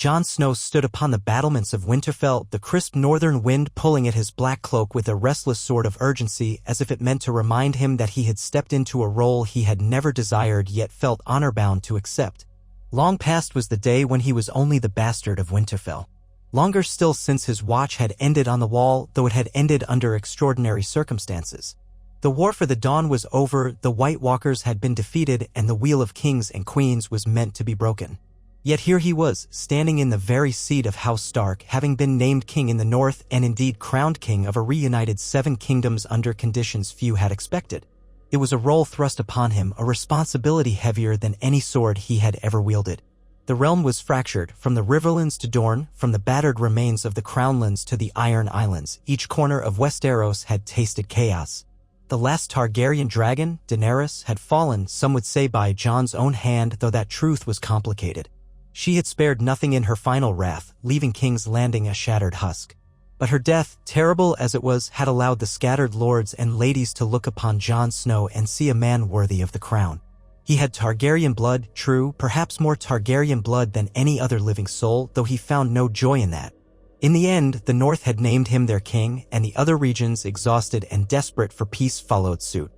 Jon Snow stood upon the battlements of Winterfell, the crisp northern wind pulling at his black cloak with a restless sort of urgency, as if it meant to remind him that he had stepped into a role he had never desired yet felt honor-bound to accept. Long past was the day when he was only the bastard of Winterfell. Longer still since his watch had ended on the wall, though it had ended under extraordinary circumstances. The war for the Dawn was over, the White Walkers had been defeated, and the wheel of kings and queens was meant to be broken. Yet here he was, standing in the very seat of House Stark, having been named king in the north and indeed crowned king of a reunited 7 kingdoms under conditions few had expected. It was a role thrust upon him, a responsibility heavier than any sword he had ever wielded. The realm was fractured, from the riverlands to Dorne, from the battered remains of the Crownlands to the Iron Islands. Each corner of Westeros had tasted chaos. The last Targaryen dragon, Daenerys, had fallen, some would say by Jon's own hand, though that truth was complicated. She had spared nothing in her final wrath, leaving King's Landing a shattered husk. But her death, terrible as it was, had allowed the scattered lords and ladies to look upon Jon Snow and see a man worthy of the crown. He had Targaryen blood, true, perhaps more Targaryen blood than any other living soul, though he found no joy in that. In the end, the North had named him their king, and the other regions, exhausted and desperate for peace, followed suit.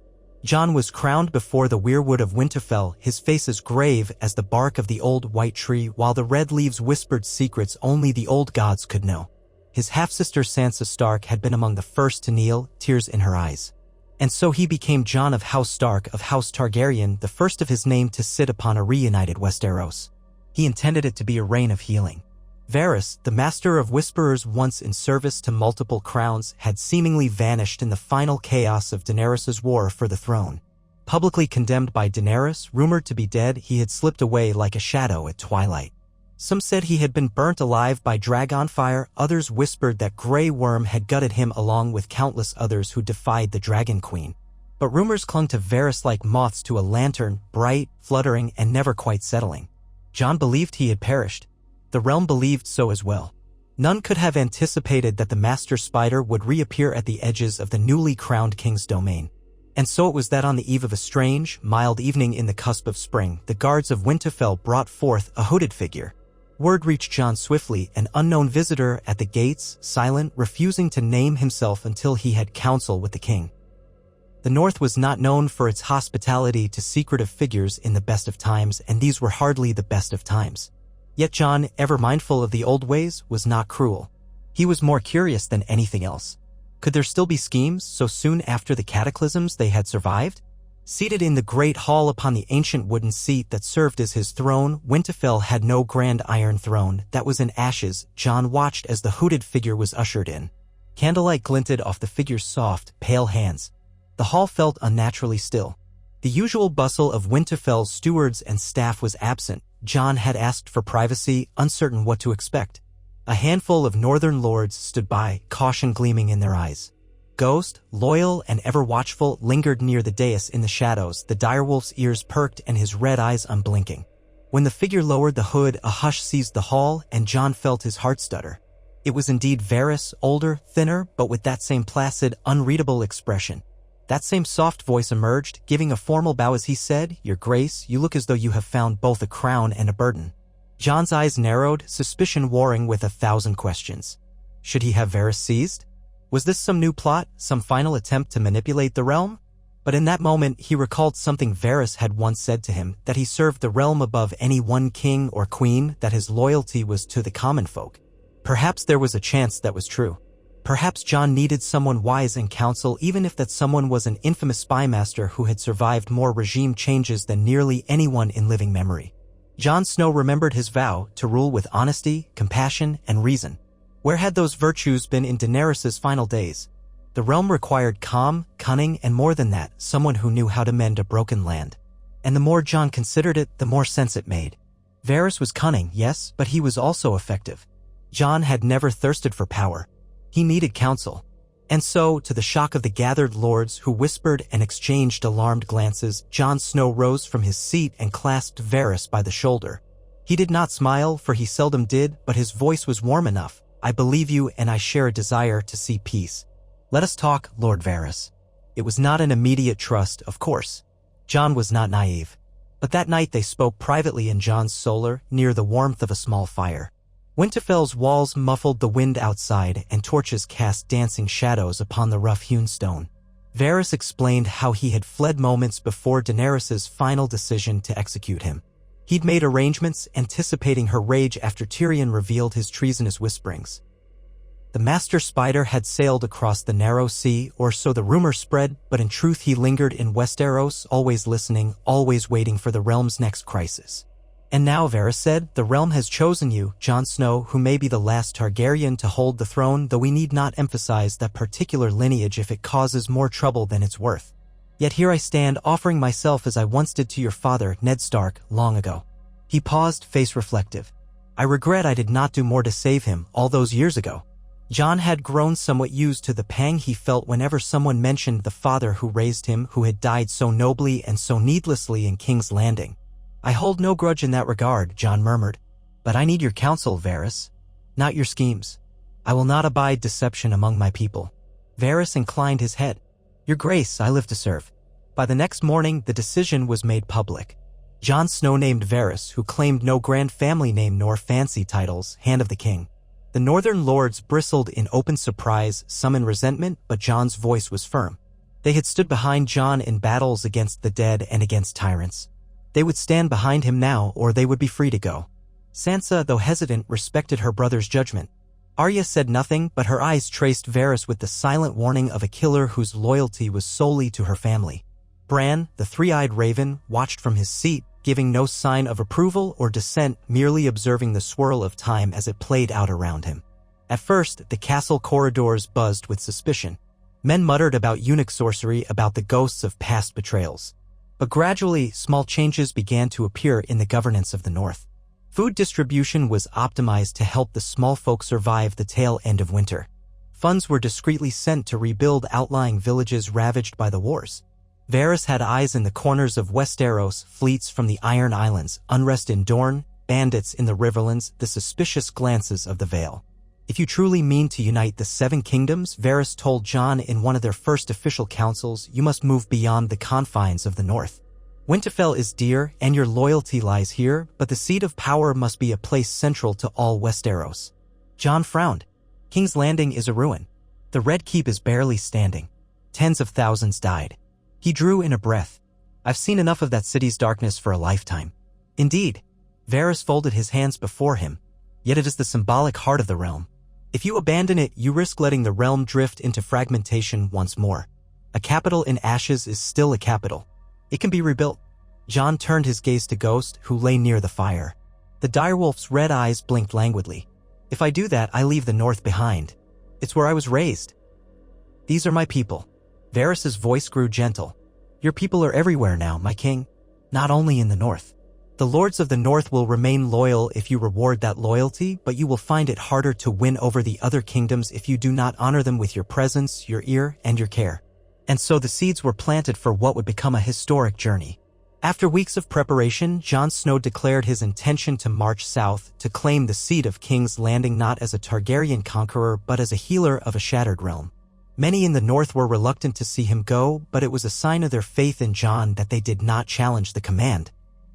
Jon was crowned before the weirwood of Winterfell, his face as grave as the bark of the old white tree, while the red leaves whispered secrets only the old gods could know. His half-sister Sansa Stark had been among the first to kneel, tears in her eyes. And so he became Jon of House Stark of House Targaryen, the first of his name to sit upon a reunited Westeros. He intended it to be a reign of healing. Varys, the master of whisperers once in service to multiple crowns, had seemingly vanished in the final chaos of Daenerys' war for the throne. Publicly condemned by Daenerys, rumored to be dead, he had slipped away like a shadow at twilight. Some said he had been burnt alive by dragonfire, others whispered that Grey Worm had gutted him along with countless others who defied the Dragon Queen. But rumors clung to Varys like moths to a lantern, bright, fluttering, and never quite settling. Jon believed he had perished. The realm believed so as well. None could have anticipated that the Master Spider would reappear at the edges of the newly crowned king's domain. And so it was that on the eve of a strange, mild evening in the cusp of spring, the guards of Winterfell brought forth a hooded figure. Word reached Jon swiftly, an unknown visitor at the gates, silent, refusing to name himself until he had counsel with the king. The North was not known for its hospitality to secretive figures in the best of times, and these were hardly the best of times. Yet Jon, ever mindful of the old ways, was not cruel. He was more curious than anything else. Could there still be schemes so soon after the cataclysms they had survived? Seated in the great hall upon the ancient wooden seat that served as his throne, Winterfell had no grand iron throne that was in ashes. Jon watched as the hooded figure was ushered in. Candlelight glinted off the figure's soft, pale hands. The hall felt unnaturally still. The usual bustle of Winterfell's stewards and staff was absent. Jon had asked for privacy, uncertain what to expect. A handful of northern lords stood by, caution gleaming in their eyes. Ghost, loyal and ever watchful, lingered near the dais in the shadows, the direwolf's ears perked and his red eyes unblinking. When the figure lowered the hood, a hush seized the hall, and Jon felt his heart stutter. It was indeed Varys, older, thinner, but with that same placid, unreadable expression. That same soft voice emerged, giving a formal bow as he said, "Your Grace, you look as though you have found both a crown and a burden." Jon's eyes narrowed, suspicion warring with 1,000 questions. Should he have Varys seized? Was this some new plot, some final attempt to manipulate the realm? But in that moment he recalled something Varys had once said to him, that he served the realm above any one king or queen, that his loyalty was to the common folk. Perhaps there was a chance that was true. Perhaps Jon needed someone wise in counsel, even if that someone was an infamous spymaster who had survived more regime changes than nearly anyone in living memory. Jon Snow remembered his vow to rule with honesty, compassion, and reason. Where had those virtues been in Daenerys' final days? The realm required calm, cunning, and more than that, someone who knew how to mend a broken land. And the more Jon considered it, the more sense it made. Varys was cunning, yes, but he was also effective. Jon had never thirsted for power. He needed counsel. And so, to the shock of the gathered lords who whispered and exchanged alarmed glances, Jon Snow rose from his seat and clasped Varys by the shoulder. He did not smile, for he seldom did, but his voice was warm enough. "I believe you, and I share a desire to see peace. Let us talk, Lord Varys." It was not an immediate trust, of course. Jon was not naive. But that night they spoke privately in Jon's solar, near the warmth of a small fire. Winterfell's walls muffled the wind outside, and torches cast dancing shadows upon the rough-hewn stone. Varys explained how he had fled moments before Daenerys's final decision to execute him. He'd made arrangements anticipating her rage after Tyrion revealed his treasonous whisperings. The Master Spider had sailed across the narrow sea, or so the rumor spread, but in truth he lingered in Westeros, always listening, always waiting for the realm's next crisis. And now, Varys said, the realm has chosen you, Jon Snow, who may be the last Targaryen to hold the throne, though we need not emphasize that particular lineage if it causes more trouble than it's worth. Yet here I stand, offering myself as I once did to your father, Ned Stark, long ago. He paused, face reflective. I regret I did not do more to save him all those years ago. Jon had grown somewhat used to the pang he felt whenever someone mentioned the father who raised him, who had died so nobly and so needlessly in King's Landing. I hold no grudge in that regard, Jon murmured. But I need your counsel, Varys. Not your schemes. I will not abide deception among my people. Varys inclined his head. Your grace, I live to serve. By the next morning, the decision was made public. Jon Snow named Varys, who claimed no grand family name nor fancy titles, Hand of the King. The northern lords bristled in open surprise, some in resentment, but Jon's voice was firm. They had stood behind Jon in battles against the dead and against tyrants. They would stand behind him now, or they would be free to go. Sansa, though hesitant, respected her brother's judgment. Arya said nothing, but her eyes traced Varys with the silent warning of a killer whose loyalty was solely to her family. Bran, the three-eyed raven, watched from his seat, giving no sign of approval or dissent, merely observing the swirl of time as it played out around him. At first, the castle corridors buzzed with suspicion. Men muttered about eunuch sorcery, about the ghosts of past betrayals. But gradually, small changes began to appear in the governance of the North. Food distribution was optimized to help the small folk survive the tail end of winter. Funds were discreetly sent to rebuild outlying villages ravaged by the wars. Varys had eyes in the corners of Westeros, fleets from the Iron Islands, unrest in Dorne, bandits in the Riverlands, the suspicious glances of the Vale. If you truly mean to unite the Seven Kingdoms, Varys told Jon in one of their first official councils, you must move beyond the confines of the North. Winterfell is dear, and your loyalty lies here, but the seat of power must be a place central to all Westeros. Jon frowned. King's Landing is a ruin. The Red Keep is barely standing. Tens of thousands died. He drew in a breath. I've seen enough of that city's darkness for a lifetime. Indeed. Varys folded his hands before him. Yet it is the symbolic heart of the realm. If you abandon it, you risk letting the realm drift into fragmentation once more. A capital in ashes is still a capital. It can be rebuilt. Jon turned his gaze to Ghost, who lay near the fire. The direwolf's red eyes blinked languidly. If I do that, I leave the North behind. It's where I was raised. These are my people. Varys's voice grew gentle. Your people are everywhere now, my king. Not only in the North. The lords of the North will remain loyal if you reward that loyalty, but you will find it harder to win over the other kingdoms if you do not honor them with your presence, your ear, and your care. And so the seeds were planted for what would become a historic journey. After weeks of preparation, Jon Snow declared his intention to march south, to claim the seat of King's Landing not as a Targaryen conqueror but as a healer of a shattered realm. Many in the North were reluctant to see him go, but it was a sign of their faith in Jon that they did not challenge the command.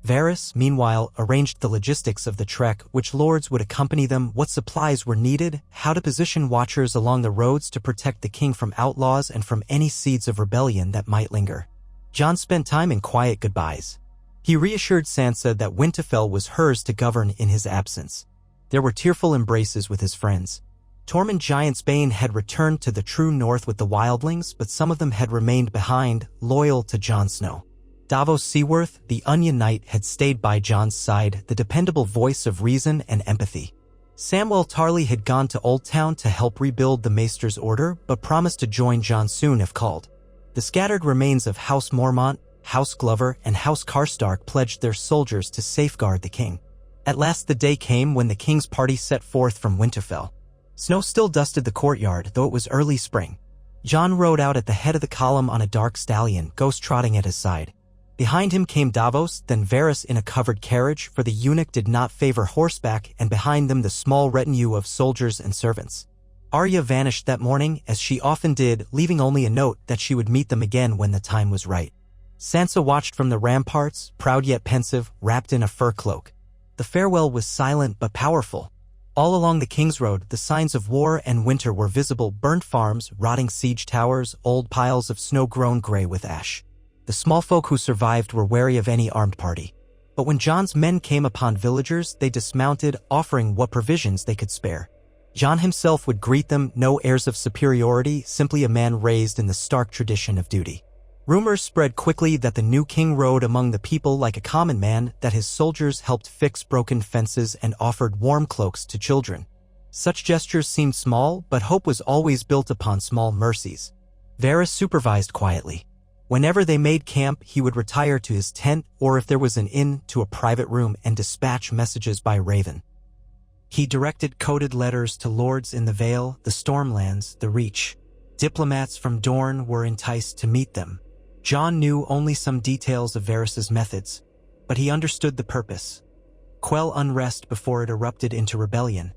Varys, meanwhile, arranged the logistics of the trek, which lords would accompany them, what supplies were needed, how to position watchers along the roads to protect the king from outlaws and from any seeds of rebellion that might linger. Jon spent time in quiet goodbyes. He reassured Sansa that Winterfell was hers to govern in his absence. There were tearful embraces with his friends. Tormund Giantsbane had returned to the true North with the wildlings, but some of them had remained behind, loyal to Jon Snow. Davos Seaworth, the Onion Knight, had stayed by Jon's side, the dependable voice of reason and empathy. Samwell Tarly had gone to Old Town to help rebuild the Maester's order, but promised to join Jon soon if called. The scattered remains of House Mormont, House Glover, and House Karstark pledged their soldiers to safeguard the king. At last the day came when the king's party set forth from Winterfell. Snow still dusted the courtyard, though it was early spring. Jon rode out at the head of the column on a dark stallion, Ghost trotting at his side. Behind him came Davos, then Varys in a covered carriage, for the eunuch did not favor horseback, and behind them the small retinue of soldiers and servants. Arya vanished that morning, as she often did, leaving only a note that she would meet them again when the time was right. Sansa watched from the ramparts, proud yet pensive, wrapped in a fur cloak. The farewell was silent but powerful. All along the King's Road, the signs of war and winter were visible: burnt farms, rotting siege towers, old piles of snow grown gray with ash. The small folk who survived were wary of any armed party. But when Jon's men came upon villagers, they dismounted, offering what provisions they could spare. Jon himself would greet them, no airs of superiority, simply a man raised in the stark tradition of duty. Rumors spread quickly that the new king rode among the people like a common man, that his soldiers helped fix broken fences and offered warm cloaks to children. Such gestures seemed small, but hope was always built upon small mercies. Varys supervised quietly. Whenever they made camp, he would retire to his tent, or if there was an inn, to a private room and dispatch messages by raven. He directed coded letters to lords in the Vale, the Stormlands, the Reach. Diplomats from Dorne were enticed to meet them. Jon knew only some details of Varys's methods, but he understood the purpose. Quell unrest before it erupted into rebellion,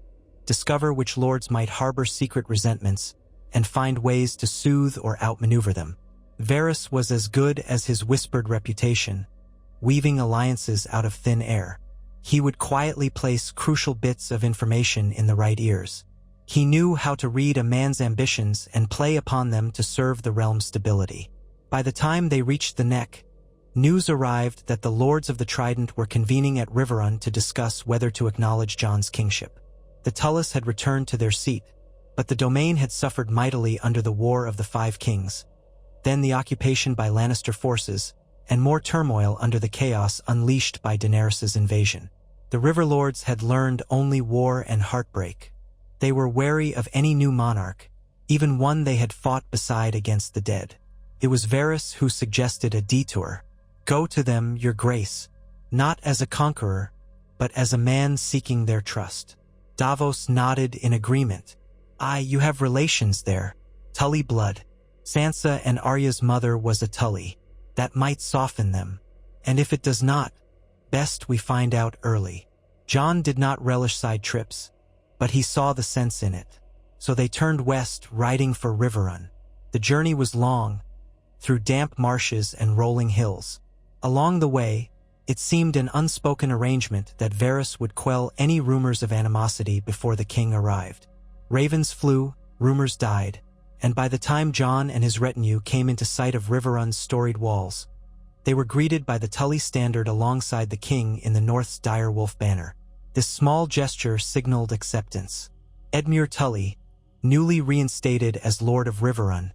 discover which lords might harbor secret resentments, and find ways to soothe or outmaneuver them. Varys was as good as his whispered reputation, weaving alliances out of thin air. He would quietly place crucial bits of information in the right ears. He knew how to read a man's ambitions and play upon them to serve the realm's stability. By the time they reached the Neck, news arrived that the Lords of the Trident were convening at Riverrun to discuss whether to acknowledge Jon's kingship. The Tullus had returned to their seat, but the domain had suffered mightily under the War of the Five Kings, then the occupation by Lannister forces, and more turmoil under the chaos unleashed by Daenerys' invasion. The River Lords had learned only war and heartbreak. They were wary of any new monarch, even one they had fought beside against the dead. It was Varys who suggested a detour. Go to them, your grace, not as a conqueror, but as a man seeking their trust. Davos nodded in agreement. Aye, you have relations there. Tully blood. Sansa and Arya's mother was a Tully. That might soften them. And if it does not, best we find out early. Jon did not relish side trips, but he saw the sense in it. So they turned west, riding for Riverrun. The journey was long, through damp marshes and rolling hills. Along the way, it seemed an unspoken arrangement that Varys would quell any rumors of animosity before the king arrived. Ravens flew, rumors died, and by the time Jon and his retinue came into sight of Riverrun's storied walls, they were greeted by the Tully standard alongside the king in the North's dire wolf banner. This small gesture signaled acceptance. Edmure Tully, newly reinstated as Lord of Riverrun,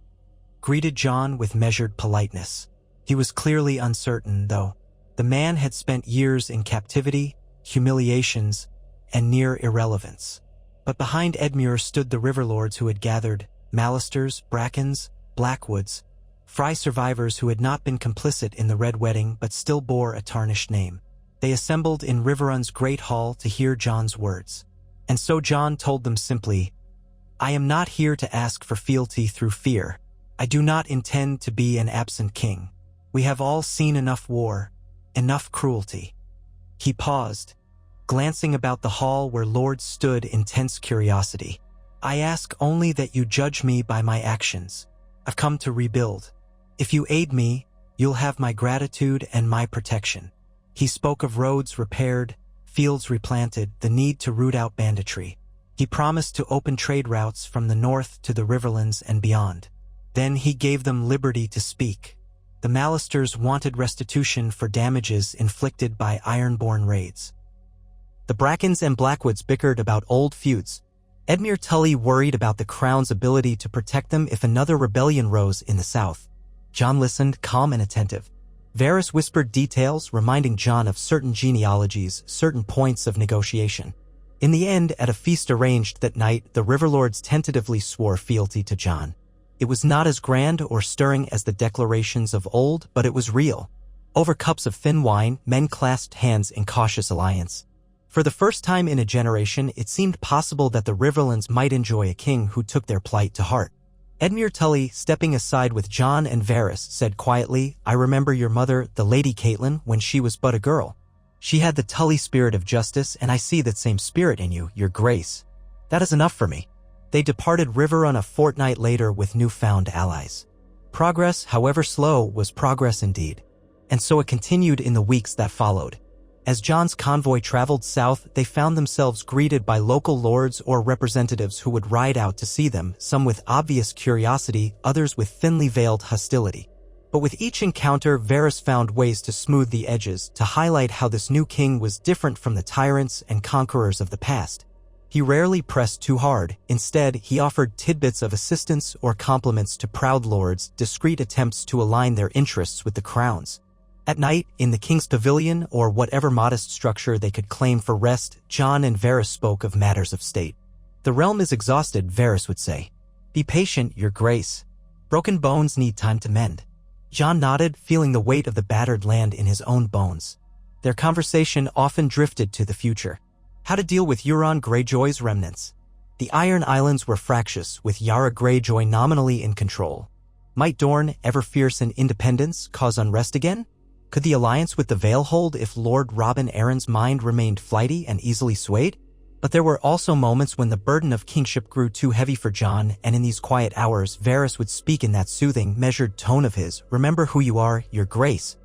greeted Jon with measured politeness. He was clearly uncertain, though. The man had spent years in captivity, humiliations, and near irrelevance. But behind Edmure stood the River Lords who had gathered, Malisters, Brackens, Blackwoods, Frey survivors who had not been complicit in the Red Wedding but still bore a tarnished name. They assembled in Riverrun's great hall to hear Jon's words. And so Jon told them simply, I am not here to ask for fealty through fear. I do not intend to be an absent king. We have all seen enough war, enough cruelty. He paused, glancing about the hall where lords stood in tense curiosity. I ask only that you judge me by my actions. I've come to rebuild. If you aid me, you'll have my gratitude and my protection. He spoke of roads repaired, fields replanted, the need to root out banditry. He promised to open trade routes from the north to the riverlands and beyond. Then he gave them liberty to speak. The Malisters wanted restitution for damages inflicted by Ironborn raids. The Brackens and Blackwoods bickered about old feuds. Edmure Tully worried about the crown's ability to protect them if another rebellion rose in the south. Jon listened, calm and attentive. Varys whispered details, reminding Jon of certain genealogies, certain points of negotiation. In the end, at a feast arranged that night, the Riverlords tentatively swore fealty to Jon. It was not as grand or stirring as the declarations of old, but it was real. Over cups of thin wine, men clasped hands in cautious alliance. For the first time in a generation, it seemed possible that the Riverlands might enjoy a king who took their plight to heart. Edmure Tully, stepping aside with Jon and Varys, said quietly, I remember your mother, the Lady Catelyn, when she was but a girl. She had the Tully spirit of justice, and I see that same spirit in you, your grace. That is enough for me. They departed Riverrun a fortnight later with newfound allies. Progress, however slow, was progress indeed. And so it continued in the weeks that followed. As Jon's convoy traveled south, they found themselves greeted by local lords or representatives who would ride out to see them, some with obvious curiosity, others with thinly veiled hostility. But with each encounter, Varys found ways to smooth the edges, to highlight how this new king was different from the tyrants and conquerors of the past. He rarely pressed too hard. Instead, he offered tidbits of assistance or compliments to proud lords, discreet attempts to align their interests with the crown's. At night, in the king's pavilion or whatever modest structure they could claim for rest, Jon and Varys spoke of matters of state. "The realm is exhausted," Varys would say. "Be patient, your grace. Broken bones need time to mend." Jon nodded, feeling the weight of the battered land in his own bones. Their conversation often drifted to the future. How to deal with Euron Greyjoy's remnants. The Iron Islands were fractious, with Yara Greyjoy nominally in control. Might Dorne, ever fierce in independence, cause unrest again? Could the alliance with the Vale hold if Lord Robin Arryn's mind remained flighty and easily swayed? But there were also moments when the burden of kingship grew too heavy for Jon, and in these quiet hours, Varys would speak in that soothing, measured tone of his, "Remember who you are, your grace.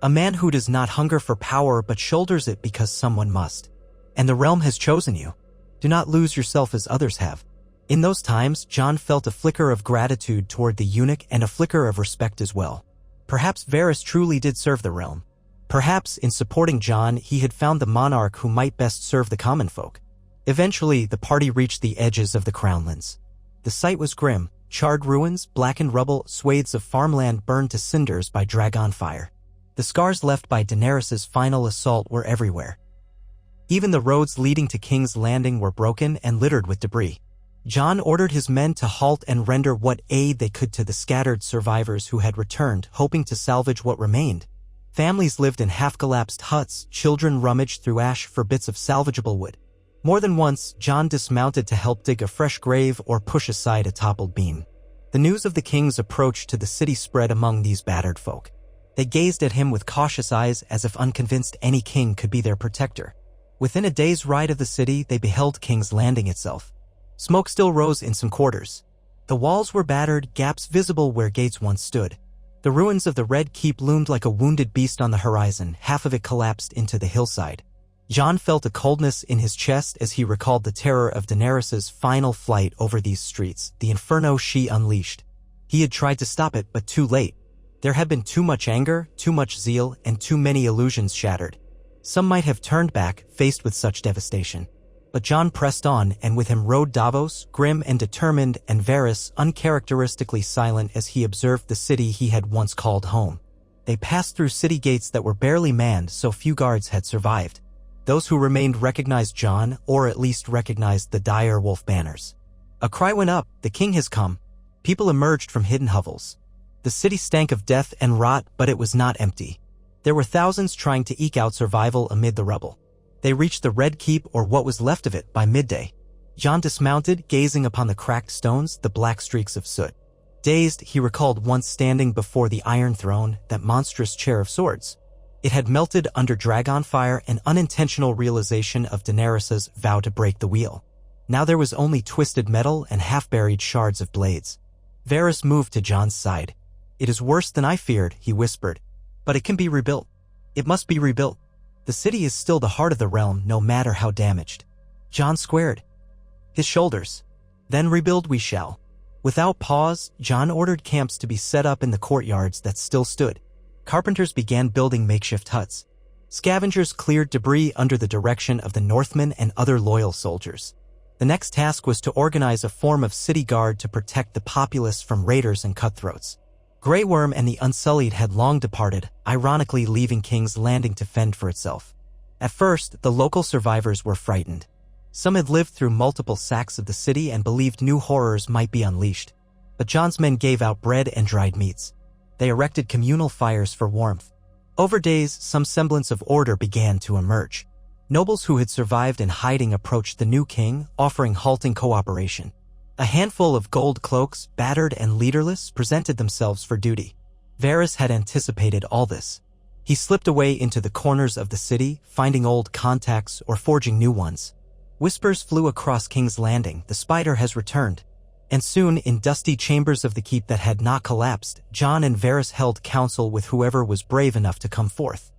A man who does not hunger for power but shoulders it because someone must. And the realm has chosen you. Do not lose yourself as others have." In those times, Jon felt a flicker of gratitude toward the eunuch and a flicker of respect as well. Perhaps Varys truly did serve the realm. Perhaps, in supporting Jon, he had found the monarch who might best serve the common folk. Eventually, the party reached the edges of the Crownlands. The sight was grim: charred ruins, blackened rubble, swathes of farmland burned to cinders by dragon fire. The scars left by Daenerys' final assault were everywhere. Even the roads leading to King's Landing were broken and littered with debris. Jon ordered his men to halt and render what aid they could to the scattered survivors who had returned, hoping to salvage what remained. Families lived in half-collapsed huts, children rummaged through ash for bits of salvageable wood. More than once, Jon dismounted to help dig a fresh grave or push aside a toppled beam. The news of the king's approach to the city spread among these battered folk. They gazed at him with cautious eyes, as if unconvinced any king could be their protector. Within a day's ride of the city, they beheld King's Landing itself. Smoke still rose in some quarters. The walls were battered, gaps visible where gates once stood. The ruins of the Red Keep loomed like a wounded beast on the horizon, half of it collapsed into the hillside. Jon felt a coldness in his chest as he recalled the terror of Daenerys' final flight over these streets, the inferno she unleashed. He had tried to stop it, but too late. There had been too much anger, too much zeal, and too many illusions shattered. Some might have turned back, faced with such devastation. But Jon pressed on, and with him rode Davos, grim and determined, and Varys, uncharacteristically silent as he observed the city he had once called home. They passed through city gates that were barely manned, so few guards had survived. Those who remained recognized Jon, or at least recognized the dire wolf banners. A cry went up, "The king has come." People emerged from hidden hovels. The city stank of death and rot, but it was not empty. There were thousands trying to eke out survival amid the rubble. They reached the Red Keep, or what was left of it, by midday. Jon dismounted, gazing upon the cracked stones, the black streaks of soot. Dazed, he recalled once standing before the Iron Throne, that monstrous chair of swords. It had melted under dragon fire, an unintentional realization of Daenerys' vow to break the wheel. Now there was only twisted metal and half-buried shards of blades. Varys moved to Jon's side. "It is worse than I feared," he whispered. "But it can be rebuilt. It must be rebuilt. The city is still the heart of the realm, no matter how damaged." Jon squared his shoulders. "Then rebuild we shall." Without pause, Jon ordered camps to be set up in the courtyards that still stood. Carpenters began building makeshift huts. Scavengers cleared debris under the direction of the Northmen and other loyal soldiers. The next task was to organize a form of city guard to protect the populace from raiders and cutthroats. Grey Worm and the Unsullied had long departed, ironically leaving King's Landing to fend for itself. At first, the local survivors were frightened. Some had lived through multiple sacks of the city and believed new horrors might be unleashed. But Jon's men gave out bread and dried meats. They erected communal fires for warmth. Over days, some semblance of order began to emerge. Nobles who had survived in hiding approached the new king, offering halting cooperation. A handful of gold cloaks, battered and leaderless, presented themselves for duty. Varys had anticipated all this. He slipped away into the corners of the city, finding old contacts or forging new ones. Whispers flew across King's Landing, "The spider has returned." And soon, in dusty chambers of the keep that had not collapsed, Jon and Varys held counsel with whoever was brave enough to come forth.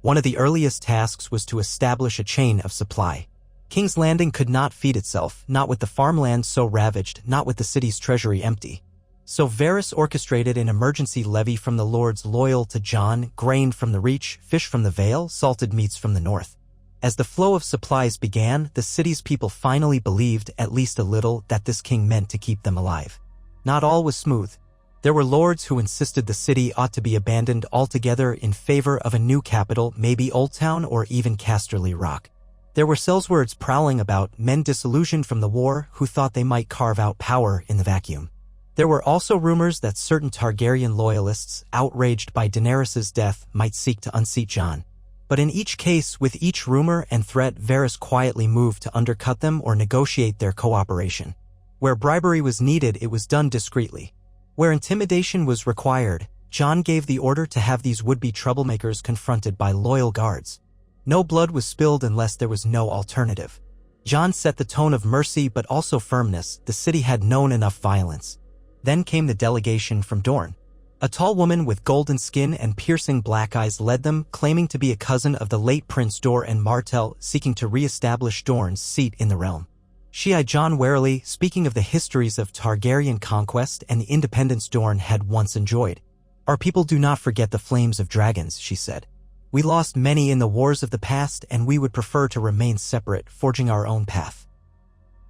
One of the earliest tasks was to establish a chain of supply. King's Landing could not feed itself, not with the farmland so ravaged, not with the city's treasury empty. So Varys orchestrated an emergency levy from the lords loyal to Jon, grain from the Reach, fish from the Vale, salted meats from the north. As the flow of supplies began, the city's people finally believed, at least a little, that this king meant to keep them alive. Not all was smooth. There were lords who insisted the city ought to be abandoned altogether in favor of a new capital, maybe Old Town or even Casterly Rock. There were sellswords prowling about, men disillusioned from the war who thought they might carve out power in the vacuum. There were also rumors that certain Targaryen loyalists, outraged by Daenerys' death, might seek to unseat Jon. But in each case, with each rumor and threat, Varys quietly moved to undercut them or negotiate their cooperation. Where bribery was needed, it was done discreetly. Where intimidation was required, Jon gave the order to have these would-be troublemakers confronted by loyal guards. No blood was spilled unless there was no alternative. Jon set the tone of mercy but also firmness. The city had known enough violence. Then came the delegation from Dorne. A tall woman with golden skin and piercing black eyes led them, claiming to be a cousin of the late Prince Dorne Martell, seeking to re-establish Dorne's seat in the realm. She eyed Jon warily, speaking of the histories of Targaryen conquest and the independence Dorne had once enjoyed. "Our people do not forget the flames of dragons," she said. "We lost many in the wars of the past, and we would prefer to remain separate, forging our own path."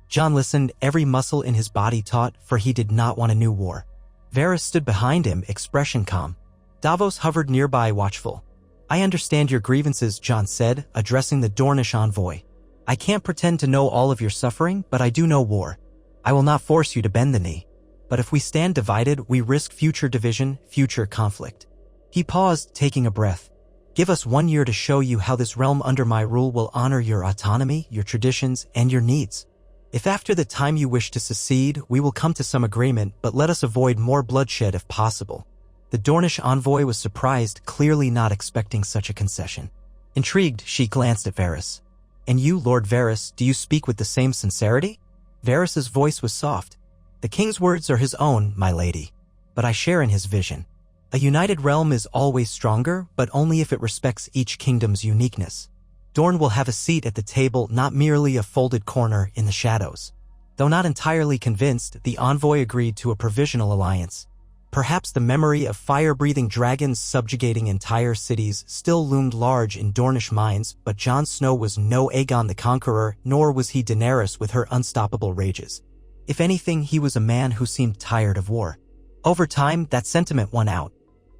Jon listened, every muscle in his body taut, for he did not want a new war. Varys stood behind him, expression calm. Davos hovered nearby, watchful. "I understand your grievances," Jon said, addressing the Dornish envoy. "I can't pretend to know all of your suffering, but I do know war. I will not force you to bend the knee. But if we stand divided, we risk future division, future conflict." He paused, taking a breath. "Give us 1 year to show you how this realm under my rule will honor your autonomy, your traditions, and your needs. If after the time you wish to secede, we will come to some agreement, but let us avoid more bloodshed if possible." The Dornish envoy was surprised, clearly not expecting such a concession. Intrigued, she glanced at Varys. "And you, Lord Varys, do you speak with the same sincerity?" Varys's voice was soft. "The king's words are his own, my lady. But I share in his vision. A united realm is always stronger, but only if it respects each kingdom's uniqueness. Dorne will have a seat at the table, not merely a folded corner in the shadows." Though not entirely convinced, the envoy agreed to a provisional alliance. Perhaps the memory of fire-breathing dragons subjugating entire cities still loomed large in Dornish minds, but Jon Snow was no Aegon the Conqueror, nor was he Daenerys with her unstoppable rages. If anything, he was a man who seemed tired of war. Over time, that sentiment won out.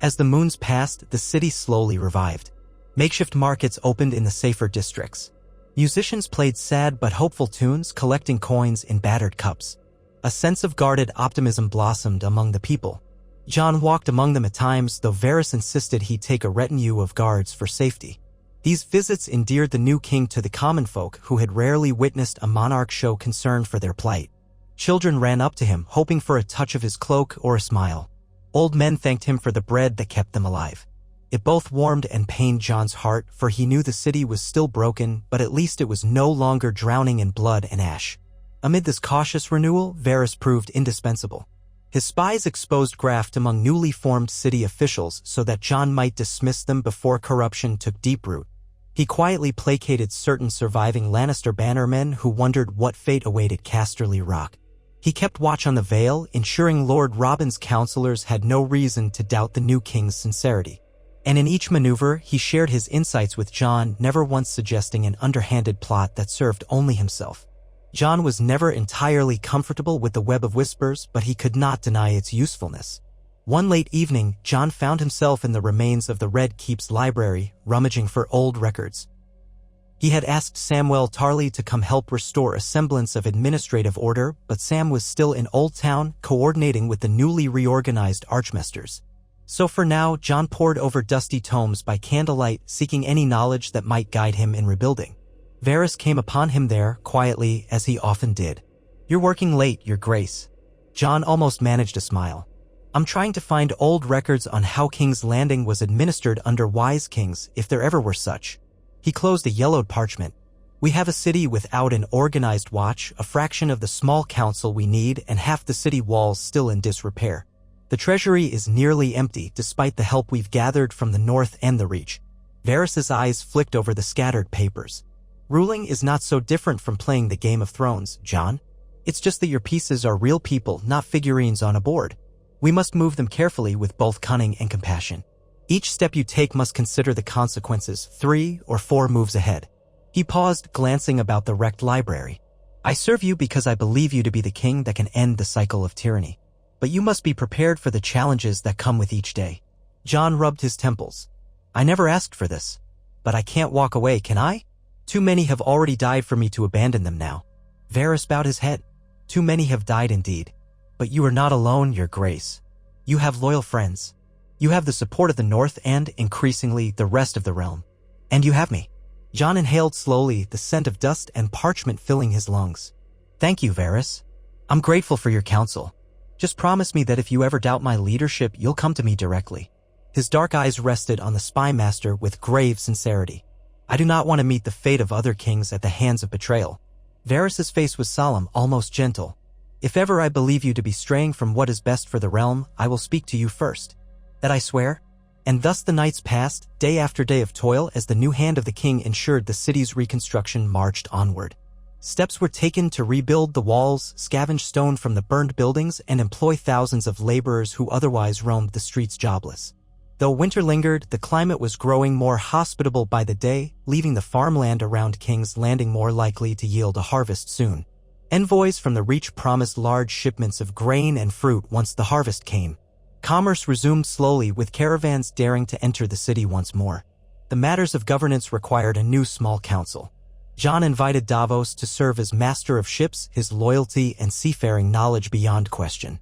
As the moons passed, the city slowly revived. Makeshift markets opened in the safer districts. Musicians played sad but hopeful tunes, collecting coins in battered cups. A sense of guarded optimism blossomed among the people. Jon walked among them at times, though Varys insisted he take a retinue of guards for safety. These visits endeared the new king to the common folk who had rarely witnessed a monarch show concern for their plight. Children ran up to him, hoping for a touch of his cloak or a smile. Old men thanked him for the bread that kept them alive. It both warmed and pained Jon's heart, for he knew the city was still broken, but at least it was no longer drowning in blood and ash. Amid this cautious renewal, Varys proved indispensable. His spies exposed graft among newly formed city officials so that Jon might dismiss them before corruption took deep root. He quietly placated certain surviving Lannister bannermen who wondered what fate awaited Casterly Rock. He kept watch on the Vale, ensuring Lord Robin's counselors had no reason to doubt the new king's sincerity. And in each maneuver, he shared his insights with Jon, never once suggesting an underhanded plot that served only himself. Jon was never entirely comfortable with the web of whispers, but he could not deny its usefulness. One late evening, Jon found himself in the remains of the Red Keep's library, rummaging for old records. He had asked Samwell Tarly to come help restore a semblance of administrative order, but Sam was still in Old Town, coordinating with the newly reorganized Archmasters. So for now, Jon pored over dusty tomes by candlelight, seeking any knowledge that might guide him in rebuilding. Varys came upon him there, quietly, as he often did. "You're working late, Your Grace." Jon almost managed a smile. "I'm trying to find old records on how King's Landing was administered under wise kings, if there ever were such." He closed a yellowed parchment. "We have a city without an organized watch, a fraction of the small council we need, and half the city walls still in disrepair. The treasury is nearly empty, despite the help we've gathered from the north and the Reach." Varys's eyes flicked over the scattered papers. Ruling is not so different from playing the Game of Thrones, Jon. It's just that your pieces are real people, not figurines on a board. We must move them carefully with both cunning and compassion. Each step you take must consider the consequences 3 or 4 moves ahead. He paused, glancing about the wrecked library. I serve you because I believe you to be the king that can end the cycle of tyranny. But you must be prepared for the challenges that come with each day. Jon rubbed his temples. I never asked for this. But I can't walk away, can I? Too many have already died for me to abandon them now. Varys bowed his head. Too many have died indeed. But you are not alone, your grace. You have loyal friends. You have the support of the North and, increasingly, the rest of the realm. And you have me. Jon inhaled slowly, the scent of dust and parchment filling his lungs. Thank you, Varys. I'm grateful for your counsel. Just promise me that if you ever doubt my leadership, you'll come to me directly. His dark eyes rested on the spy master with grave sincerity. I do not want to meet the fate of other kings at the hands of betrayal. Varys's face was solemn, almost gentle. If ever I believe you to be straying from what is best for the realm, I will speak to you first. That I swear. And thus the nights passed, day after day of toil, as the new hand of the king ensured the city's reconstruction marched onward. Steps were taken to rebuild the walls, scavenge stone from the burned buildings, and employ thousands of laborers who otherwise roamed the streets jobless. Though winter lingered, the climate was growing more hospitable by the day, leaving the farmland around King's Landing more likely to yield a harvest soon. Envoys from the Reach promised large shipments of grain and fruit once the harvest came. Commerce resumed slowly, with caravans daring to enter the city once more. The matters of governance required a new small council. Jon invited Davos to serve as master of ships, his loyalty and seafaring knowledge beyond question.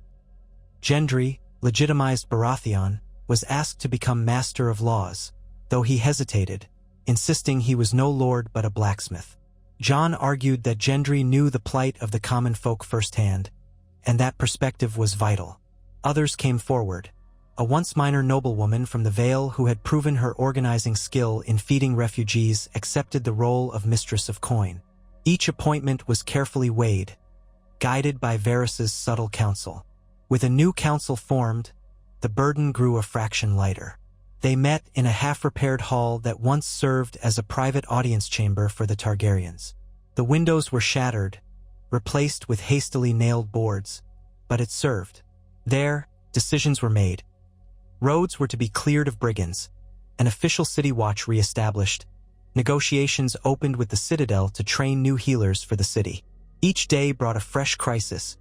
Gendry, legitimized Baratheon, was asked to become master of laws, though he hesitated, insisting he was no lord but a blacksmith. Jon argued that Gendry knew the plight of the common folk firsthand, and that perspective was vital. Others came forward. A once minor noblewoman from the Vale who had proven her organizing skill in feeding refugees accepted the role of mistress of coin. Each appointment was carefully weighed, guided by Varys's subtle counsel. With a new council formed, the burden grew a fraction lighter. They met in a half-repaired hall that once served as a private audience chamber for the Targaryens. The windows were shattered, replaced with hastily nailed boards, but it served. There, decisions were made. Roads were to be cleared of brigands, an official city watch re-established. Negotiations opened with the Citadel to train new healers for the city. Each day brought a fresh crisis,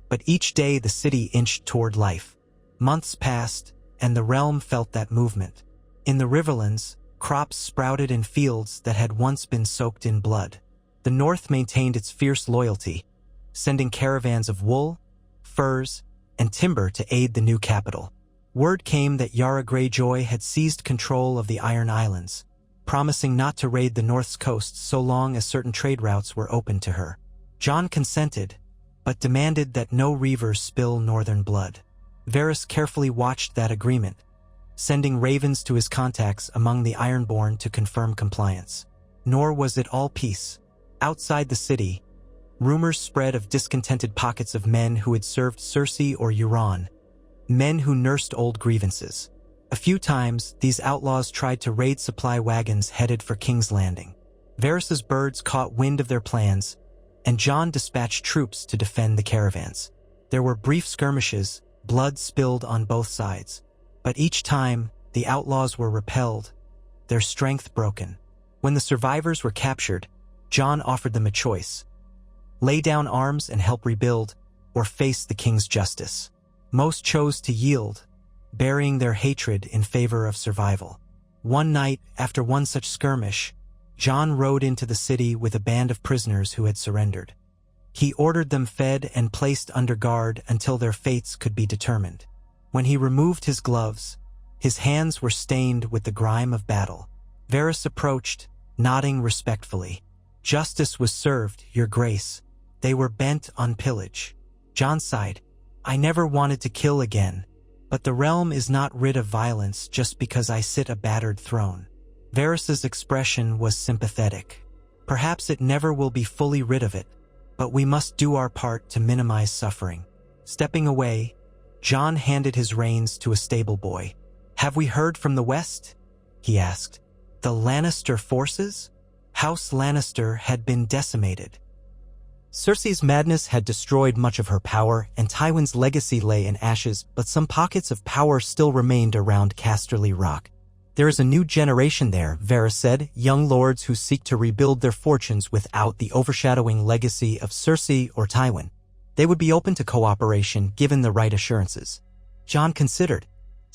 but each day the city inched toward life. Months passed, and the realm felt that movement. In the riverlands, crops sprouted in fields that had once been soaked in blood. The North maintained its fierce loyalty, sending caravans of wool, furs, and timber to aid the new capital. Word came that Yara Greyjoy had seized control of the Iron Islands, promising not to raid the North's coast so long as certain trade routes were open to her. Jon consented, but demanded that no reavers spill northern blood. Varys carefully watched that agreement, sending ravens to his contacts among the Ironborn to confirm compliance. Nor was it all peace. Outside the city, rumors spread of discontented pockets of men who had served Cersei or Euron, men who nursed old grievances. A few times, these outlaws tried to raid supply wagons headed for King's Landing. Varys's birds caught wind of their plans, and Jon dispatched troops to defend the caravans. There were brief skirmishes, blood spilled on both sides. But each time, the outlaws were repelled, their strength broken. When the survivors were captured, Jon offered them a choice: lay down arms and help rebuild, or face the king's justice. Most chose to yield, burying their hatred in favor of survival. One night, after one such skirmish, Jon rode into the city with a band of prisoners who had surrendered. He ordered them fed and placed under guard until their fates could be determined. When he removed his gloves, his hands were stained with the grime of battle. Varys approached, nodding respectfully. Justice was served, your grace. They were bent on pillage. Jon sighed. I never wanted to kill again, but the realm is not rid of violence just because I sit a battered throne. Varys's expression was sympathetic. Perhaps it never will be fully rid of it, but we must do our part to minimize suffering. Stepping away, Jon handed his reins to a stable boy. Have we heard from the west? He asked. The Lannister forces? House Lannister had been decimated. Cersei's madness had destroyed much of her power, and Tywin's legacy lay in ashes, but some pockets of power still remained around Casterly Rock. There is a new generation there, Varys said, young lords who seek to rebuild their fortunes without the overshadowing legacy of Cersei or Tywin. They would be open to cooperation given the right assurances. Jon considered.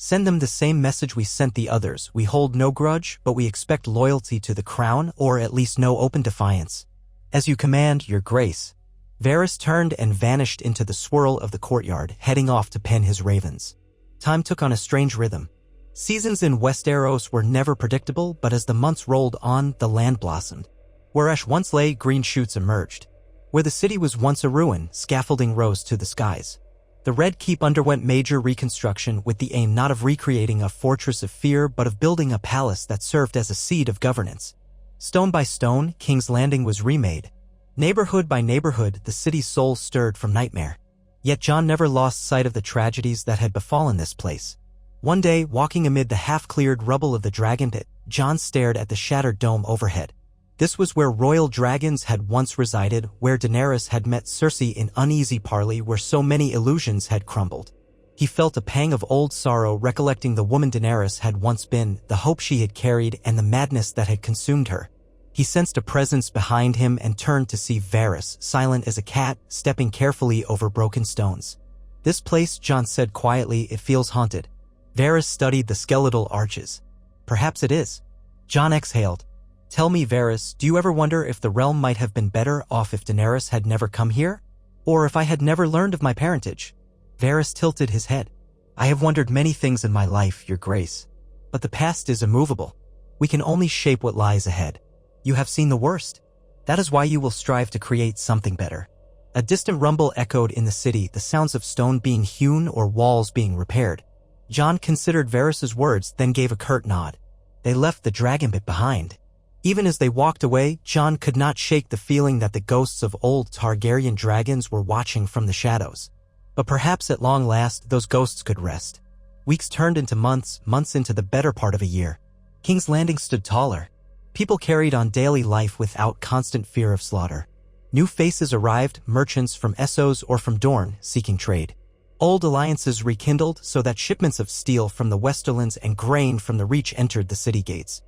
Send them the same message we sent the others. We hold no grudge, but we expect loyalty to the crown, or at least no open defiance. As you command, your grace. Varys turned and vanished into the swirl of the courtyard, heading off to pen his ravens. Time took on a strange rhythm. Seasons in Westeros were never predictable, but as the months rolled on, the land blossomed. Where ash once lay, green shoots emerged. Where the city was once a ruin, scaffolding rose to the skies. The Red Keep underwent major reconstruction with the aim not of recreating a fortress of fear but of building a palace that served as a seat of governance. Stone by stone, King's Landing was remade. Neighborhood by neighborhood, the city's soul stirred from nightmare. Yet Jon never lost sight of the tragedies that had befallen this place. One day, walking amid the half-cleared rubble of the dragon pit, Jon stared at the shattered dome overhead. This was where royal dragons had once resided, where Daenerys had met Cersei in uneasy parley, where so many illusions had crumbled. He felt a pang of old sorrow recollecting the woman Daenerys had once been, the hope she had carried, and the madness that had consumed her. He sensed a presence behind him and turned to see Varys, silent as a cat, stepping carefully over broken stones. This place, Jon said quietly, it feels haunted. Varys studied the skeletal arches. Perhaps it is. Jon exhaled. Tell me, Varys, do you ever wonder if the realm might have been better off if Daenerys had never come here? Or if I had never learned of my parentage? Varys tilted his head. I have wondered many things in my life, your grace. But the past is immovable. We can only shape what lies ahead. You have seen the worst. That is why you will strive to create something better. A distant rumble echoed in the city, the sounds of stone being hewn or walls being repaired. Jon considered Varys's words, then gave a curt nod. They left the dragon pit behind. Even as they walked away, Jon could not shake the feeling that the ghosts of old Targaryen dragons were watching from the shadows. But perhaps at long last, those ghosts could rest. Weeks turned into months, months into the better part of a year. King's Landing stood taller. People carried on daily life without constant fear of slaughter. New faces arrived, merchants from Essos or from Dorne, seeking trade. Old alliances rekindled so that shipments of steel from the Westerlands and grain from the Reach entered the city gates.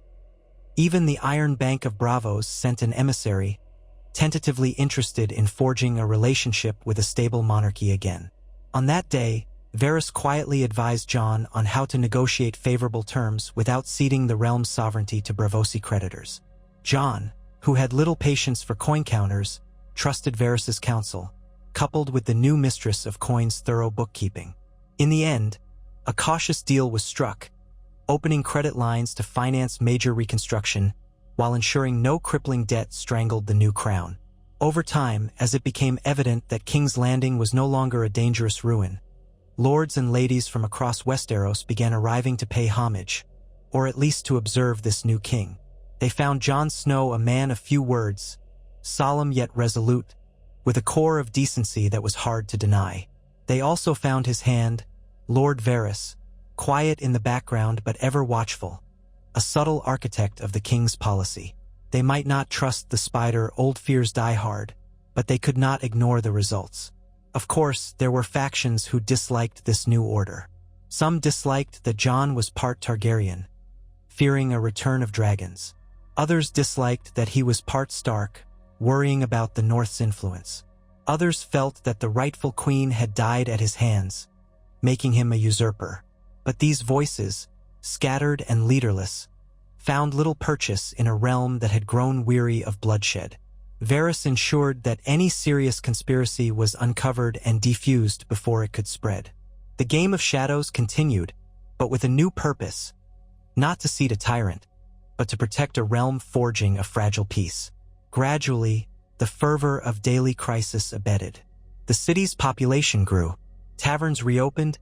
Even the Iron Bank of Bravos sent an emissary, tentatively interested in forging a relationship with a stable monarchy again. On that day, Varys quietly advised Jon on how to negotiate favorable terms without ceding the realm's sovereignty to Bravosi creditors. Jon, who had little patience for coin counters, trusted Varys's counsel, coupled with the new mistress of coin's thorough bookkeeping. In the end, a cautious deal was struck, opening credit lines to finance major reconstruction, while ensuring no crippling debt strangled the new crown. Over time, as it became evident that King's Landing was no longer a dangerous ruin, lords and ladies from across Westeros began arriving to pay homage, or at least to observe this new king. They found Jon Snow a man of few words, solemn yet resolute, with a core of decency that was hard to deny. They also found his hand, Lord Varys, quiet in the background but ever watchful, a subtle architect of the king's policy. They might not trust the spider old fears die hard, but they could not ignore the results. Of course, there were factions who disliked this new order. Some disliked that Jon was part Targaryen, fearing a return of dragons. Others disliked that he was part Stark, worrying about the North's influence. Others felt that the rightful queen had died at his hands, making him a usurper. But these voices, scattered and leaderless, found little purchase in a realm that had grown weary of bloodshed. Varys ensured that any serious conspiracy was uncovered and defused before it could spread. The game of shadows continued, but with a new purpose, not to seat a tyrant, but to protect a realm forging a fragile peace. Gradually, the fervor of daily crisis abated. The city's population grew. Taverns reopened,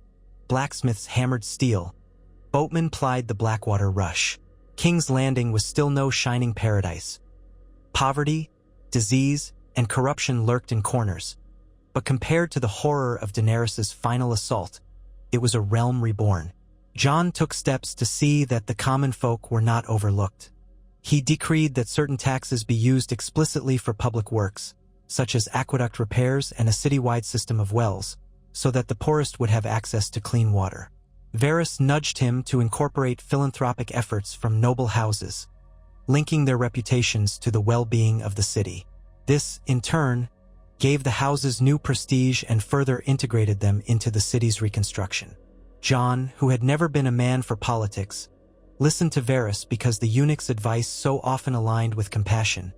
blacksmiths hammered steel, boatmen plied the Blackwater rush. King's Landing was still no shining paradise. Poverty, disease, and corruption lurked in corners. But compared to the horror of Daenerys' final assault, it was a realm reborn. Jon took steps to see that the common folk were not overlooked. He decreed that certain taxes be used explicitly for public works, such as aqueduct repairs and a citywide system of wells, so that the poorest would have access to clean water. Varys nudged him to incorporate philanthropic efforts from noble houses, linking their reputations to the well-being of the city. This, in turn, gave the houses new prestige and further integrated them into the city's reconstruction. Jon, who had never been a man for politics, listened to Varys because the eunuch's advice so often aligned with compassion,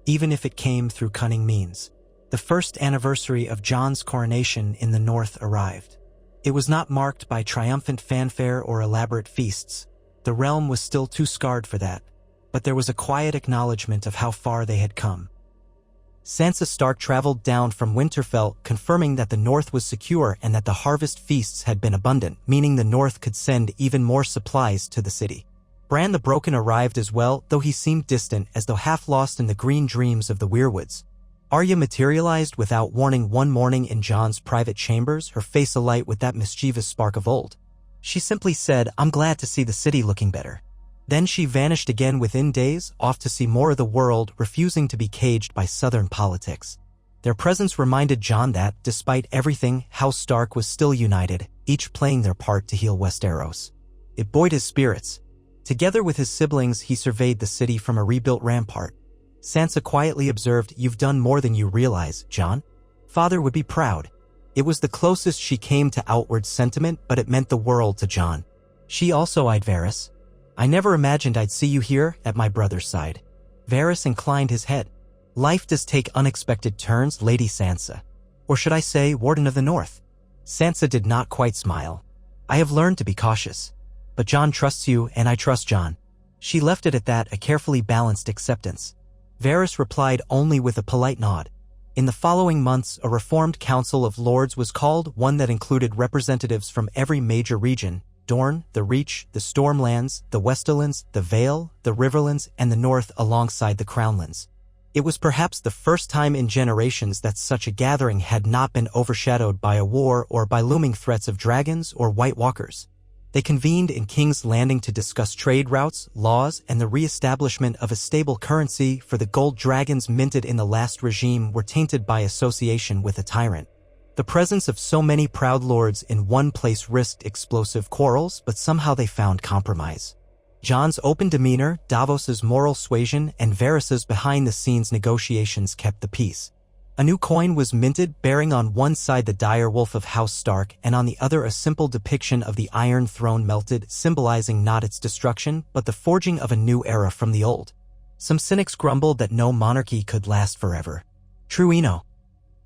even if it came through cunning means. The first anniversary of Jon's coronation in the north arrived. It was not marked by triumphant fanfare or elaborate feasts. The realm was still too scarred for that, but there was a quiet acknowledgement of how far they had come. Sansa Stark traveled down from Winterfell, confirming that the north was secure and that the harvest feasts had been abundant, meaning the north could send even more supplies to the city. Bran the Broken arrived as well, though he seemed distant, as though half lost in the green dreams of the Weirwoods. Arya materialized without warning one morning in Jon's private chambers, her face alight with that mischievous spark of old. She simply said, "I'm glad to see the city looking better." Then she vanished again within days, off to see more of the world, refusing to be caged by southern politics. Their presence reminded Jon that, despite everything, House Stark was still united, each playing their part to heal Westeros. It buoyed his spirits. Together with his siblings, he surveyed the city from a rebuilt rampart. Sansa quietly observed, "You've done more than you realize, Jon." Father would be proud. It was the closest she came to outward sentiment, but it meant the world to Jon. She also eyed Varys. "I never imagined I'd see you here, at my brother's side." Varys inclined his head. "Life does take unexpected turns, Lady Sansa. Or should I say, Warden of the North?" Sansa did not quite smile. "I have learned to be cautious. But Jon trusts you, and I trust Jon." She left it at that, a carefully balanced acceptance. Varys replied only with a polite nod. In the following months, a reformed Council of Lords was called, one that included representatives from every major region: Dorne, the Reach, the Stormlands, the Westerlands, the Vale, the Riverlands, and the North alongside the Crownlands. It was perhaps the first time in generations that such a gathering had not been overshadowed by a war or by looming threats of dragons or White Walkers. They convened in King's Landing to discuss trade routes, laws, and the re-establishment of a stable currency, for the gold dragons minted in the last regime were tainted by association with a tyrant. The presence of so many proud lords in one place risked explosive quarrels, but somehow they found compromise. Jon's open demeanor, Davos's moral suasion, and Varys's behind-the-scenes negotiations kept the peace. A new coin was minted, bearing on one side the dire wolf of House Stark and on the other a simple depiction of the Iron Throne melted, symbolizing not its destruction, but the forging of a new era from the old. Some cynics grumbled that no monarchy could last forever. True enough.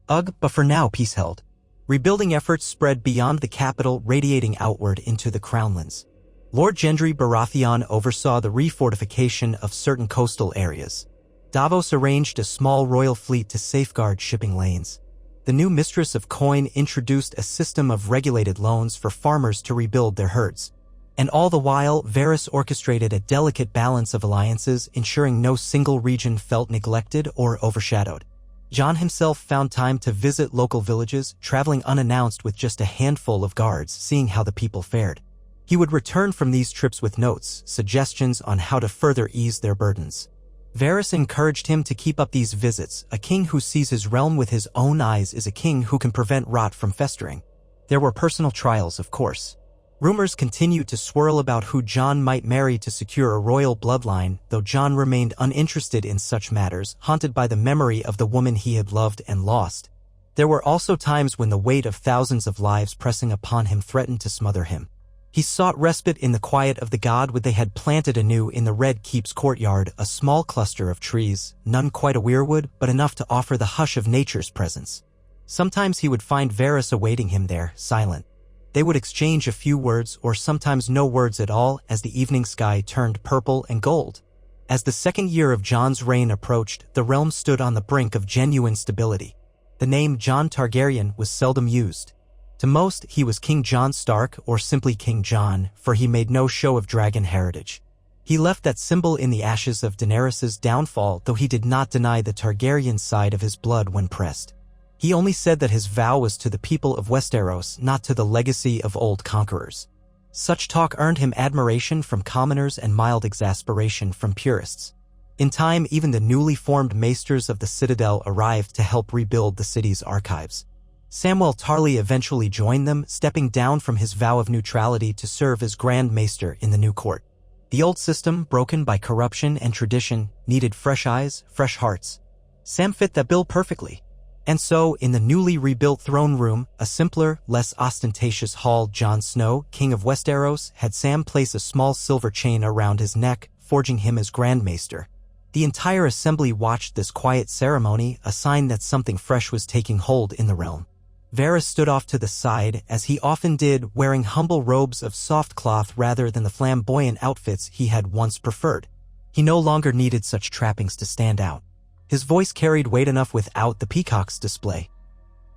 Ugh, but for now peace held. Rebuilding efforts spread beyond the capital, radiating outward into the Crownlands. Lord Gendry Baratheon oversaw the refortification of certain coastal areas. Davos arranged a small royal fleet to safeguard shipping lanes. The new Mistress of Coin introduced a system of regulated loans for farmers to rebuild their herds. And all the while, Varys orchestrated a delicate balance of alliances, ensuring no single region felt neglected or overshadowed. Jon himself found time to visit local villages, traveling unannounced with just a handful of guards, seeing how the people fared. He would return from these trips with notes, suggestions on how to further ease their burdens. Varys encouraged him to keep up these visits. A king who sees his realm with his own eyes is a king who can prevent rot from festering. There were personal trials, of course. Rumors continued to swirl about who Jon might marry to secure a royal bloodline, though Jon remained uninterested in such matters, haunted by the memory of the woman he had loved and lost. There were also times when the weight of thousands of lives pressing upon him threatened to smother him. He sought respite in the quiet of the godwood they had planted anew in the Red Keep's courtyard, a small cluster of trees, none quite a weirwood, but enough to offer the hush of nature's presence. Sometimes he would find Varys awaiting him there, silent. They would exchange a few words, or sometimes no words at all, as the evening sky turned purple and gold. As the second year of Jon's reign approached, the realm stood on the brink of genuine stability. The name Jon Targaryen was seldom used. To most, he was King Jon Stark, or simply King Jon, for he made no show of dragon heritage. He left that symbol in the ashes of Daenerys' downfall, though he did not deny the Targaryen side of his blood when pressed. He only said that his vow was to the people of Westeros, not to the legacy of old conquerors. Such talk earned him admiration from commoners and mild exasperation from purists. In time, even the newly formed maesters of the citadel arrived to help rebuild the city's archives. Samwell Tarly eventually joined them, stepping down from his vow of neutrality to serve as Grand Maester in the new court. The old system, broken by corruption and tradition, needed fresh eyes, fresh hearts. Sam fit that bill perfectly. And so, in the newly rebuilt throne room, a simpler, less ostentatious hall, Jon Snow, King of Westeros, had Sam place a small silver chain around his neck, forging him as Grand Maester. The entire assembly watched this quiet ceremony, a sign that something fresh was taking hold in the realm. Varys stood off to the side, as he often did, wearing humble robes of soft cloth rather than the flamboyant outfits he had once preferred. He no longer needed such trappings to stand out. His voice carried weight enough without the peacock's display.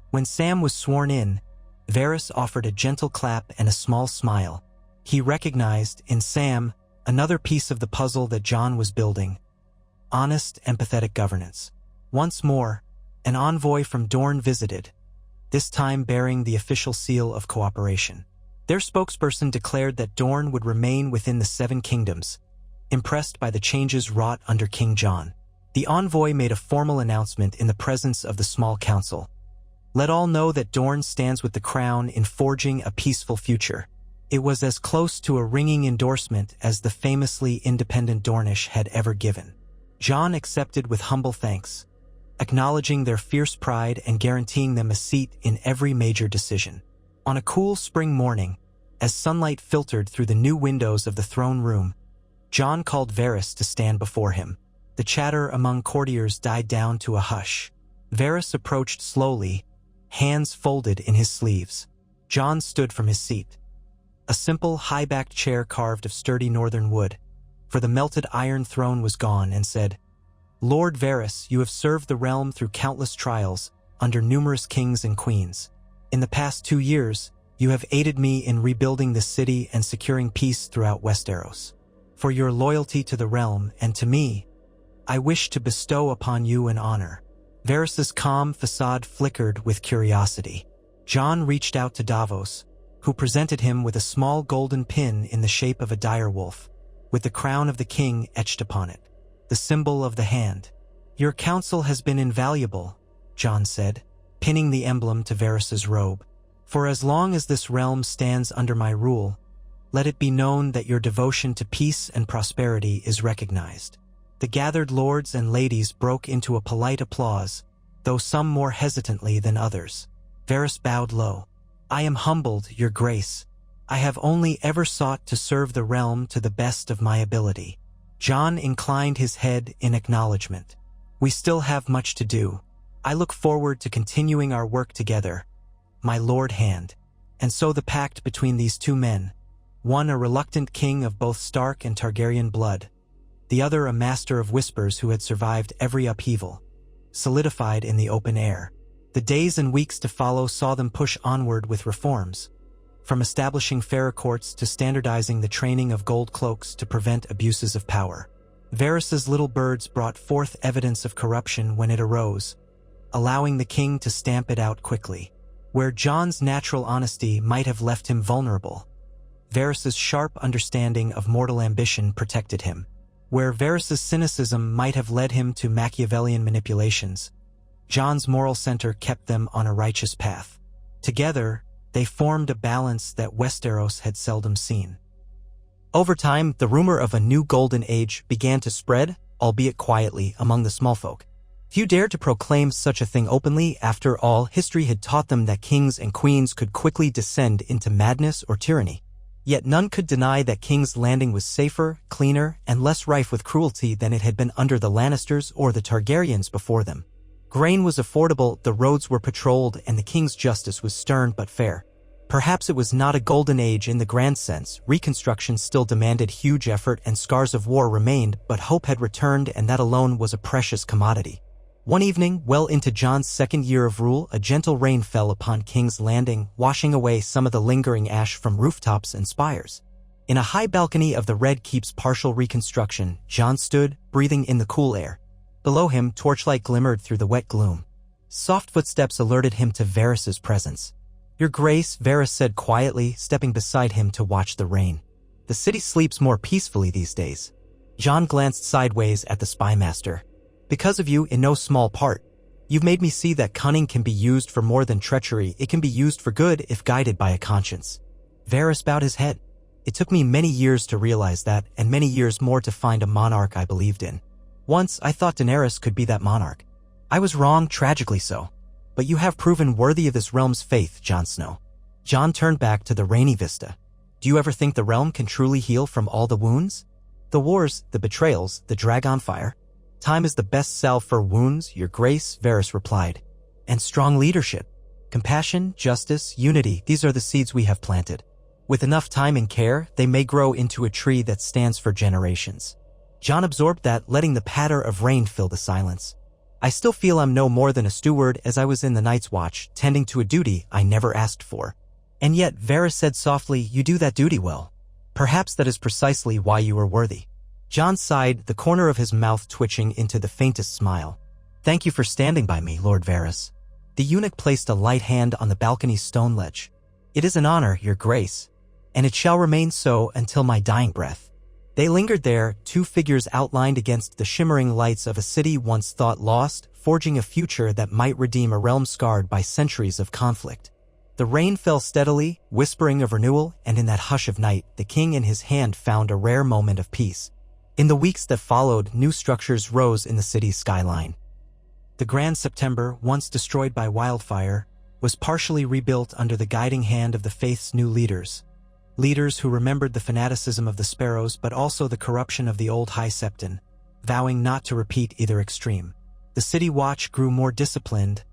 When Sam was sworn in, Varys offered a gentle clap and a small smile. He recognized, in Sam, another piece of the puzzle that Jon was building. Honest, empathetic governance. Once more, an envoy from Dorne visited, this time bearing the official seal of cooperation. Their spokesperson declared that Dorne would remain within the Seven Kingdoms, impressed by the changes wrought under King Jon. The envoy made a formal announcement in the presence of the small council. Let all know that Dorne stands with the crown in forging a peaceful future. It was as close to a ringing endorsement as the famously independent Dornish had ever given. Jon accepted with humble thanks, acknowledging their fierce pride and guaranteeing them a seat in every major decision. On a cool spring morning, as sunlight filtered through the new windows of the throne room, Jon called Varys to stand before him. The chatter among courtiers died down to a hush. Varys approached slowly, hands folded in his sleeves. Jon stood from his seat. A simple, high-backed chair carved of sturdy northern wood, for the melted iron throne was gone, and said, "Lord Varys, you have served the realm through countless trials, under numerous kings and queens. In the past 2 years, you have aided me in rebuilding the city and securing peace throughout Westeros. For your loyalty to the realm and to me, I wish to bestow upon you an honor." Varys's calm facade flickered with curiosity. Jon reached out to Davos, who presented him with a small golden pin in the shape of a direwolf, with the crown of the king etched upon it, the symbol of the hand. "Your counsel has been invaluable," Jon said, pinning the emblem to Varys's robe. "For as long as this realm stands under my rule, let it be known that your devotion to peace and prosperity is recognized." The gathered lords and ladies broke into a polite applause, though some more hesitantly than others. Varys bowed low. "I am humbled, your grace. I have only ever sought to serve the realm to the best of my ability." Jon inclined his head in acknowledgement. "We still have much to do. I look forward to continuing our work together, my lord hand." And so the pact between these two men, one a reluctant king of both Stark and Targaryen blood, the other a master of whispers who had survived every upheaval, solidified in the open air. The days and weeks to follow saw them push onward with reforms, from establishing fairer courts to standardizing the training of gold cloaks to prevent abuses of power. Varys's little birds brought forth evidence of corruption when it arose, allowing the king to stamp it out quickly. Where Jon's natural honesty might have left him vulnerable, Varys's sharp understanding of mortal ambition protected him. Where Varys's cynicism might have led him to Machiavellian manipulations, Jon's moral center kept them on a righteous path. Together, they formed a balance that Westeros had seldom seen. Over time, the rumor of a new golden age began to spread, albeit quietly, among the small folk. Few dared to proclaim such a thing openly. After all, history had taught them that kings and queens could quickly descend into madness or tyranny. Yet none could deny that King's Landing was safer, cleaner, and less rife with cruelty than it had been under the Lannisters or the Targaryens before them. Grain was affordable, the roads were patrolled, and the king's justice was stern but fair. Perhaps it was not a golden age in the grand sense. Reconstruction still demanded huge effort and scars of war remained, but hope had returned, and that alone was a precious commodity. One evening, well into Jon's second year of rule, a gentle rain fell upon King's Landing, washing away some of the lingering ash from rooftops and spires. In a high balcony of the Red Keep's partial reconstruction, Jon stood, breathing in the cool air. Below him, torchlight glimmered through the wet gloom. Soft footsteps alerted him to Varys's presence. "Your Grace," Varys said quietly, stepping beside him to watch the rain. "The city sleeps more peacefully these days." Jon glanced sideways at the spymaster. Because of you, in no small part. You've made me see that cunning can be used for more than treachery. It can be used for good if guided by a conscience. Varys bowed his head. It took me many years to realize that, and many years more to find a monarch I believed in. Once, I thought Daenerys could be that monarch. I was wrong, tragically so. But you have proven worthy of this realm's faith, Jon Snow. Jon turned back to the rainy vista. Do you ever think the realm can truly heal from all the wounds? The wars, the betrayals, the dragon fire. Time is the best salve for wounds, your grace, Varys replied. And strong leadership. Compassion, justice, unity, these are the seeds we have planted. With enough time and care, they may grow into a tree that stands for generations. Jon absorbed that, letting the patter of rain fill the silence. I still feel I'm no more than a steward, as I was in the Night's Watch, tending to a duty I never asked for. And yet, Varys said softly, you do that duty well. Perhaps that is precisely why you are worthy. Jon sighed, the corner of his mouth twitching into the faintest smile. Thank you for standing by me, Lord Varys. The eunuch placed a light hand on the balcony's stone ledge. It is an honor, your grace. And it shall remain so until my dying breath. They lingered there, two figures outlined against the shimmering lights of a city once thought lost, forging a future that might redeem a realm scarred by centuries of conflict. The rain fell steadily, whispering of renewal, and in that hush of night, the king in his hand found a rare moment of peace. In the weeks that followed, new structures rose in the city's skyline. The Grand September, once destroyed by wildfire, was partially rebuilt under the guiding hand of the faith's new leaders. Leaders who remembered the fanaticism of the Sparrows but also the corruption of the old High Septon, vowing not to repeat either extreme. The City Watch grew more disciplined,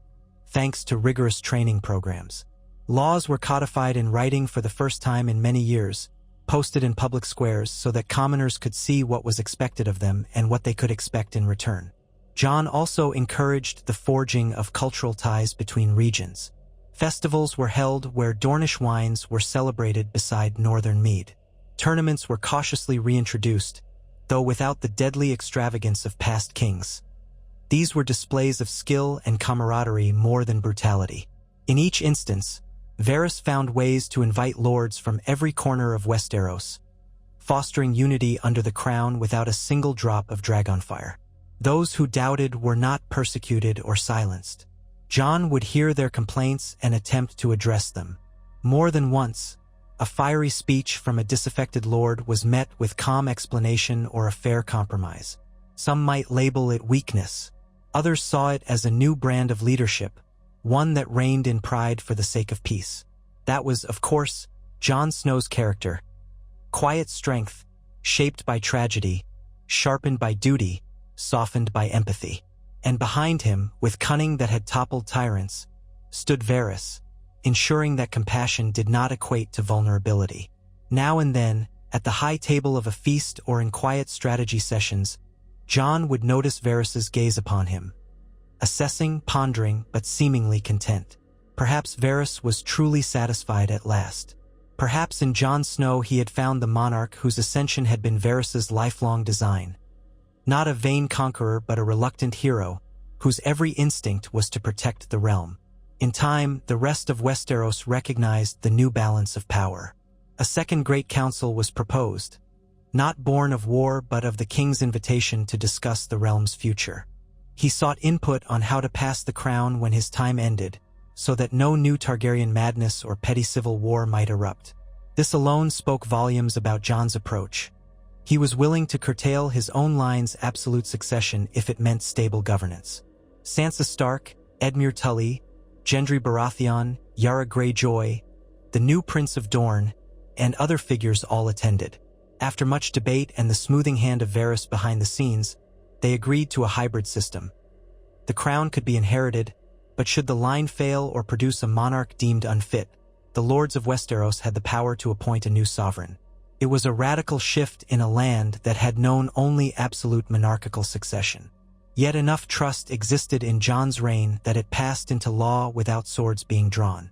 thanks to rigorous training programs. Laws were codified in writing for the first time in many years, posted in public squares so that commoners could see what was expected of them and what they could expect in return. Jon also encouraged the forging of cultural ties between regions. Festivals were held where Dornish wines were celebrated beside northern mead. Tournaments were cautiously reintroduced, though without the deadly extravagance of past kings. These were displays of skill and camaraderie more than brutality. In each instance, Varys found ways to invite lords from every corner of Westeros, fostering unity under the crown without a single drop of dragonfire. Those who doubted were not persecuted or silenced. Jon would hear their complaints and attempt to address them. More than once, a fiery speech from a disaffected lord was met with calm explanation or a fair compromise. Some might label it weakness. Others saw it as a new brand of leadership, one that reigned in pride for the sake of peace. That was, of course, Jon Snow's character. Quiet strength, shaped by tragedy, sharpened by duty, softened by empathy. And behind him, with cunning that had toppled tyrants, stood Varys, ensuring that compassion did not equate to vulnerability. Now and then, at the high table of a feast or in quiet strategy sessions, Jon would notice Varys's gaze upon him, assessing, pondering, but seemingly content. Perhaps Varys was truly satisfied at last. Perhaps in Jon Snow he had found the monarch whose ascension had been Varys's lifelong design. Not a vain conqueror but a reluctant hero, whose every instinct was to protect the realm. In time, the rest of Westeros recognized the new balance of power. A second great council was proposed, not born of war but of the king's invitation to discuss the realm's future. He sought input on how to pass the crown when his time ended, so that no new Targaryen madness or petty civil war might erupt. This alone spoke volumes about Jon's approach. He was willing to curtail his own line's absolute succession if it meant stable governance. Sansa Stark, Edmure Tully, Gendry Baratheon, Yara Greyjoy, the new Prince of Dorne, and other figures all attended. After much debate and the smoothing hand of Varys behind the scenes, they agreed to a hybrid system. The crown could be inherited, but should the line fail or produce a monarch deemed unfit, the lords of Westeros had the power to appoint a new sovereign. It was a radical shift in a land that had known only absolute monarchical succession. Yet enough trust existed in Jon's reign that it passed into law without swords being drawn.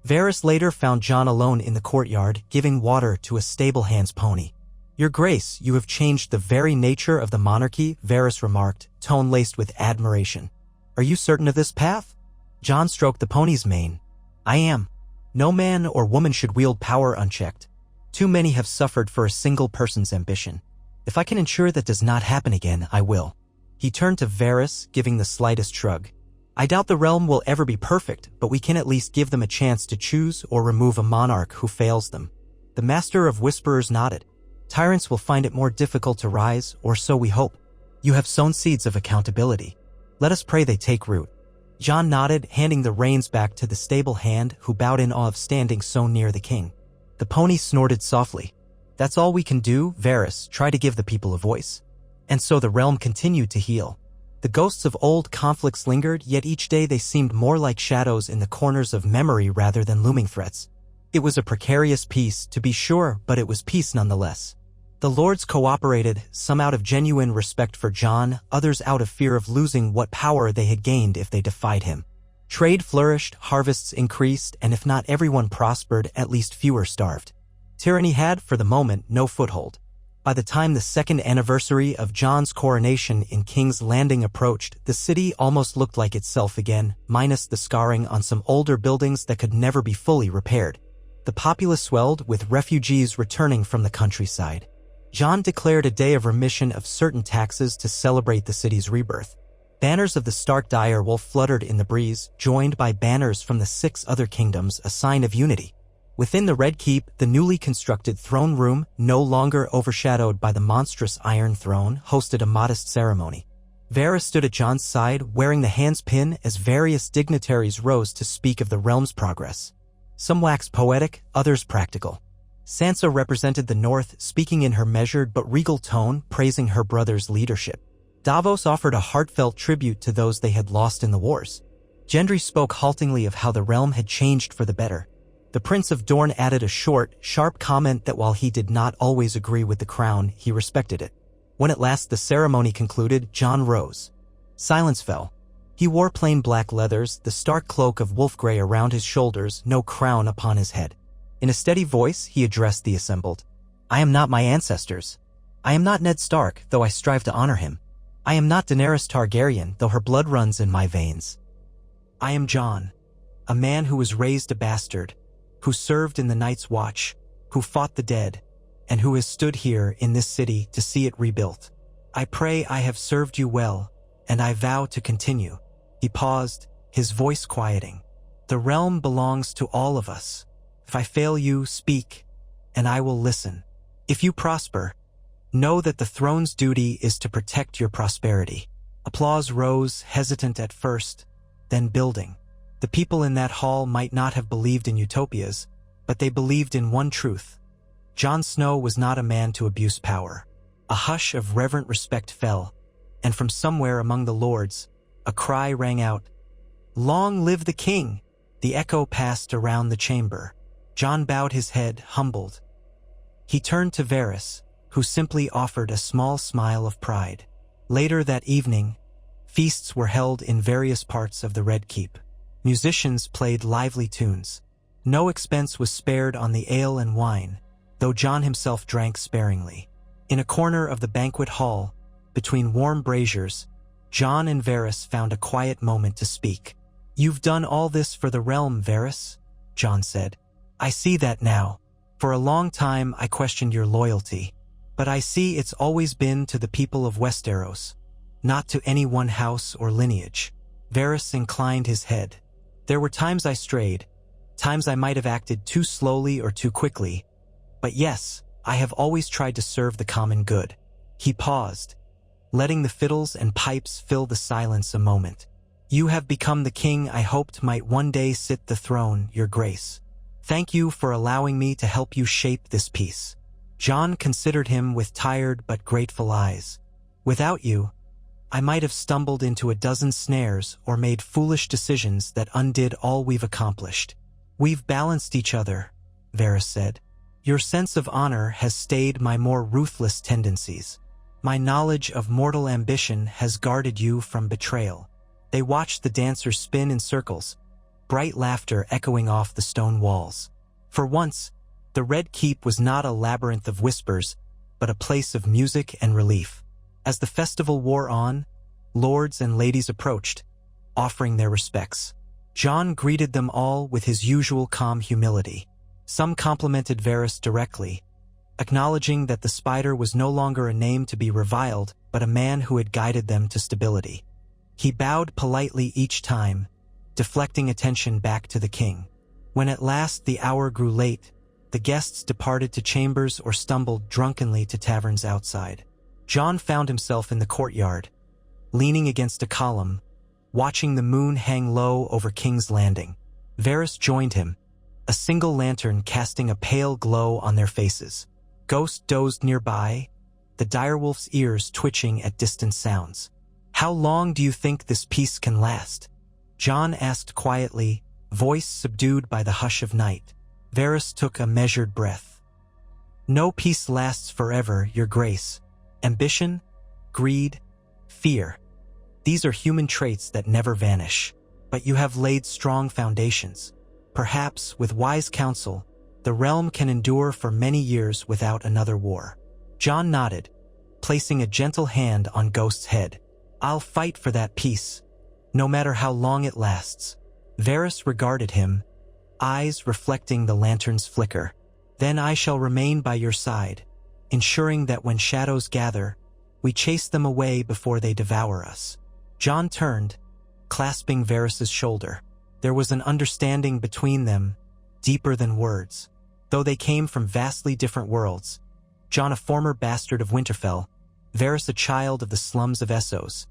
Varys later found Jon alone in the courtyard, giving water to a stable-hands pony. "Your Grace, you have changed the very nature of the monarchy," Varys remarked, tone laced with admiration. "Are you certain of this path?" Jon stroked the pony's mane. "I am. No man or woman should wield power unchecked. Too many have suffered for a single person's ambition. If I can ensure that does not happen again, I will. He turned to Varys, giving the slightest shrug. I doubt the realm will ever be perfect, but we can at least give them a chance to choose or remove a monarch who fails them. The Master of Whisperers nodded. Tyrants will find it more difficult to rise, or so we hope. You have sown seeds of accountability. Let us pray they take root. Jon nodded, handing the reins back to the stable hand, who bowed in awe of standing so near the king. The pony snorted softly. That's all we can do, Varys, try to give the people a voice. And so the realm continued to heal. The ghosts of old conflicts lingered, yet each day they seemed more like shadows in the corners of memory rather than looming threats. It was a precarious peace, to be sure, but it was peace nonetheless. The lords cooperated, some out of genuine respect for Jon, others out of fear of losing what power they had gained if they defied him. Trade flourished, harvests increased, and if not everyone prospered, at least fewer starved. Tyranny had, for the moment, no foothold. By the time the second anniversary of Jon's coronation in King's Landing approached, the city almost looked like itself again, minus the scarring on some older buildings that could never be fully repaired. The populace swelled, with refugees returning from the countryside. Jon declared a day of remission of certain taxes to celebrate the city's rebirth. Banners of the Stark direwolf fluttered in the breeze, joined by banners from the 6 other kingdoms, a sign of unity. Within the Red Keep, the newly constructed throne room, no longer overshadowed by the monstrous Iron Throne, hosted a modest ceremony. Varys stood at Jon's side, wearing the hand's pin as various dignitaries rose to speak of the realm's progress. Some waxed poetic, others practical. Sansa represented the North, speaking in her measured but regal tone, praising her brother's leadership. Davos offered a heartfelt tribute to those they had lost in the wars. Gendry spoke haltingly of how the realm had changed for the better. The Prince of Dorne added a short, sharp comment that while he did not always agree with the crown, he respected it. When at last the ceremony concluded, Jon rose. Silence fell. He wore plain black leathers, the stark cloak of wolf-gray around his shoulders, no crown upon his head. In a steady voice, he addressed the assembled. I am not my ancestors. I am not Ned Stark, though I strive to honor him. I am not Daenerys Targaryen, though her blood runs in my veins. I am Jon, a man who was raised a bastard, who served in the Night's Watch, who fought the dead, and who has stood here in this city to see it rebuilt. I pray I have served you well, and I vow to continue. He paused, his voice quieting. The realm belongs to all of us. If I fail you, speak, and I will listen. If you prosper, know that the throne's duty is to protect your prosperity. Applause rose, hesitant at first, then building. The people in that hall might not have believed in utopias, but they believed in one truth. Jon Snow was not a man to abuse power. A hush of reverent respect fell, and from somewhere among the lords, a cry rang out, "Long live the king!" The echo passed around the chamber. Jon bowed his head, humbled. He turned to Varys, who simply offered a small smile of pride. Later that evening, feasts were held in various parts of the Red Keep. Musicians played lively tunes. No expense was spared on the ale and wine, though Jon himself drank sparingly. In a corner of the banquet hall, between warm braziers, Jon and Varys found a quiet moment to speak. "You've done all this for the realm, Varys," Jon said. "I see that now. For a long time I questioned your loyalty, but I see it's always been to the people of Westeros, not to any one house or lineage." Varys inclined his head. "There were times I strayed, times I might have acted too slowly or too quickly, but yes, I have always tried to serve the common good." He paused, letting the fiddles and pipes fill the silence a moment. "You have become the king I hoped might one day sit the throne, your grace. Thank you for allowing me to help you shape this peace." Jon considered him with tired but grateful eyes. "Without you, I might have stumbled into a dozen snares or made foolish decisions that undid all we've accomplished." "We've balanced each other," Varys said. "Your sense of honor has stayed my more ruthless tendencies. My knowledge of mortal ambition has guarded you from betrayal." They watched the dancers spin in circles, bright laughter echoing off the stone walls. For once, the Red Keep was not a labyrinth of whispers, but a place of music and relief. As the festival wore on, lords and ladies approached, offering their respects. Jon greeted them all with his usual calm humility. Some complimented Varys directly, acknowledging that the spider was no longer a name to be reviled, but a man who had guided them to stability. He bowed politely each time, deflecting attention back to the king. When at last the hour grew late, the guests departed to chambers or stumbled drunkenly to taverns outside. Jon found himself in the courtyard, leaning against a column, watching the moon hang low over King's Landing. Varys joined him, a single lantern casting a pale glow on their faces. Ghost dozed nearby, the direwolf's ears twitching at distant sounds. "How long do you think this peace can last?" Jon asked quietly, voice subdued by the hush of night. Varys took a measured breath. "No peace lasts forever, Your Grace. Ambition, greed, fear. These are human traits that never vanish. But you have laid strong foundations. Perhaps, with wise counsel, the realm can endure for many years without another war." Jon nodded, placing a gentle hand on Ghost's head. "I'll fight for that peace, no matter how long it lasts." Varys regarded him, eyes reflecting the lantern's flicker. "Then I shall remain by your side, ensuring that when shadows gather, we chase them away before they devour us." Jon turned, clasping Varys's shoulder. There was an understanding between them, deeper than words. Though they came from vastly different worlds, Jon a former bastard of Winterfell, Varys a child of the slums of Essos,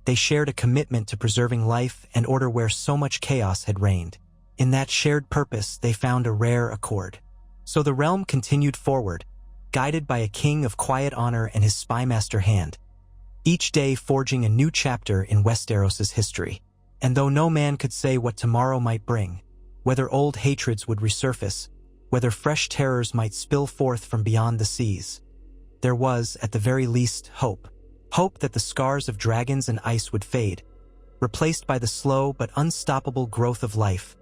they shared a commitment to preserving life and order where so much chaos had reigned. In that shared purpose, they found a rare accord. So the realm continued forward, guided by a king of quiet honor and his spymaster hand, each day forging a new chapter in Westeros's history. And though no man could say what tomorrow might bring, whether old hatreds would resurface, whether fresh terrors might spill forth from beyond the seas, there was, at the very least, hope. Hope that the scars of dragons and ice would fade, replaced by the slow but unstoppable growth of life,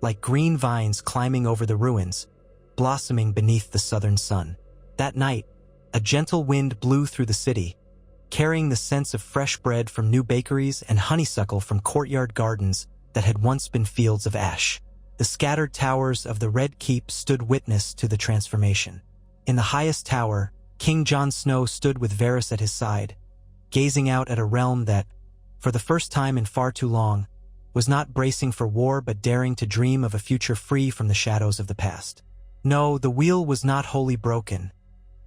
like green vines climbing over the ruins, blossoming beneath the southern sun. That night, a gentle wind blew through the city, carrying the scents of fresh bread from new bakeries and honeysuckle from courtyard gardens that had once been fields of ash. The scattered towers of the Red Keep stood witness to the transformation. In the highest tower, King Jon Snow stood with Varys at his side, gazing out at a realm that, for the first time in far too long, was not bracing for war but daring to dream of a future free from the shadows of the past. No, the wheel was not wholly broken.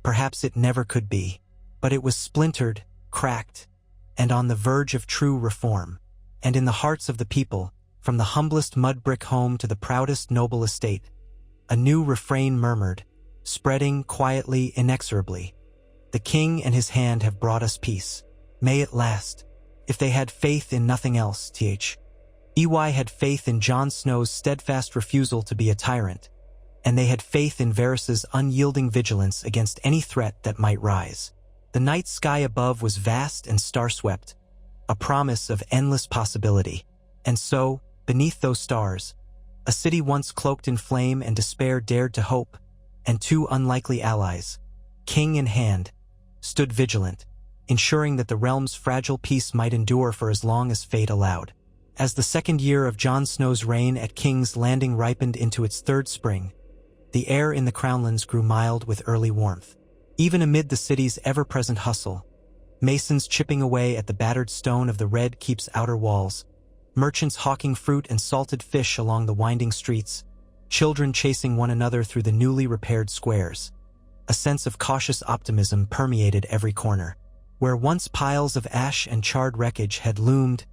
Perhaps it never could be. But it was splintered, cracked, and on the verge of true reform. And in the hearts of the people, from the humblest mud brick home to the proudest noble estate, a new refrain murmured, spreading quietly, inexorably. "The king and his hand have brought us peace. May it last." If they had faith in nothing else, EY had faith in Jon Snow's steadfast refusal to be a tyrant, and they had faith in Varys's unyielding vigilance against any threat that might rise. The night sky above was vast and star-swept, a promise of endless possibility. And so, beneath those stars, a city once cloaked in flame and despair dared to hope, and two unlikely allies, king in hand, stood vigilant, ensuring that the realm's fragile peace might endure for as long as fate allowed. As the second year of Jon Snow's reign at King's Landing ripened into its third spring, the air in the Crownlands grew mild with early warmth. Even amid the city's ever-present hustle, masons chipping away at the battered stone of the Red Keep's outer walls, merchants hawking fruit and salted fish along the winding streets, children chasing one another through the newly repaired squares, a sense of cautious optimism permeated every corner. Where once piles of ash and charred wreckage had loomed,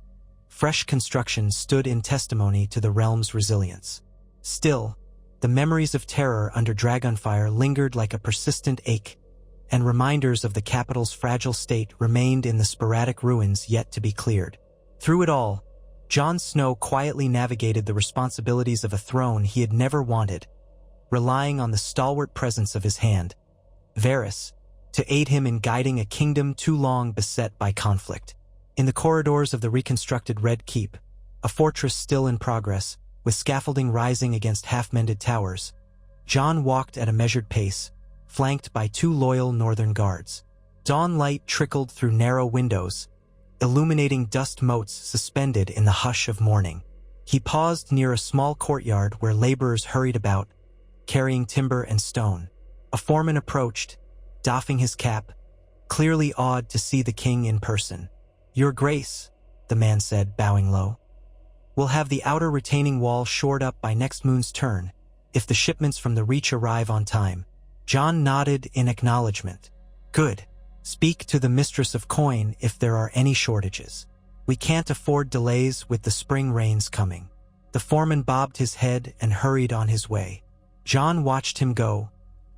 fresh construction stood in testimony to the realm's resilience. Still, the memories of terror under Dragonfire lingered like a persistent ache, and reminders of the capital's fragile state remained in the sporadic ruins yet to be cleared. Through it all, Jon Snow quietly navigated the responsibilities of a throne he had never wanted, relying on the stalwart presence of his hand, Varys, to aid him in guiding a kingdom too long beset by conflict. In the corridors of the reconstructed Red Keep, a fortress still in progress, with scaffolding rising against half-mended towers, Jon walked at a measured pace, flanked by two loyal northern guards. Dawn light trickled through narrow windows, illuminating dust motes suspended in the hush of morning. He paused near a small courtyard where laborers hurried about, carrying timber and stone. A foreman approached, doffing his cap, clearly awed to see the king in person. "Your Grace," the man said, bowing low. "We'll have the outer retaining wall shored up by next moon's turn, if the shipments from the Reach arrive on time." Jon nodded in acknowledgement. "Good. Speak to the Mistress of Coin if there are any shortages. We can't afford delays with the spring rains coming." The foreman bobbed his head and hurried on his way. Jon watched him go,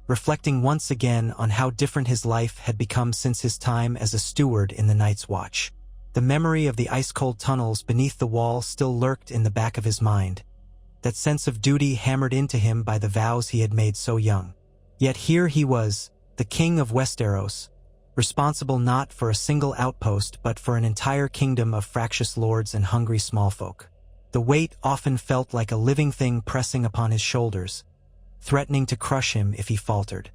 reflecting once again on how different his life had become since his time as a steward in the Night's Watch. The memory of the ice-cold tunnels beneath the wall still lurked in the back of his mind, that sense of duty hammered into him by the vows he had made so young. Yet here he was, the king of Westeros, responsible not for a single outpost but for an entire kingdom of fractious lords and hungry smallfolk. The weight often felt like a living thing pressing upon his shoulders, threatening to crush him if he faltered.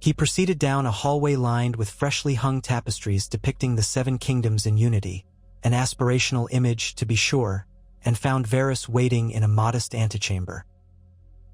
He proceeded down a hallway lined with freshly hung tapestries depicting the Seven Kingdoms in unity, an aspirational image to be sure, and found Varys waiting in a modest antechamber.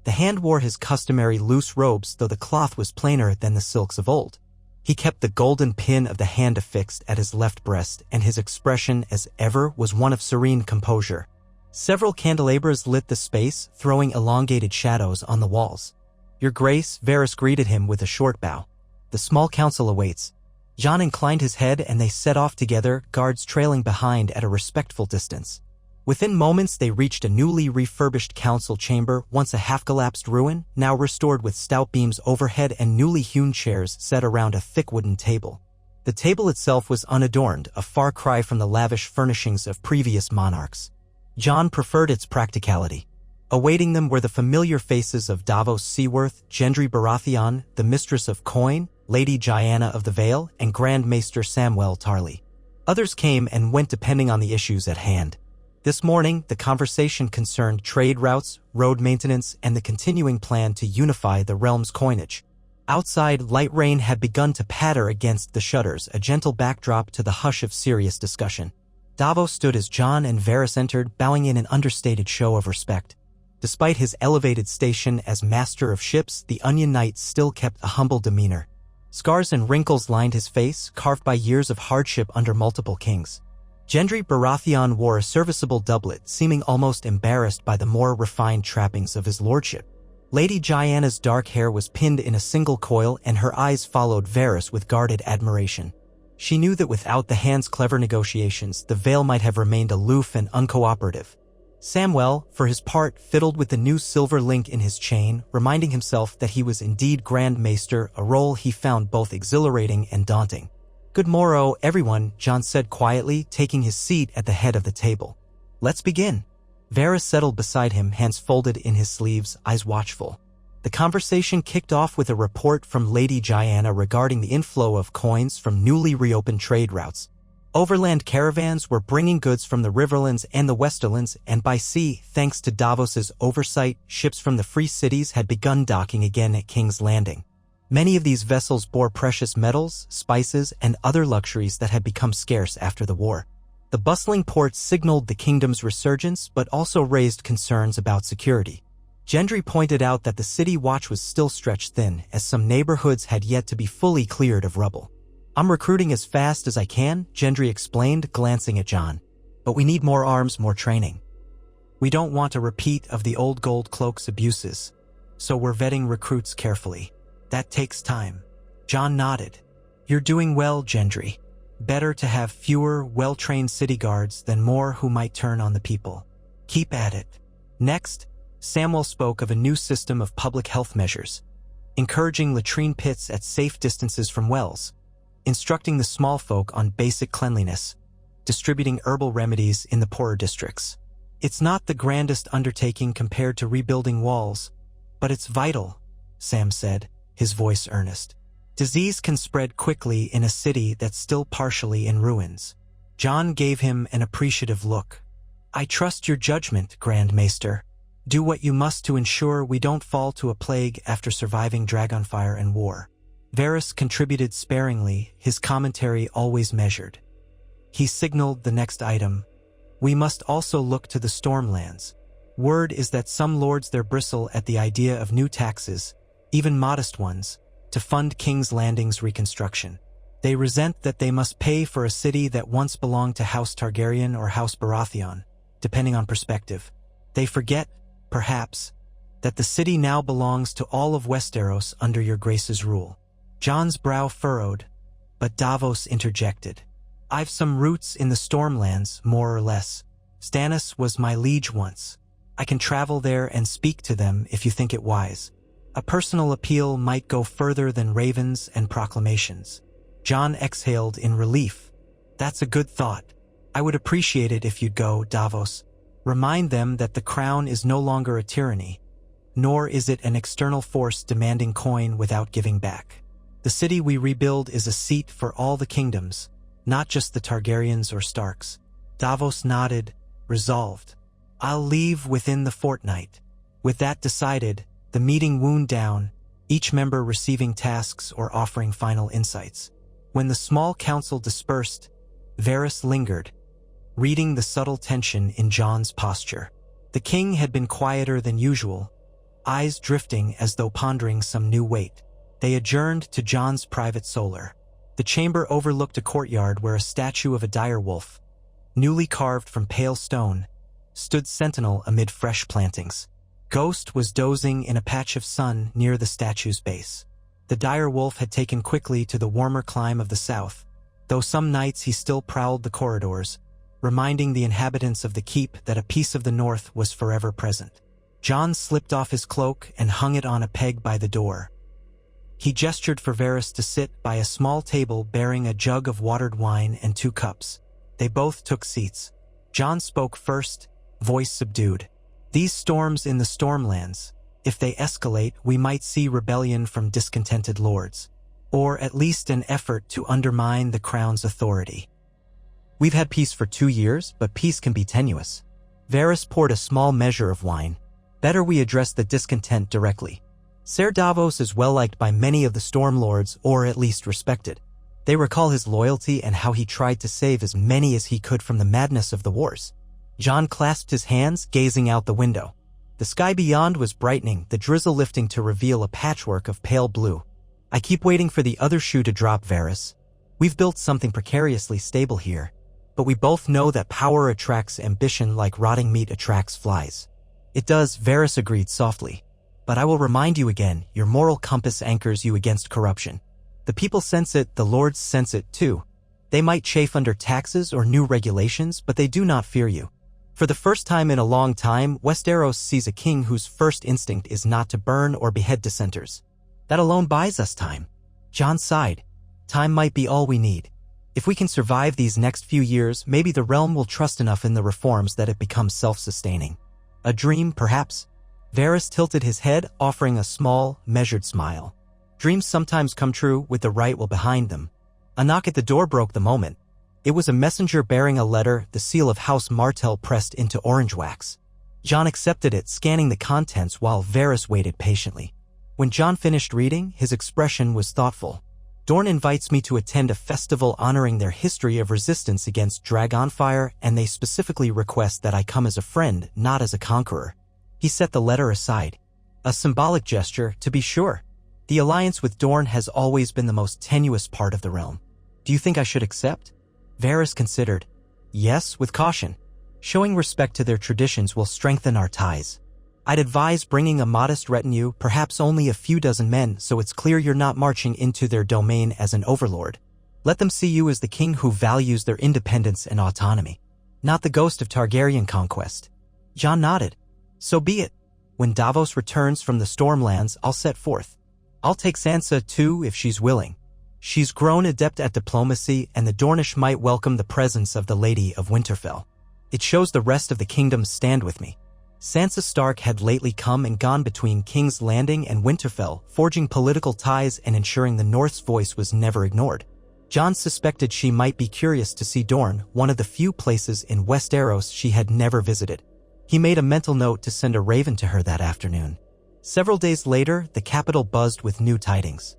The hand wore his customary loose robes, though the cloth was plainer than the silks of old. He kept the golden pin of the hand affixed at his left breast, and his expression, as ever, was one of serene composure. Several candelabras lit the space, throwing elongated shadows on the walls. "Your Grace," Varys greeted him with a short bow. "The small council awaits." Jon inclined his head and they set off together, guards trailing behind at a respectful distance. Within moments they reached a newly refurbished council chamber, once a half-collapsed ruin, now restored with stout beams overhead and newly hewn chairs set around a thick wooden table. The table itself was unadorned, a far cry from the lavish furnishings of previous monarchs. Jon preferred its practicality. Awaiting them were the familiar faces of Davos Seaworth, Gendry Baratheon, the Mistress of Coin, Lady Diana of the Vale, and Grand Maester Samwell Tarly. Others came and went depending on the issues at hand. This morning, the conversation concerned trade routes, road maintenance, and the continuing plan to unify the realm's coinage. Outside, light rain had begun to patter against the shutters, a gentle backdrop to the hush of serious discussion. Davos stood as Jon and Varys entered, bowing in an understated show of respect. Despite his elevated station as master of ships, the Onion Knight still kept a humble demeanor. Scars and wrinkles lined his face, carved by years of hardship under multiple kings. Gendry Baratheon wore a serviceable doublet, seeming almost embarrassed by the more refined trappings of his lordship. Lady Diana's dark hair was pinned in a single coil, and her eyes followed Varys with guarded admiration. She knew that without the hand's clever negotiations, the Vale might have remained aloof and uncooperative. Samwell, for his part, fiddled with the new silver link in his chain, reminding himself that he was indeed Grand Maester, a role he found both exhilarating and daunting. "Good morrow, everyone," Jon said quietly, taking his seat at the head of the table. "Let's begin." Varys settled beside him, hands folded in his sleeves, eyes watchful. The conversation kicked off with a report from Lady Diana regarding the inflow of coins from newly reopened trade routes. Overland caravans were bringing goods from the riverlands and the westerlands, and by sea, thanks to Davos's oversight, ships from the free cities had begun docking again at King's Landing. Many of these vessels bore precious metals, spices, and other luxuries that had become scarce after the war. The bustling ports signaled the kingdom's resurgence, but also raised concerns about security. Gendry pointed out that the city watch was still stretched thin, as some neighborhoods had yet to be fully cleared of rubble. "I'm recruiting as fast as I can," Gendry explained, glancing at Jon. "But we need more arms, more training. We don't want a repeat of the old gold cloak's abuses, so we're vetting recruits carefully. That takes time." Jon nodded. "You're doing well, Gendry. Better to have fewer, well-trained city guards than more who might turn on the people. Keep at it." Next, Samwell spoke of a new system of public health measures, encouraging latrine pits at safe distances from wells, instructing the small folk on basic cleanliness, distributing herbal remedies in the poorer districts. "It's not the grandest undertaking compared to rebuilding walls, but it's vital," Sam said, his voice earnest. "Disease can spread quickly in a city that's still partially in ruins." Jon gave him an appreciative look. "I trust your judgment, Grand Maester. Do what you must to ensure we don't fall to a plague after surviving Dragonfire and war." Varys contributed sparingly, his commentary always measured. He signaled the next item. "We must also look to the Stormlands. Word is that some lords there bristle at the idea of new taxes, even modest ones, to fund King's Landing's reconstruction. They resent that they must pay for a city that once belonged to House Targaryen or House Baratheon, depending on perspective. They forget, perhaps, that the city now belongs to all of Westeros under your grace's rule. Jon's brow furrowed, but Davos interjected. I've some roots in the Stormlands, more or less. Stannis was my liege once. I can travel there and speak to them if you think it wise. A personal appeal might go further than ravens and proclamations. Jon exhaled in relief. That's a good thought. I would appreciate it if you'd go, Davos. Remind them that the crown is no longer a tyranny, nor is it an external force demanding coin without giving back. The city we rebuild is a seat for all the kingdoms, not just the Targaryens or Starks. Davos nodded, resolved. I'll leave within the fortnight. With that decided, the meeting wound down, each member receiving tasks or offering final insights. When the small council dispersed, Varys lingered, reading the subtle tension in Jon's posture. The king had been quieter than usual, eyes drifting as though pondering some new weight. They adjourned to Jon's private solar. The chamber overlooked a courtyard where a statue of a direwolf, newly carved from pale stone, stood sentinel amid fresh plantings. Ghost was dozing in a patch of sun near the statue's base. The direwolf had taken quickly to the warmer clime of the south, though some nights he still prowled the corridors, reminding the inhabitants of the keep that a piece of the north was forever present. Jon slipped off his cloak and hung it on a peg by the door. He gestured for Varys to sit by a small table bearing a jug of watered wine and 2 cups. They both took seats. Jon spoke first, voice subdued. These storms in the Stormlands, if they escalate, we might see rebellion from discontented lords, or at least an effort to undermine the crown's authority. We've had peace for 2 years, but peace can be tenuous. Varys poured a small measure of wine. Better we address the discontent directly. Ser Davos is well liked by many of the Stormlords, or at least respected. They recall his loyalty and how he tried to save as many as he could from the madness of the wars. Jon clasped his hands, gazing out the window. The sky beyond was brightening, the drizzle lifting to reveal a patchwork of pale blue. I keep waiting for the other shoe to drop, Varys. We've built something precariously stable here, but we both know that power attracts ambition like rotting meat attracts flies. It does, Varys agreed softly. But I will remind you again, your moral compass anchors you against corruption. The people sense it, the lords sense it too. They might chafe under taxes or new regulations, but they do not fear you. For the first time in a long time, Westeros sees a king whose first instinct is not to burn or behead dissenters. That alone buys us time. Jon sighed. Time might be all we need. If we can survive these next few years, maybe the realm will trust enough in the reforms that it becomes self-sustaining. A dream, perhaps? Varys tilted his head, offering a small, measured smile. Dreams sometimes come true with the right will behind them. A knock at the door broke the moment. It was a messenger bearing a letter, the seal of House Martell pressed into orange wax. Jon accepted it, scanning the contents while Varys waited patiently. When Jon finished reading, his expression was thoughtful. Dorne invites me to attend a festival honoring their history of resistance against Dragonfire, and they specifically request that I come as a friend, not as a conqueror. He set the letter aside. A symbolic gesture, to be sure. The alliance with Dorne has always been the most tenuous part of the realm. Do you think I should accept? Varys considered. Yes, with caution. Showing respect to their traditions will strengthen our ties. I'd advise bringing a modest retinue, perhaps only a few dozen men, so it's clear you're not marching into their domain as an overlord. Let them see you as the king who values their independence and autonomy, not the ghost of Targaryen conquest. Jon nodded. So be it. When Davos returns from the Stormlands, I'll set forth. I'll take Sansa too if she's willing. She's grown adept at diplomacy, and the Dornish might welcome the presence of the Lady of Winterfell. It shows the rest of the kingdoms stand with me. Sansa Stark had lately come and gone between King's Landing and Winterfell, forging political ties and ensuring the North's voice was never ignored. Jon suspected she might be curious to see Dorne, one of the few places in Westeros she had never visited. He made a mental note to send a raven to her that afternoon. Several days later, the capital buzzed with new tidings.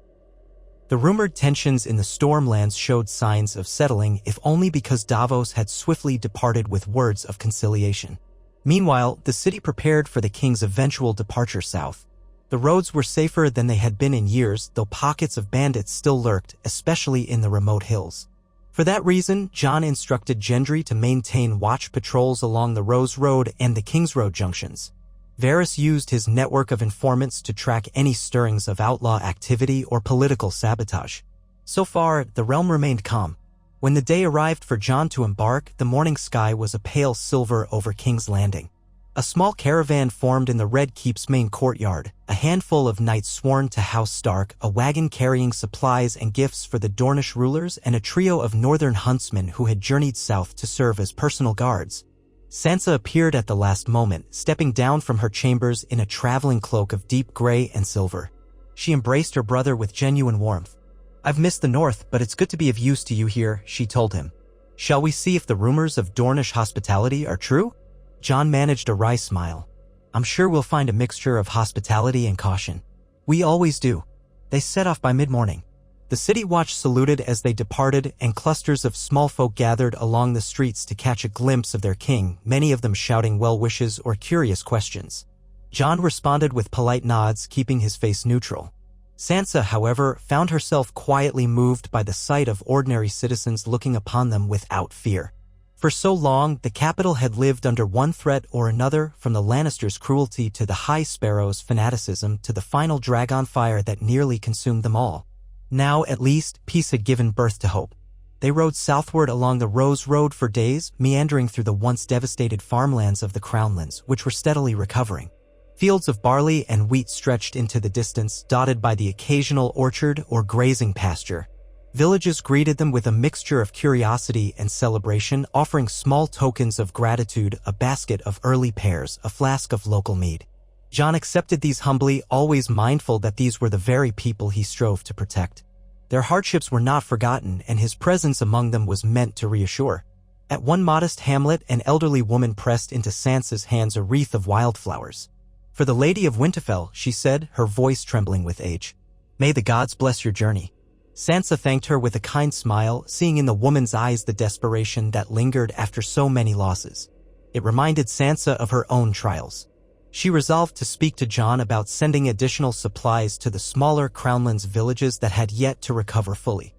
The rumored tensions in the Stormlands showed signs of settling, if only because Davos had swiftly departed with words of conciliation. Meanwhile, the city prepared for the king's eventual departure south. The roads were safer than they had been in years, though pockets of bandits still lurked, especially in the remote hills. For that reason, Jon instructed Gendry to maintain watch patrols along the Rose Road and the King's Road junctions. Varys used his network of informants to track any stirrings of outlaw activity or political sabotage. So far, the realm remained calm. When the day arrived for Jon to embark, the morning sky was a pale silver over King's Landing. A small caravan formed in the Red Keep's main courtyard, a handful of knights sworn to House Stark, a wagon carrying supplies and gifts for the Dornish rulers, and a trio of northern huntsmen who had journeyed south to serve as personal guards. Sansa appeared at the last moment, stepping down from her chambers in a traveling cloak of deep gray and silver. She embraced her brother with genuine warmth. "I've missed the north, but it's good to be of use to you here," she told him. "Shall we see if the rumors of Dornish hospitality are true?" Jon managed a wry smile. "I'm sure we'll find a mixture of hospitality and caution. We always do." They set off by mid-morning. The city watch saluted as they departed, and clusters of small folk gathered along the streets to catch a glimpse of their king, many of them shouting well wishes or curious questions. Jon responded with polite nods, keeping his face neutral. Sansa, however, found herself quietly moved by the sight of ordinary citizens looking upon them without fear. For so long, the capital had lived under one threat or another, from the Lannisters' cruelty to the High Sparrow's fanaticism to the final dragon fire that nearly consumed them all. Now, at least, peace had given birth to hope. They rode southward along the Rose Road for days, meandering through the once devastated farmlands of the Crownlands, which were steadily recovering. Fields of barley and wheat stretched into the distance, dotted by the occasional orchard or grazing pasture. Villages greeted them with a mixture of curiosity and celebration, offering small tokens of gratitude, a basket of early pears, a flask of local mead. Jon accepted these humbly, always mindful that these were the very people he strove to protect. Their hardships were not forgotten, and his presence among them was meant to reassure. At one modest hamlet, an elderly woman pressed into Sansa's hands a wreath of wildflowers. "For the Lady of Winterfell," she said, her voice trembling with age. "May the gods bless your journey." Sansa thanked her with a kind smile, seeing in the woman's eyes the desperation that lingered after so many losses. It reminded Sansa of her own trials. She resolved to speak to Jon about sending additional supplies to the smaller Crownlands villages that had yet to recover fully.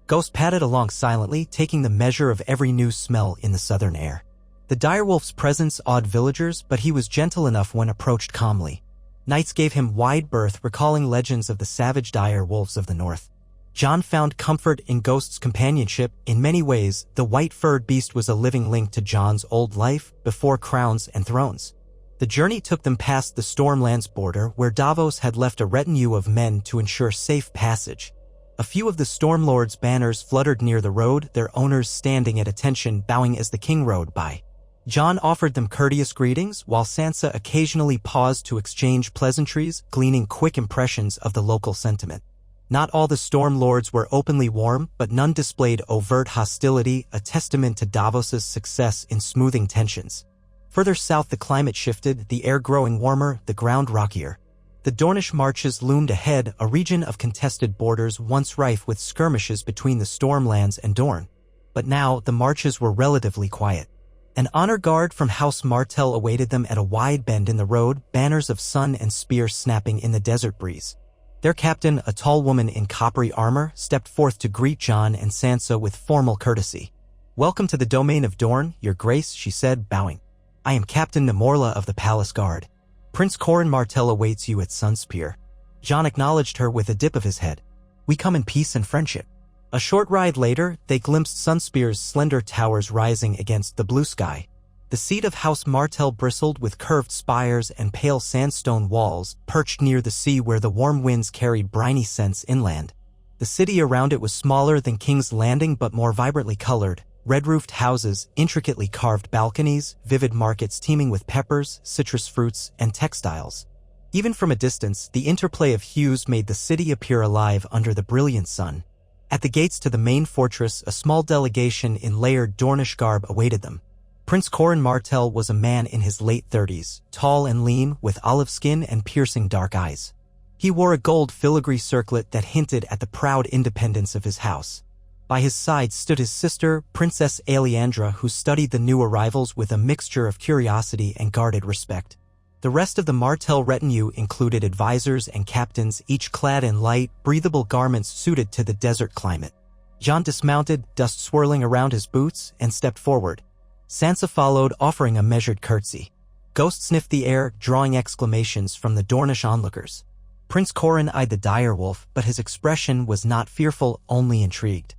Ghost padded along silently, taking the measure of every new smell in the southern air. The direwolf's presence awed villagers, but he was gentle enough when approached calmly. Knights gave him wide berth, recalling legends of the savage dire wolves of the north. Jon found comfort in Ghost's companionship. In many ways, the white-furred beast was a living link to Jon's old life before crowns and thrones. The journey took them past the Stormlands border, where Davos had left a retinue of men to ensure safe passage. A few of the Stormlord's banners fluttered near the road, their owners standing at attention, bowing as the king rode by. Jon offered them courteous greetings, while Sansa occasionally paused to exchange pleasantries, gleaning quick impressions of the local sentiment. Not all the Stormlords were openly warm, but none displayed overt hostility, a testament to Davos's success in smoothing tensions. Further south the climate shifted, the air growing warmer, the ground rockier. The Dornish marches loomed ahead, a region of contested borders once rife with skirmishes between the Stormlands and Dorne. But now, the marches were relatively quiet. An honor guard from House Martell awaited them at a wide bend in the road, banners of sun and spear snapping in the desert breeze. Their captain, a tall woman in coppery armor, stepped forth to greet Jon and Sansa with formal courtesy. "Welcome to the domain of Dorne, your grace," she said, bowing. "I am Captain Namorla of the Palace Guard. Prince Corin Martell awaits you at Sunspear." Jon acknowledged her with a dip of his head. "We come in peace and friendship." A short ride later, they glimpsed Sunspear's slender towers rising against the blue sky. The seat of House Martell bristled with curved spires and pale sandstone walls, perched near the sea where the warm winds carried briny scents inland. The city around it was smaller than King's Landing but more vibrantly colored. Red-roofed houses, intricately carved balconies, vivid markets teeming with peppers, citrus fruits, and textiles. Even from a distance, the interplay of hues made the city appear alive under the brilliant sun. At the gates to the main fortress, a small delegation in layered Dornish garb awaited them. Prince Corin Martell was a man in his late 30s, tall and lean, with olive skin and piercing dark eyes. He wore a gold filigree circlet that hinted at the proud independence of his house. By his side stood his sister, Princess Aleandra, who studied the new arrivals with a mixture of curiosity and guarded respect. The rest of the Martell retinue included advisors and captains, each clad in light, breathable garments suited to the desert climate. Jon dismounted, dust swirling around his boots, and stepped forward. Sansa followed, offering a measured curtsy. Ghost sniffed the air, drawing exclamations from the Dornish onlookers. Prince Corran eyed the direwolf, but his expression was not fearful, only intrigued.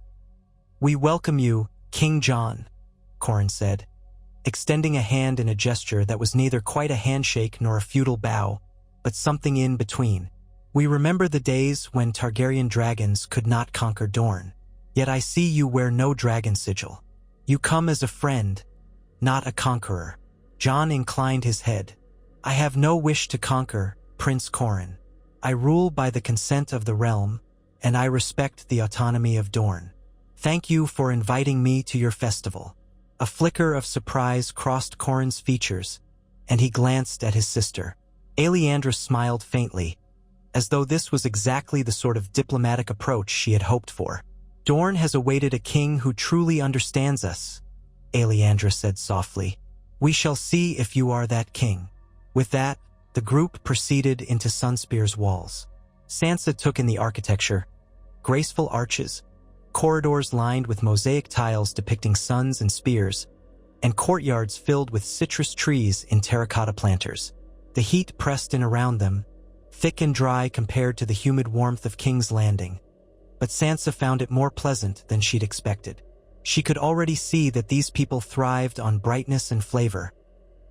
"We welcome you, King Jon," Corran said, extending a hand in a gesture that was neither quite a handshake nor a feudal bow, but something in between. "We remember the days when Targaryen dragons could not conquer Dorne. Yet I see you wear no dragon sigil. You come as a friend, not a conqueror." Jon inclined his head. "I have no wish to conquer, Prince Corran. I rule by the consent of the realm, and I respect the autonomy of Dorne. Thank you for inviting me to your festival." A flicker of surprise crossed Corran's features, and he glanced at his sister. Alliandra smiled faintly, as though this was exactly the sort of diplomatic approach she had hoped for. "Dorne has awaited a king who truly understands us," Alliandra said softly. "We shall see if you are that king." With that, the group proceeded into Sunspear's walls. Sansa took in the architecture. Graceful arches, corridors lined with mosaic tiles depicting suns and spears, and courtyards filled with citrus trees in terracotta planters. The heat pressed in around them, thick and dry compared to the humid warmth of King's Landing. But Sansa found it more pleasant than she'd expected. She could already see that these people thrived on brightness and flavor,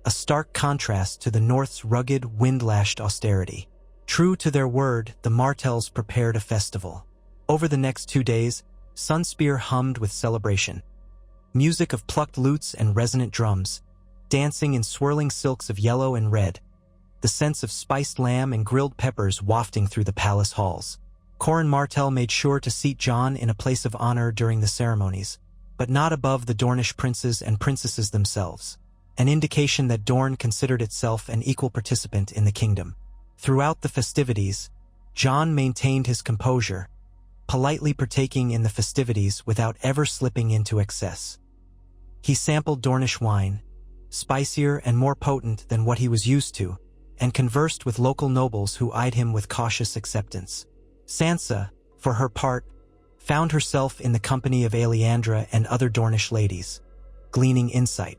a stark contrast to the North's rugged, wind-lashed austerity. True to their word, the Martells prepared a festival. Over the next 2 days, Sunspear hummed with celebration. Music of plucked lutes and resonant drums, dancing in swirling silks of yellow and red, the scents of spiced lamb and grilled peppers wafting through the palace halls. Corran Martell made sure to seat Jon in a place of honor during the ceremonies, but not above the Dornish princes and princesses themselves, an indication that Dorne considered itself an equal participant in the kingdom. Throughout the festivities, Jon maintained his composure, politely partaking in the festivities without ever slipping into excess. He sampled Dornish wine, spicier and more potent than what he was used to, and conversed with local nobles who eyed him with cautious acceptance. Sansa, for her part, found herself in the company of Alliandra and other Dornish ladies, gleaning insight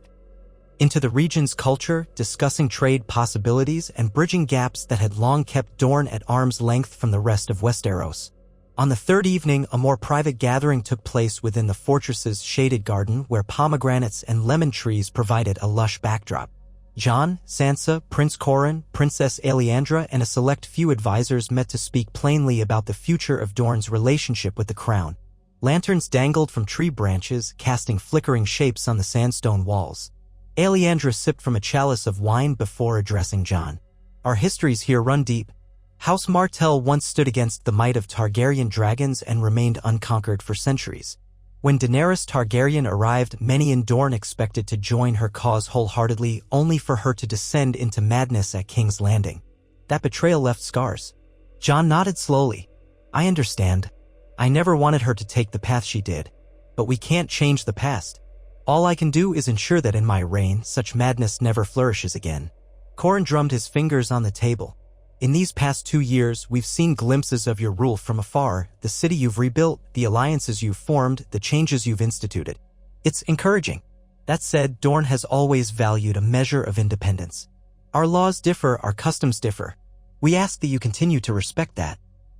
into the region's culture, discussing trade possibilities, and bridging gaps that had long kept Dorne at arm's length from the rest of Westeros. On the third evening, a more private gathering took place within the fortress's shaded garden where pomegranates and lemon trees provided a lush backdrop. Jon, Sansa, Prince Corran, Princess Alliandra, and a select few advisors met to speak plainly about the future of Dorne's relationship with the crown. Lanterns dangled from tree branches, casting flickering shapes on the sandstone walls. Alliandra sipped from a chalice of wine before addressing Jon. "Our histories here run deep. House Martell once stood against the might of Targaryen dragons and remained unconquered for centuries. When Daenerys Targaryen arrived, many in Dorne expected to join her cause wholeheartedly, only for her to descend into madness at King's Landing. That betrayal left scars." Jon nodded slowly. "I understand. I never wanted her to take the path she did. But we can't change the past. All I can do is ensure that in my reign, such madness never flourishes again." Corran drummed his fingers on the table. "In these past 2 years, we've seen glimpses of your rule from afar, the city you've rebuilt, the alliances you've formed, the changes you've instituted. It's encouraging. That said, Dorne has always valued a measure of independence. Our laws differ, our customs differ. We ask that you continue to respect that."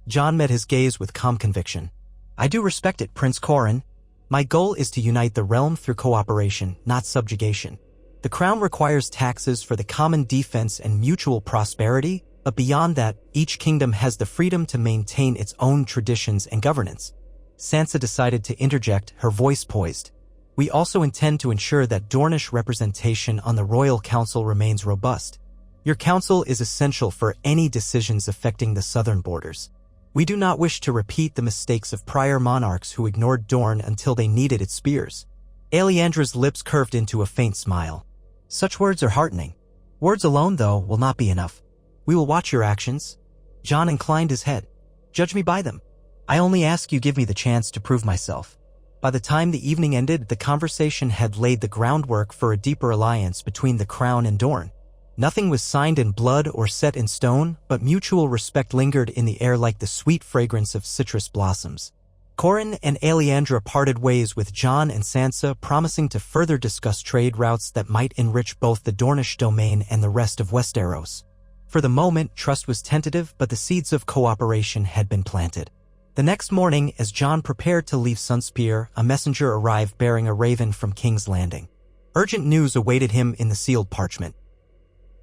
Jon met his gaze with calm conviction. "I do respect it, Prince Corran. My goal is to unite the realm through cooperation, not subjugation. The crown requires taxes for the common defense and mutual prosperity, but beyond that, each kingdom has the freedom to maintain its own traditions and governance." Sansa decided to interject, her voice poised. "We also intend to ensure that Dornish representation on the Royal Council remains robust. Your council is essential for any decisions affecting the southern borders. We do not wish to repeat the mistakes of prior monarchs who ignored Dorne until they needed its spears." Alliandra's lips curved into a faint smile. "Such words are heartening. Words alone, though, will not be enough. We will watch your actions." Jon inclined his head. "Judge me by them. I only ask you give me the chance to prove myself." By the time the evening ended, the conversation had laid the groundwork for a deeper alliance between the crown and Dorne. Nothing was signed in blood or set in stone, but mutual respect lingered in the air like the sweet fragrance of citrus blossoms. Corin and Aleandra parted ways with Jon and Sansa, promising to further discuss trade routes that might enrich both the Dornish domain and the rest of Westeros. For the moment, trust was tentative, but the seeds of cooperation had been planted. The next morning, as Jon prepared to leave Sunspear, a messenger arrived bearing a raven from King's Landing. Urgent news awaited him in the sealed parchment.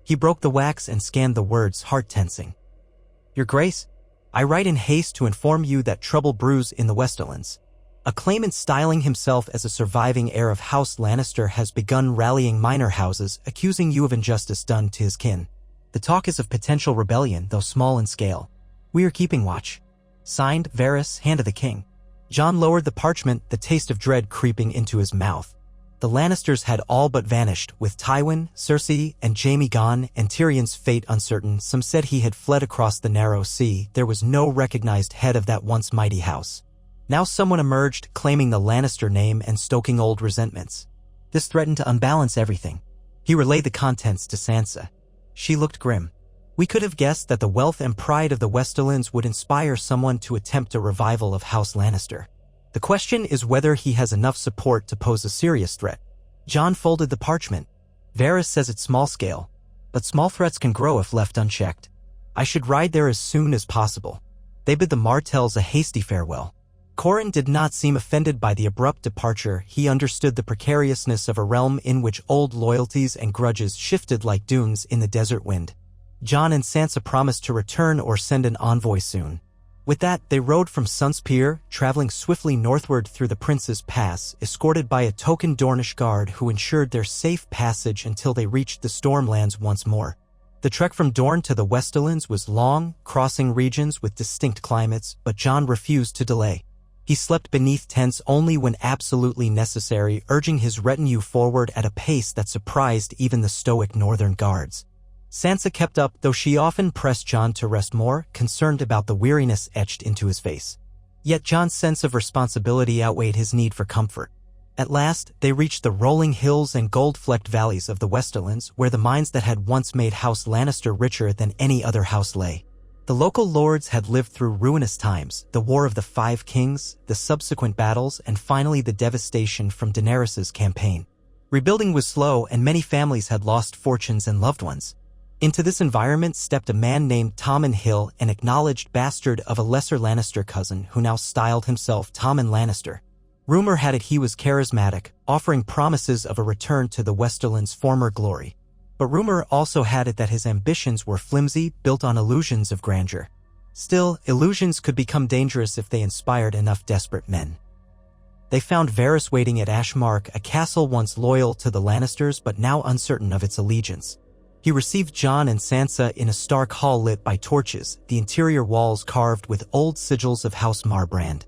He broke the wax and scanned the words, heart-tensing. Your Grace, I write in haste to inform you that trouble brews in the Westerlands. A claimant styling himself as a surviving heir of House Lannister has begun rallying minor houses, accusing you of injustice done to his kin. The talk is of potential rebellion, though small in scale. We are keeping watch. Signed, Varys, Hand of the King. Jon lowered the parchment, the taste of dread creeping into his mouth. The Lannisters had all but vanished, with Tywin, Cersei, and Jaime gone, and Tyrion's fate uncertain. Some said he had fled across the narrow sea. There was no recognized head of that once mighty house. Now someone emerged, claiming the Lannister name and stoking old resentments. This threatened to unbalance everything. He relayed the contents to Sansa. She looked grim. We could have guessed that the wealth and pride of the Westerlands would inspire someone to attempt a revival of House Lannister. The question is whether he has enough support to pose a serious threat. Jon folded the parchment. Varys says it's small scale, but small threats can grow if left unchecked. I should ride there as soon as possible. They bid the Martells a hasty farewell. Corin did not seem offended by the abrupt departure. He understood the precariousness of a realm in which old loyalties and grudges shifted like dunes in the desert wind. Jon and Sansa promised to return or send an envoy soon. With that, they rode from Sunspear, traveling swiftly northward through the Prince's Pass, escorted by a token Dornish guard who ensured their safe passage until they reached the Stormlands once more. The trek from Dorne to the Westerlands was long, crossing regions with distinct climates, but Jon refused to delay. He slept beneath tents only when absolutely necessary, urging his retinue forward at a pace that surprised even the stoic northern guards. Sansa kept up, though she often pressed Jon to rest more, concerned about the weariness etched into his face. Yet Jon's sense of responsibility outweighed his need for comfort. At last, they reached the rolling hills and gold-flecked valleys of the Westerlands, where the mines that had once made House Lannister richer than any other house lay. The local lords had lived through ruinous times, the War of the Five Kings, the subsequent battles, and finally the devastation from Daenerys' campaign. Rebuilding was slow, and many families had lost fortunes and loved ones. Into this environment stepped a man named Tommen Hill, an acknowledged bastard of a lesser Lannister cousin who now styled himself Tommen Lannister. Rumor had it he was charismatic, offering promises of a return to the Westerlands' former glory. But rumor also had it that his ambitions were flimsy, built on illusions of grandeur. Still, illusions could become dangerous if they inspired enough desperate men. They found Varys waiting at Ashmark, a castle once loyal to the Lannisters but now uncertain of its allegiance. He received Jon and Sansa in a stark hall lit by torches, the interior walls carved with old sigils of House Marbrand.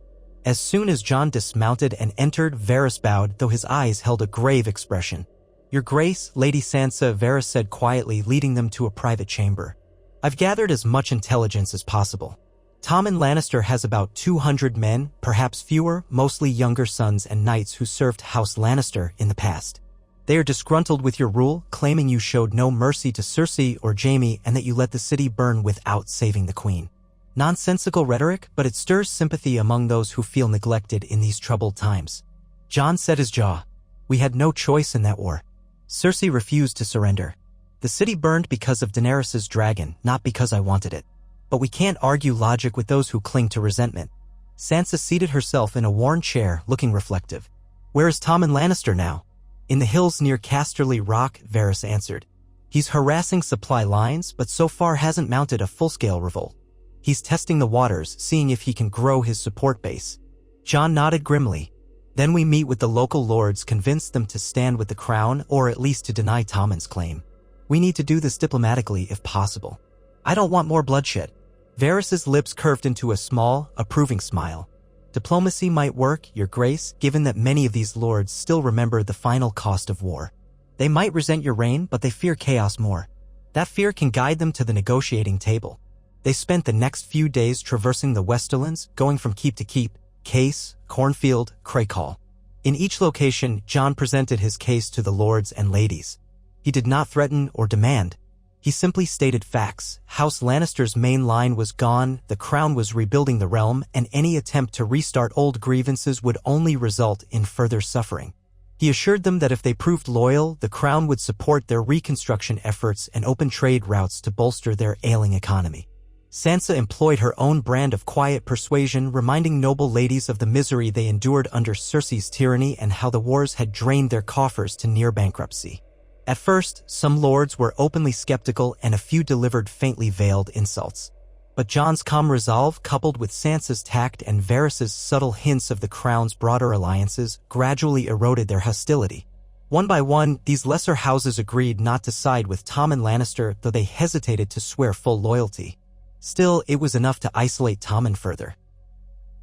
As soon as Jon dismounted and entered, Varys bowed, though his eyes held a grave expression. Your Grace, Lady Sansa, Varys said quietly, leading them to a private chamber. I've gathered as much intelligence as possible. Tommen Lannister has about 200 men, perhaps fewer, mostly younger sons and knights who served House Lannister in the past. They are disgruntled with your rule, claiming you showed no mercy to Cersei or Jaime and that you let the city burn without saving the queen. Nonsensical rhetoric, but it stirs sympathy among those who feel neglected in these troubled times. Jon set his jaw. We had no choice in that war. Cersei refused to surrender. The city burned because of Daenerys' dragon, not because I wanted it. But we can't argue logic with those who cling to resentment. Sansa seated herself in a worn chair, looking reflective. Where is Tommen Lannister now? In the hills near Casterly Rock, Varys answered. He's harassing supply lines, but so far hasn't mounted a full-scale revolt. He's testing the waters, seeing if he can grow his support base. Jon nodded grimly. Then we meet with the local lords, convince them to stand with the crown, or at least to deny Tommen's claim. We need to do this diplomatically if possible. I don't want more bloodshed. Varys' lips curved into a small, approving smile. Diplomacy might work, Your Grace, given that many of these lords still remember the final cost of war. They might resent your reign, but they fear chaos more. That fear can guide them to the negotiating table. They spent the next few days traversing the Westerlands, going from keep to keep, Case, Cornfield, Crakehall. In each location, Jon presented his case to the lords and ladies. He did not threaten or demand. He simply stated facts. House Lannister's main line was gone, the crown was rebuilding the realm, and any attempt to restart old grievances would only result in further suffering. He assured them that if they proved loyal, the crown would support their reconstruction efforts and open trade routes to bolster their ailing economy. Sansa employed her own brand of quiet persuasion, reminding noble ladies of the misery they endured under Cersei's tyranny and how the wars had drained their coffers to near bankruptcy. At first, some lords were openly skeptical and a few delivered faintly veiled insults. But Jon's calm resolve, coupled with Sansa's tact and Varys's subtle hints of the crown's broader alliances, gradually eroded their hostility. One by one, these lesser houses agreed not to side with Tommen Lannister, though they hesitated to swear full loyalty. Still, it was enough to isolate Tommen further.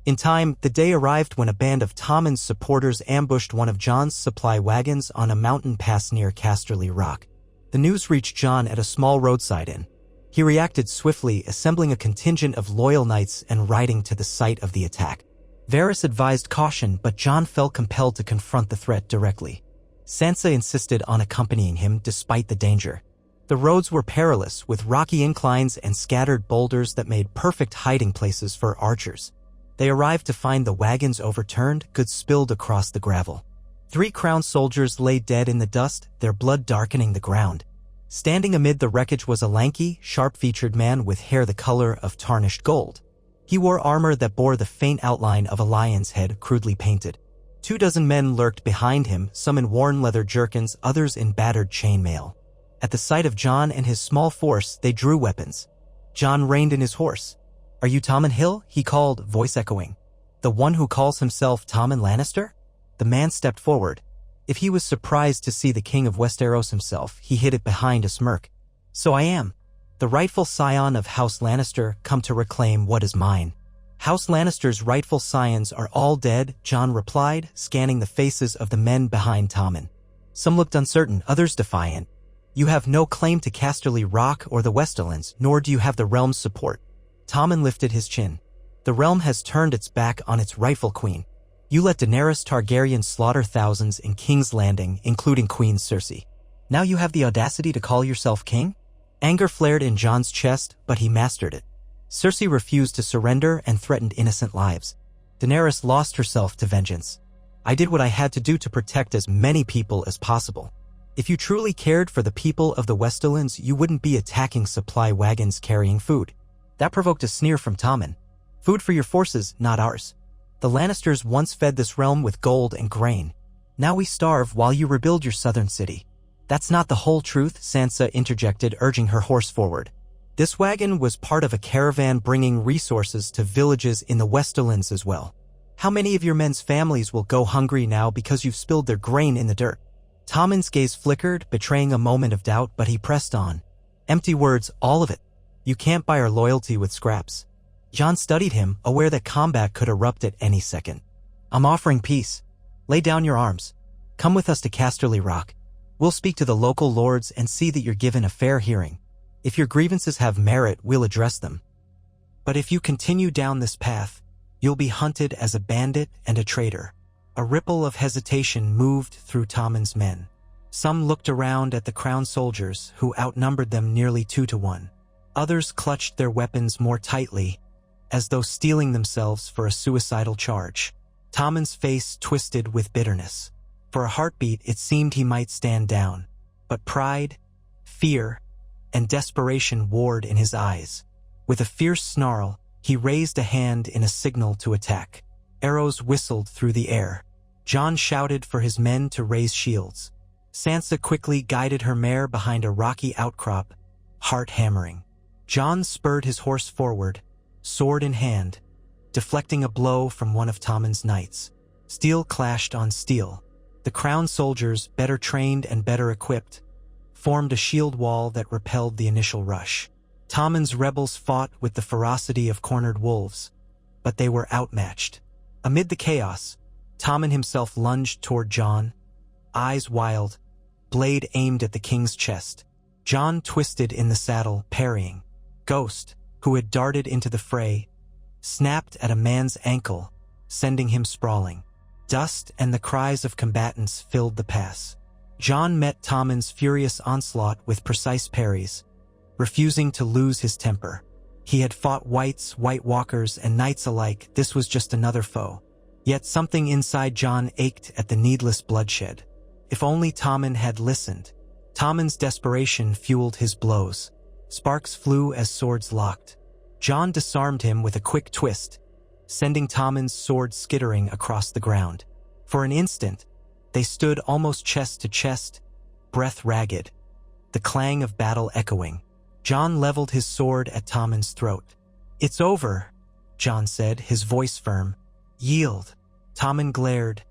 In time, the day arrived when a band of Tommen's supporters ambushed one of Jon's supply wagons on a mountain pass near Casterly Rock. The news reached Jon at a small roadside inn. He reacted swiftly, assembling a contingent of loyal knights and riding to the site of the attack. Varys advised caution, but Jon felt compelled to confront the threat directly. Sansa insisted on accompanying him despite the danger. The roads were perilous, with rocky inclines and scattered boulders that made perfect hiding places for archers. They arrived to find the wagons overturned, goods spilled across the gravel. 3 crown soldiers lay dead in the dust, their blood darkening the ground. Standing amid the wreckage was a lanky, sharp-featured man with hair the color of tarnished gold. He wore armor that bore the faint outline of a lion's head crudely painted. 24 men lurked behind him, some in worn leather jerkins, others in battered chainmail. At the sight of Jon and his small force, they drew weapons. Jon reined in his horse. "Are you Tommen Hill?" he called, voice echoing. "The one who calls himself Tommen Lannister?" The man stepped forward. If he was surprised to see the King of Westeros himself, he hid it behind a smirk. "So I am. The rightful scion of House Lannister, come to reclaim what is mine." "House Lannister's rightful scions are all dead," Jon replied, scanning the faces of the men behind Tommen. Some looked uncertain, others defiant. "You have no claim to Casterly Rock or the Westerlands, nor do you have the realm's support." Tommen lifted his chin. "The realm has turned its back on its rightful queen. You let Daenerys Targaryen slaughter thousands in King's Landing, including Queen Cersei. Now you have the audacity to call yourself king?" Anger flared in Jon's chest, but he mastered it. Cersei refused to surrender and threatened innocent lives. Daenerys lost herself to vengeance. "I did what I had to do to protect as many people as possible. If you truly cared for the people of the Westerlands, you wouldn't be attacking supply wagons carrying food." That provoked a sneer from Tommen. "Food for your forces, not ours. The Lannisters once fed this realm with gold and grain. Now we starve while you rebuild your southern city." "That's not the whole truth," Sansa interjected, urging her horse forward. "This wagon was part of a caravan bringing resources to villages in the Westerlands as well. How many of your men's families will go hungry now because you've spilled their grain in the dirt?" Tommen's gaze flickered, betraying a moment of doubt, but he pressed on. "Empty words, all of it. You can't buy our loyalty with scraps." Jon studied him, aware that combat could erupt at any second. "I'm offering peace. Lay down your arms. Come with us to Casterly Rock. We'll speak to the local lords and see that you're given a fair hearing. If your grievances have merit, we'll address them. But if you continue down this path, you'll be hunted as a bandit and a traitor." A ripple of hesitation moved through Tommen's men. Some looked around at the crown soldiers, who outnumbered them nearly 2-1. Others clutched their weapons more tightly, as though steeling themselves for a suicidal charge. Tommen's face twisted with bitterness. For a heartbeat, it seemed he might stand down. But pride, fear, and desperation warred in his eyes. With a fierce snarl, he raised a hand in a signal to attack. Arrows whistled through the air. Jon shouted for his men to raise shields. Sansa quickly guided her mare behind a rocky outcrop, heart hammering. Jon spurred his horse forward, sword in hand, deflecting a blow from one of Tommen's knights. Steel clashed on steel. The crown soldiers, better trained and better equipped, formed a shield wall that repelled the initial rush. Tommen's rebels fought with the ferocity of cornered wolves, but they were outmatched. Amid the chaos, Tommen himself lunged toward Jon, eyes wild, blade aimed at the king's chest. Jon twisted in the saddle, parrying. Ghost, who had darted into the fray, snapped at a man's ankle, sending him sprawling. Dust and the cries of combatants filled the pass. Jon met Tommen's furious onslaught with precise parries, refusing to lose his temper. He had fought whites, White Walkers, and knights alike. This was just another foe. Yet something inside Jon ached at the needless bloodshed. If only Tommen had listened. Tommen's desperation fueled his blows. Sparks flew as swords locked. Jon disarmed him with a quick twist, sending Tommen's sword skittering across the ground. For an instant, they stood almost chest to chest, breath ragged, the clang of battle echoing. Jon leveled his sword at Tommen's throat. "It's over," Jon said, his voice firm. "Yield." Tommen glared,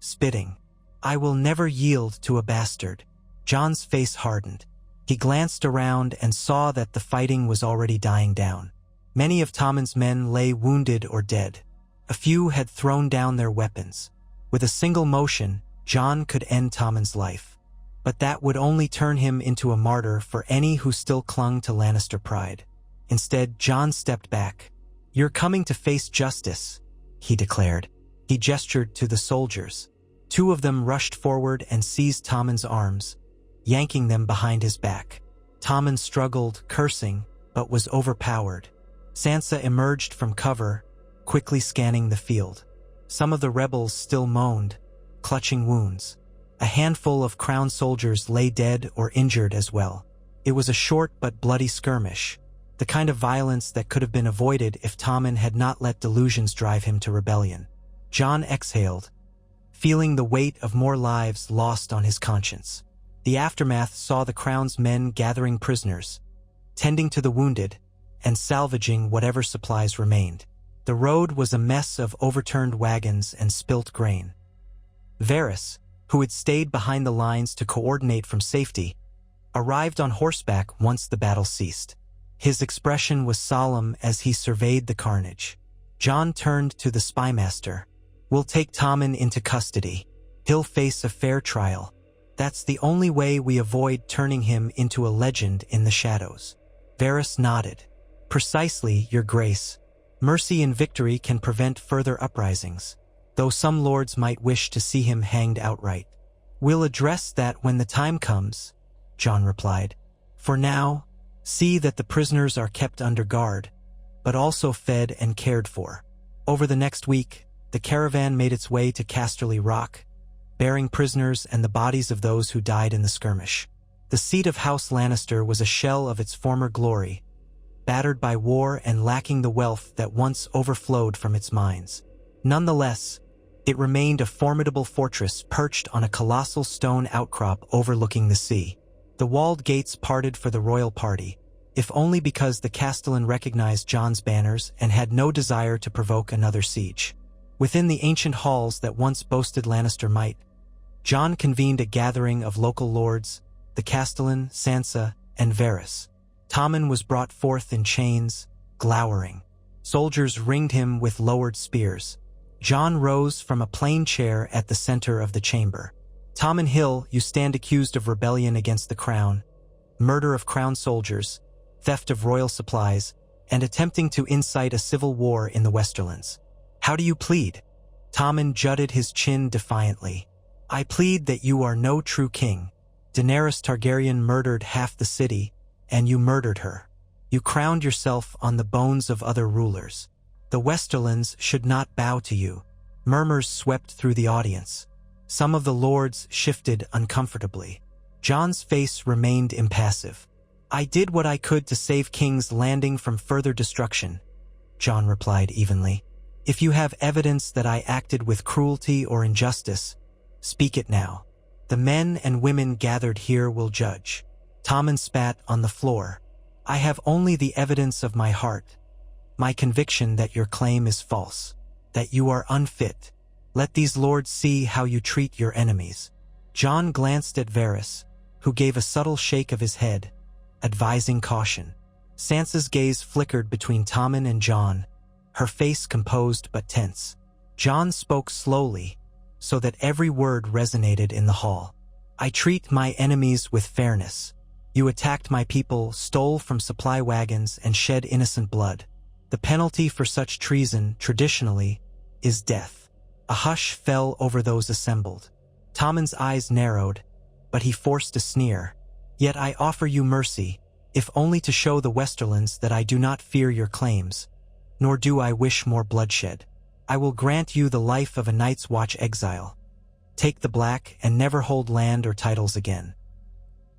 spitting. "I will never yield to a bastard." Jon's face hardened. He glanced around and saw that the fighting was already dying down. Many of Tommen's men lay wounded or dead. A few had thrown down their weapons. With a single motion, Jon could end Tommen's life. But that would only turn him into a martyr for any who still clung to Lannister pride. Instead, Jon stepped back. "You're coming to face justice," he declared. He gestured to the soldiers. Two of them rushed forward and seized Tommen's arms, yanking them behind his back. Tommen struggled, cursing, but was overpowered. Sansa emerged from cover, quickly scanning the field. Some of the rebels still moaned, clutching wounds. A handful of crown soldiers lay dead or injured as well. It was a short but bloody skirmish, the kind of violence that could have been avoided if Tommen had not let delusions drive him to rebellion. Jon exhaled, feeling the weight of more lives lost on his conscience. The aftermath saw the crown's men gathering prisoners, tending to the wounded, and salvaging whatever supplies remained. The road was a mess of overturned wagons and spilt grain. Varys, who had stayed behind the lines to coordinate from safety, arrived on horseback once the battle ceased. His expression was solemn as he surveyed the carnage. Jon turned to the spymaster. "We'll take Tommen into custody. He'll face a fair trial. That's the only way we avoid turning him into a legend in the shadows." Varys nodded. "Precisely, Your Grace. Mercy and victory can prevent further uprisings, though some lords might wish to see him hanged outright." "We'll address that when the time comes," Jon replied. "For now, see that the prisoners are kept under guard, but also fed and cared for." Over the next week, the caravan made its way to Casterly Rock, bearing prisoners and the bodies of those who died in the skirmish. The seat of House Lannister was a shell of its former glory, battered by war and lacking the wealth that once overflowed from its mines. Nonetheless, it remained a formidable fortress perched on a colossal stone outcrop overlooking the sea. The walled gates parted for the royal party, if only because the Castellan recognized Jon's banners and had no desire to provoke another siege. Within the ancient halls that once boasted Lannister might, Jon convened a gathering of local lords, the Castellan, Sansa, and Varys. Tommen was brought forth in chains, glowering. Soldiers ringed him with lowered spears. Jon rose from a plain chair at the center of the chamber. "Tommen Hill, you stand accused of rebellion against the crown, murder of crown soldiers, theft of royal supplies, and attempting to incite a civil war in the Westerlands. How do you plead?" Tommen jutted his chin defiantly. "I plead that you are no true king. Daenerys Targaryen murdered half the city, and you murdered her. You crowned yourself on the bones of other rulers. The Westerlands should not bow to you." Murmurs swept through the audience. Some of the lords shifted uncomfortably. Jon's face remained impassive. "I did what I could to save King's Landing from further destruction," Jon replied evenly. "If you have evidence that I acted with cruelty or injustice, speak it now. The men and women gathered here will judge." Tommen spat on the floor. "I have only the evidence of my heart, my conviction that your claim is false, that you are unfit. Let these lords see how you treat your enemies." Jon glanced at Varys, who gave a subtle shake of his head, advising caution. Sansa's gaze flickered between Tommen and Jon, her face composed but tense. Jon spoke slowly, so that every word resonated in the hall. "I treat my enemies with fairness. You attacked my people, stole from supply wagons, and shed innocent blood. The penalty for such treason, traditionally, is death." A hush fell over those assembled. Tommen's eyes narrowed, but he forced a sneer. "Yet I offer you mercy, if only to show the Westerlands that I do not fear your claims, nor do I wish more bloodshed. I will grant you the life of a Night's Watch exile. Take the black and never hold land or titles again.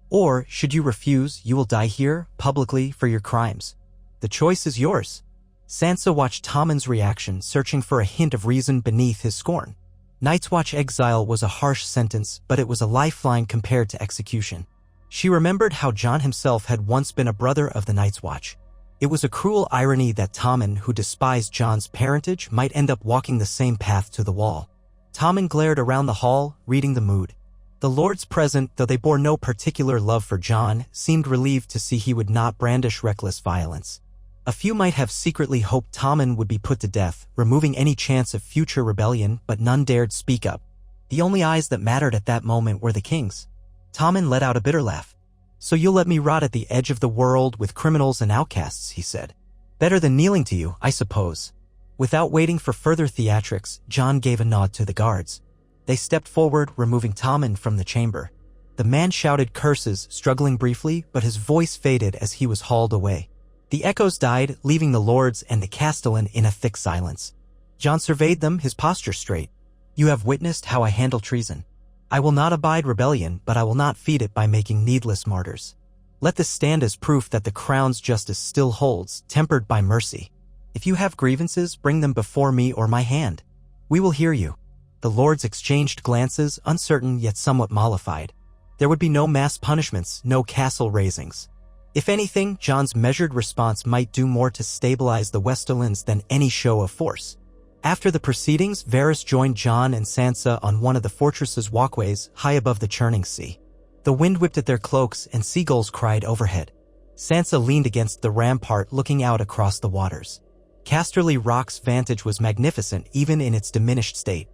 Or, should you refuse, you will die here, publicly, for your crimes. The choice is yours. Sansa watched Tommen's reaction, searching for a hint of reason beneath his scorn. Night's Watch exile was a harsh sentence, but it was a lifeline compared to execution. She remembered how Jon himself had once been a brother of the Night's Watch. It was a cruel irony that Tommen, who despised Jon's parentage, might end up walking the same path to the wall. Tommen glared around the hall, reading the mood. The lords present, though they bore no particular love for Jon, seemed relieved to see he would not brandish reckless violence. A few might have secretly hoped Tommen would be put to death, removing any chance of future rebellion, but none dared speak up. The only eyes that mattered at that moment were the king's. Tommen let out a bitter laugh. "So you'll let me rot at the edge of the world with criminals and outcasts," he said. "Better than kneeling to you, I suppose." Without waiting for further theatrics, Jon gave a nod to the guards. They stepped forward, removing Tommen from the chamber. The man shouted curses, struggling briefly, but his voice faded as he was hauled away. The echoes died, leaving the lords and the castellan in a thick silence. Jon surveyed them, his posture straight. "You have witnessed how I handle treason. I will not abide rebellion, but I will not feed it by making needless martyrs. Let this stand as proof that the crown's justice still holds, tempered by mercy. If you have grievances, bring them before me or my hand. We will hear you." The lords exchanged glances, uncertain yet somewhat mollified. There would be no mass punishments, no castle razings. If anything, Jon's measured response might do more to stabilize the Westerlands than any show of force. After the proceedings, Varys joined Jon and Sansa on one of the fortress's walkways, high above the churning sea. The wind whipped at their cloaks and seagulls cried overhead. Sansa leaned against the rampart, looking out across the waters. Casterly Rock's vantage was magnificent, even in its diminished state.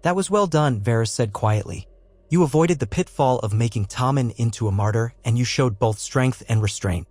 "That was well done," Varys said quietly. "You avoided the pitfall of making Tommen into a martyr, and you showed both strength and restraint."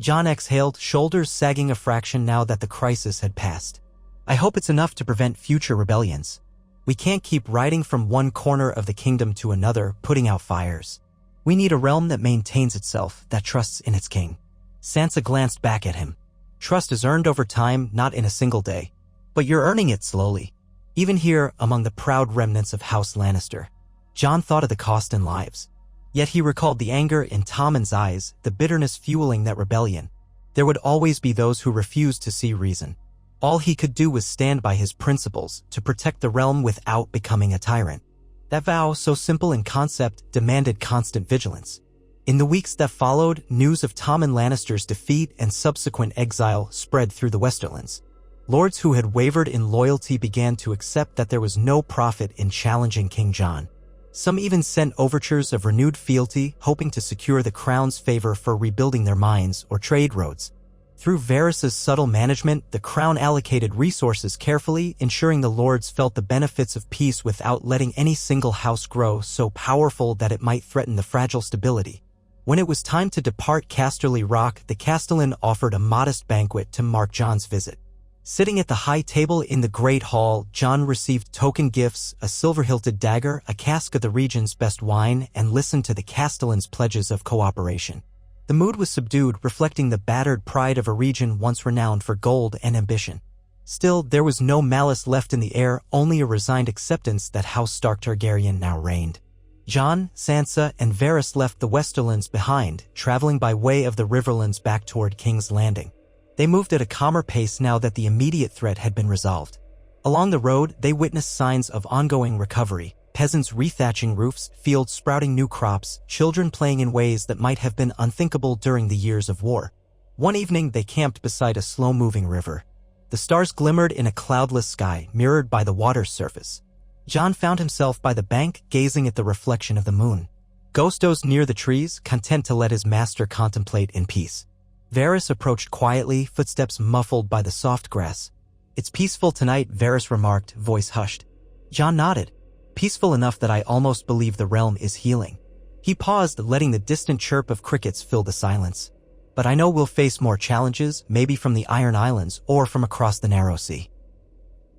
Jon exhaled, shoulders sagging a fraction now that the crisis had passed. "I hope it's enough to prevent future rebellions. We can't keep riding from one corner of the kingdom to another, putting out fires. We need a realm that maintains itself, that trusts in its king." Sansa glanced back at him. "Trust is earned over time, not in a single day. But you're earning it slowly. Even here, among the proud remnants of House Lannister." Jon thought of the cost in lives. Yet he recalled the anger in Tommen's eyes, the bitterness fueling that rebellion. There would always be those who refused to see reason. All he could do was stand by his principles, to protect the realm without becoming a tyrant. That vow, so simple in concept, demanded constant vigilance. In the weeks that followed, news of Tommen Lannister's defeat and subsequent exile spread through the Westerlands. Lords who had wavered in loyalty began to accept that there was no profit in challenging King Jon. Some even sent overtures of renewed fealty, hoping to secure the crown's favor for rebuilding their mines or trade roads. Through Varys's subtle management, the crown allocated resources carefully, ensuring the lords felt the benefits of peace without letting any single house grow so powerful that it might threaten the fragile stability. When it was time to depart Casterly Rock, the castellan offered a modest banquet to mark Jon's visit. Sitting at the high table in the Great Hall, Jon received token gifts, a silver-hilted dagger, a cask of the region's best wine, and listened to the castellan's pledges of cooperation. The mood was subdued, reflecting the battered pride of a region once renowned for gold and ambition. Still, there was no malice left in the air, only a resigned acceptance that House Stark Targaryen now reigned. Jon, Sansa, and Varys left the Westerlands behind, traveling by way of the Riverlands back toward King's Landing. They moved at a calmer pace now that the immediate threat had been resolved. Along the road, they witnessed signs of ongoing recovery. Peasants rethatching roofs, fields sprouting new crops, children playing in ways that might have been unthinkable during the years of war. One evening, they camped beside a slow-moving river. The stars glimmered in a cloudless sky, mirrored by the water's surface. Jon found himself by the bank, gazing at the reflection of the moon. Ghost dozed near the trees, content to let his master contemplate in peace. Varys approached quietly, footsteps muffled by the soft grass. "It's peaceful tonight," Varys remarked, voice hushed. Jon nodded. "Peaceful enough that I almost believe the realm is healing." He paused, letting the distant chirp of crickets fill the silence. "But I know we'll face more challenges, maybe from the Iron Islands or from across the Narrow Sea.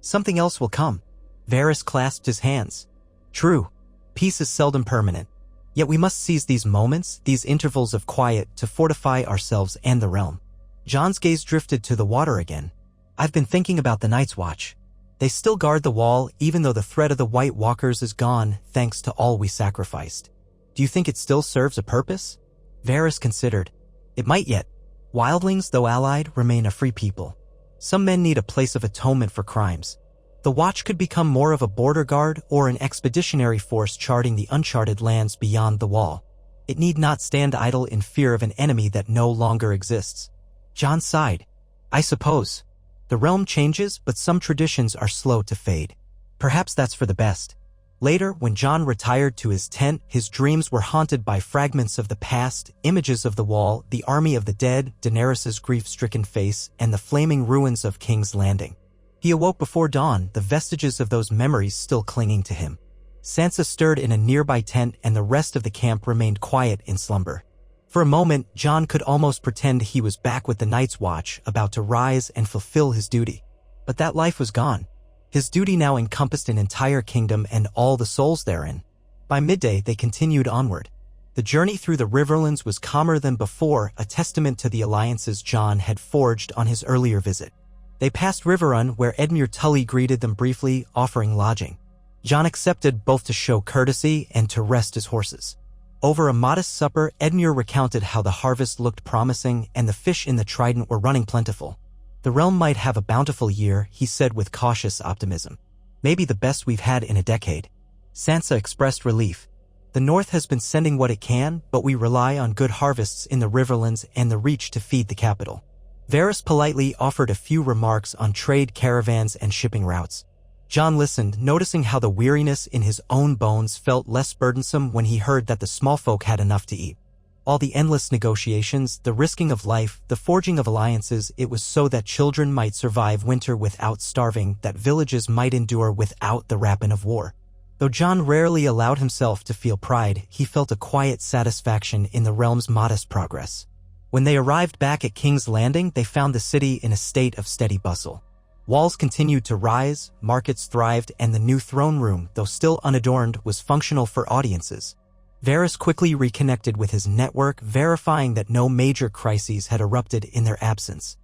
Something else will come." Varys clasped his hands. "True. Peace is seldom permanent. Yet we must seize these moments, these intervals of quiet, to fortify ourselves and the realm. Jon's gaze drifted to the water again. I've been thinking about the Night's Watch. They still guard the wall, even though the threat of the White Walkers is gone, thanks to all we sacrificed. Do you think it still serves a purpose? Varys considered. It might yet. Wildlings, though allied, remain a free people. Some men need a place of atonement for crimes. The Watch could become more of a border guard or an expeditionary force charting the uncharted lands beyond the wall. It need not stand idle in fear of an enemy that no longer exists. Jon sighed. I suppose. The realm changes, but some traditions are slow to fade. Perhaps that's for the best. Later, when Jon retired to his tent, his dreams were haunted by fragments of the past, images of the wall, the army of the dead, Daenerys's grief-stricken face, and the flaming ruins of King's Landing. He awoke before dawn, the vestiges of those memories still clinging to him. Sansa stirred in a nearby tent and the rest of the camp remained quiet in slumber. For a moment, Jon could almost pretend he was back with the Night's Watch, about to rise and fulfill his duty. But that life was gone. His duty now encompassed an entire kingdom and all the souls therein. By midday, they continued onward. The journey through the riverlands was calmer than before, a testament to the alliances Jon had forged on his earlier visit. They passed Riverrun, where Edmure Tully greeted them briefly, offering lodging. Jon accepted, both to show courtesy and to rest his horses. Over a modest supper, Edmure recounted how the harvest looked promising and the fish in the Trident were running plentiful. The realm might have a bountiful year, he said with cautious optimism. Maybe the best we've had in a decade. Sansa expressed relief. The North has been sending what it can, but we rely on good harvests in the Riverlands and the Reach to feed the capital. Varys politely offered a few remarks on trade caravans and shipping routes. Jon listened, noticing how the weariness in his own bones felt less burdensome when he heard that the small folk had enough to eat. All the endless negotiations, the risking of life, the forging of alliances, it was so that children might survive winter without starving, that villages might endure without the rapine of war. Though Jon rarely allowed himself to feel pride, he felt a quiet satisfaction in the realm's modest progress. When they arrived back at King's Landing, they found the city in a state of steady bustle. Walls continued to rise, markets thrived, and the new throne room, though still unadorned, was functional for audiences. Varys quickly reconnected with his network, verifying that no major crises had erupted in their absence.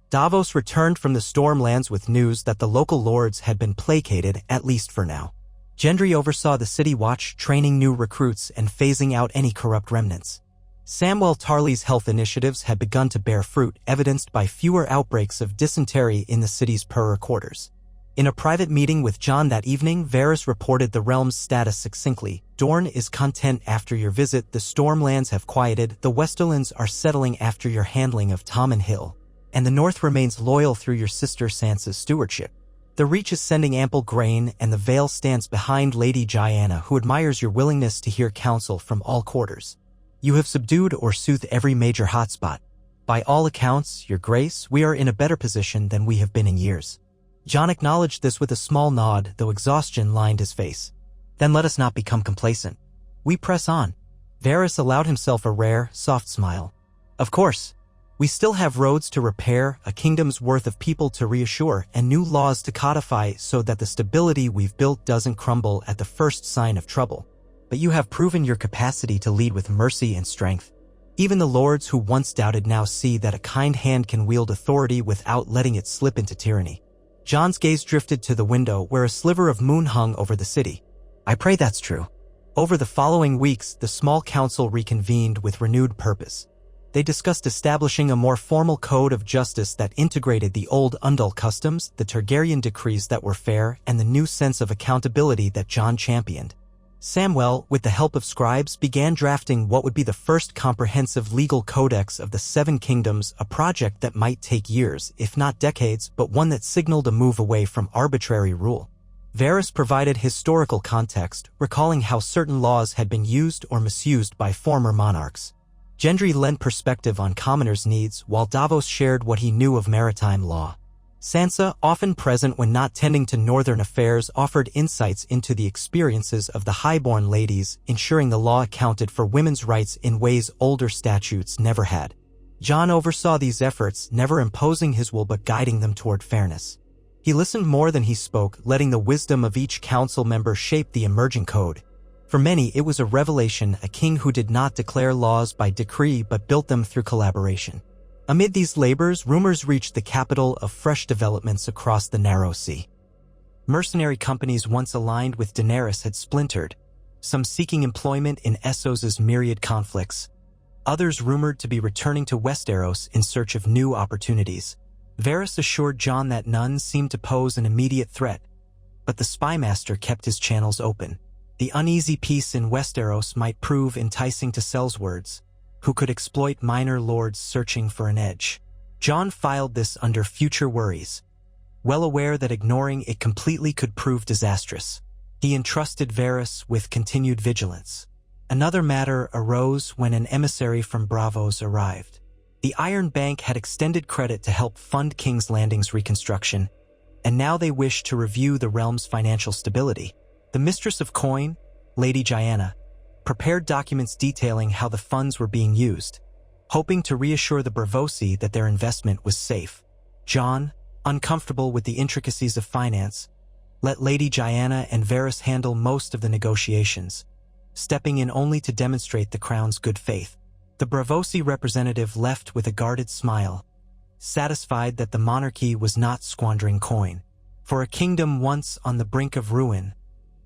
Davos returned from the Stormlands with news that the local lords had been placated, at least for now. Gendry oversaw the City Watch, training new recruits and phasing out any corrupt remnants. Samwell Tarly's health initiatives had begun to bear fruit, evidenced by fewer outbreaks of dysentery in the city's poorer quarters. In a private meeting with Jon that evening, Varys reported the realm's status succinctly. Dorne is content after your visit, the Stormlands have quieted, the Westerlands are settling after your handling of Tommen Hill, and the North remains loyal through your sister Sansa's stewardship. The Reach is sending ample grain, and the Vale stands behind Lady Diana, who admires your willingness to hear counsel from all quarters. You have subdued or soothed every major hotspot. By all accounts, Your Grace, we are in a better position than we have been in years. Jon acknowledged this with a small nod, though exhaustion lined his face. Then let us not become complacent. We press on. Varys allowed himself a rare, soft smile. Of course. We still have roads to repair, a kingdom's worth of people to reassure, and new laws to codify so that the stability we've built doesn't crumble at the first sign of trouble. But you have proven your capacity to lead with mercy and strength. Even the lords who once doubted now see that a kind hand can wield authority without letting it slip into tyranny. Jon's gaze drifted to the window where a sliver of moon hung over the city. I pray that's true. Over the following weeks, the small council reconvened with renewed purpose. They discussed establishing a more formal code of justice that integrated the old Undul customs, the Targaryen decrees that were fair, and the new sense of accountability that Jon championed. Samwell, with the help of scribes, began drafting what would be the first comprehensive legal codex of the Seven Kingdoms, a project that might take years, if not decades, but one that signaled a move away from arbitrary rule. Varys provided historical context, recalling how certain laws had been used or misused by former monarchs. Gendry lent perspective on commoners' needs, while Davos shared what he knew of maritime law. Sansa, often present when not tending to northern affairs, offered insights into the experiences of the highborn ladies, ensuring the law accounted for women's rights in ways older statutes never had. Jon oversaw these efforts, never imposing his will but guiding them toward fairness. He listened more than he spoke, letting the wisdom of each council member shape the emerging code. For many, it was a revelation, a king who did not declare laws by decree but built them through collaboration. Amid these labors, rumors reached the capital of fresh developments across the narrow sea. Mercenary companies once aligned with Daenerys had splintered, some seeking employment in Essos's myriad conflicts, others rumored to be returning to Westeros in search of new opportunities. Varys assured Jon that none seemed to pose an immediate threat, but the spymaster kept his channels open. The uneasy peace in Westeros might prove enticing to Sellswords, who could exploit minor lords searching for an edge. Jon filed this under future worries, well aware that ignoring it completely could prove disastrous. He entrusted Varys with continued vigilance. Another matter arose when an emissary from Braavos arrived. The Iron Bank had extended credit to help fund King's Landing's reconstruction, and now they wished to review the realm's financial stability. The Mistress of Coin, Lady Diana, prepared documents detailing how the funds were being used, hoping to reassure the Braavosi that their investment was safe. Jon, uncomfortable with the intricacies of finance, let Lady Diana and Varys handle most of the negotiations, stepping in only to demonstrate the crown's good faith. The Braavosi representative left with a guarded smile, satisfied that the monarchy was not squandering coin. For a kingdom once on the brink of ruin,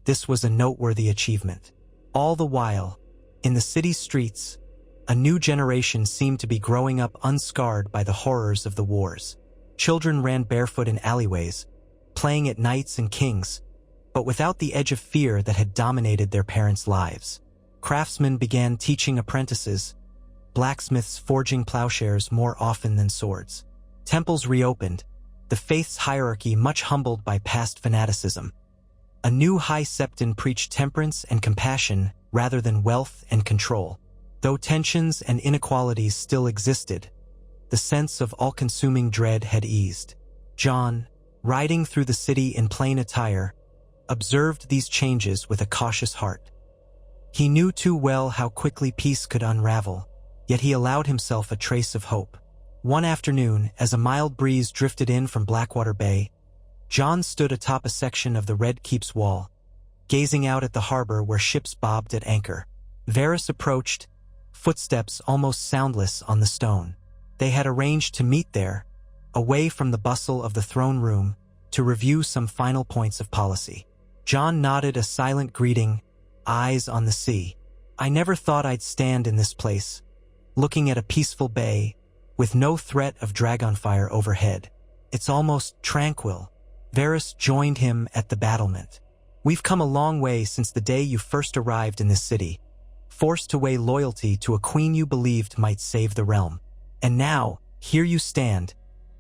this was a noteworthy achievement. All the while, in the city streets, a new generation seemed to be growing up unscarred by the horrors of the wars. Children ran barefoot in alleyways, playing at knights and kings, but without the edge of fear that had dominated their parents' lives. Craftsmen began teaching apprentices, blacksmiths forging plowshares more often than swords. Temples reopened, the faith's hierarchy much humbled by past fanaticism. A new high septon preached temperance and compassion rather than wealth and control. Though tensions and inequalities still existed, the sense of all-consuming dread had eased. Jon, riding through the city in plain attire, observed these changes with a cautious heart. He knew too well how quickly peace could unravel, yet he allowed himself a trace of hope. One afternoon, as a mild breeze drifted in from Blackwater Bay, Jon stood atop a section of the Red Keep's wall, gazing out at the harbor where ships bobbed at anchor. Varys approached, footsteps almost soundless on the stone. They had arranged to meet there, away from the bustle of the throne room, to review some final points of policy. Jon nodded a silent greeting, eyes on the sea. "I never thought I'd stand in this place, looking at a peaceful bay, with no threat of dragonfire overhead. It's almost tranquil." Varys joined him at the battlement. "We've come a long way since the day you first arrived in this city, forced to weigh loyalty to a queen you believed might save the realm. And now, here you stand,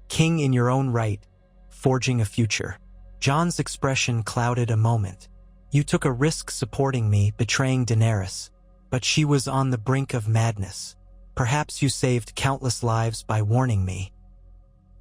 king in your own right, forging a future." Jon's expression clouded a moment. "You took a risk supporting me, betraying Daenerys, but she was on the brink of madness. Perhaps you saved countless lives by warning me.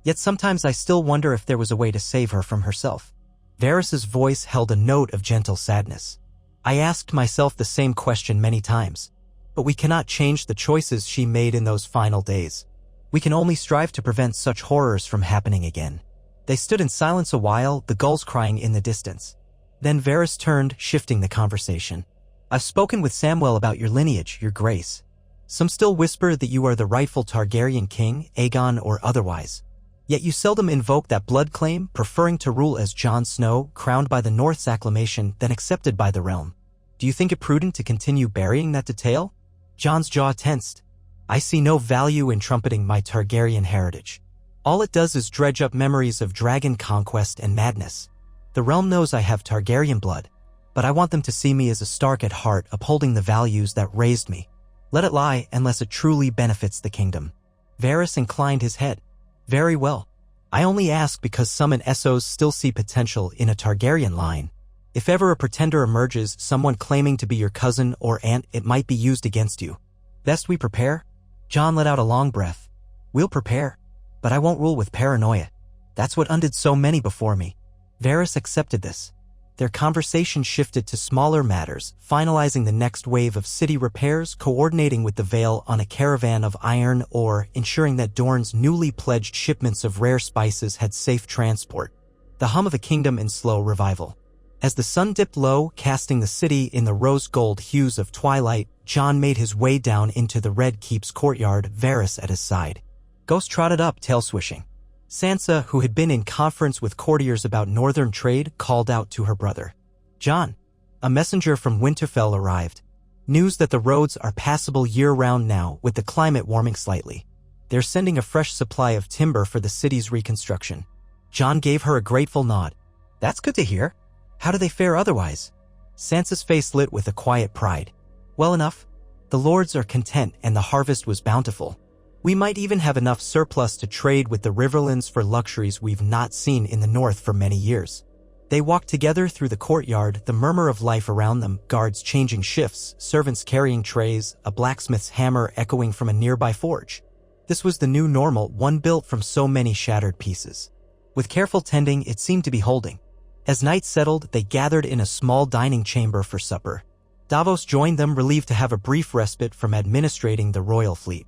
Yet sometimes I still wonder if there was a way to save her from herself." Varys's voice held a note of gentle sadness. "I asked myself the same question many times, but we cannot change the choices she made in those final days. We can only strive to prevent such horrors from happening again." They stood in silence a while, the gulls crying in the distance. Then Varys turned, shifting the conversation. "I've spoken with Samwell about your lineage, your grace. Some still whisper that you are the rightful Targaryen king, Aegon or otherwise. Yet you seldom invoke that blood claim, preferring to rule as Jon Snow, crowned by the North's acclamation, then accepted by the realm. Do you think it prudent to continue burying that detail?" Jon's jaw tensed. "I see no value in trumpeting my Targaryen heritage. All it does is dredge up memories of dragon conquest and madness. The realm knows I have Targaryen blood, but I want them to see me as a Stark at heart, upholding the values that raised me. Let it lie unless it truly benefits the kingdom." Varys inclined his head. "Very well. I only ask because some in Essos still see potential in a Targaryen line. If ever a pretender emerges, someone claiming to be your cousin or aunt, it might be used against you. Best we prepare?" Jon let out a long breath. "We'll prepare, but I won't rule with paranoia. That's what undid so many before me." Varys accepted this. Their conversation shifted to smaller matters, finalizing the next wave of city repairs, coordinating with the Vale on a caravan of iron ore, ensuring that Dorne's newly pledged shipments of rare spices had safe transport. The hum of the kingdom in slow revival. As the sun dipped low, casting the city in the rose-gold hues of twilight, Jon made his way down into the Red Keep's courtyard, Varys at his side. Ghost trotted up, tail swishing. Sansa, who had been in conference with courtiers about northern trade, called out to her brother. "Jon, a messenger from Winterfell arrived. News that the roads are passable year-round now, with the climate warming slightly. They're sending a fresh supply of timber for the city's reconstruction." Jon gave her a grateful nod. "That's good to hear. How do they fare otherwise?" Sansa's face lit with a quiet pride. "Well enough. The lords are content and the harvest was bountiful. We might even have enough surplus to trade with the riverlands for luxuries we've not seen in the north for many years." They walked together through the courtyard, the murmur of life around them, guards changing shifts, servants carrying trays, a blacksmith's hammer echoing from a nearby forge. This was the new normal, one built from so many shattered pieces. With careful tending, it seemed to be holding. As night settled, they gathered in a small dining chamber for supper. Davos joined them, relieved to have a brief respite from administrating the royal fleet.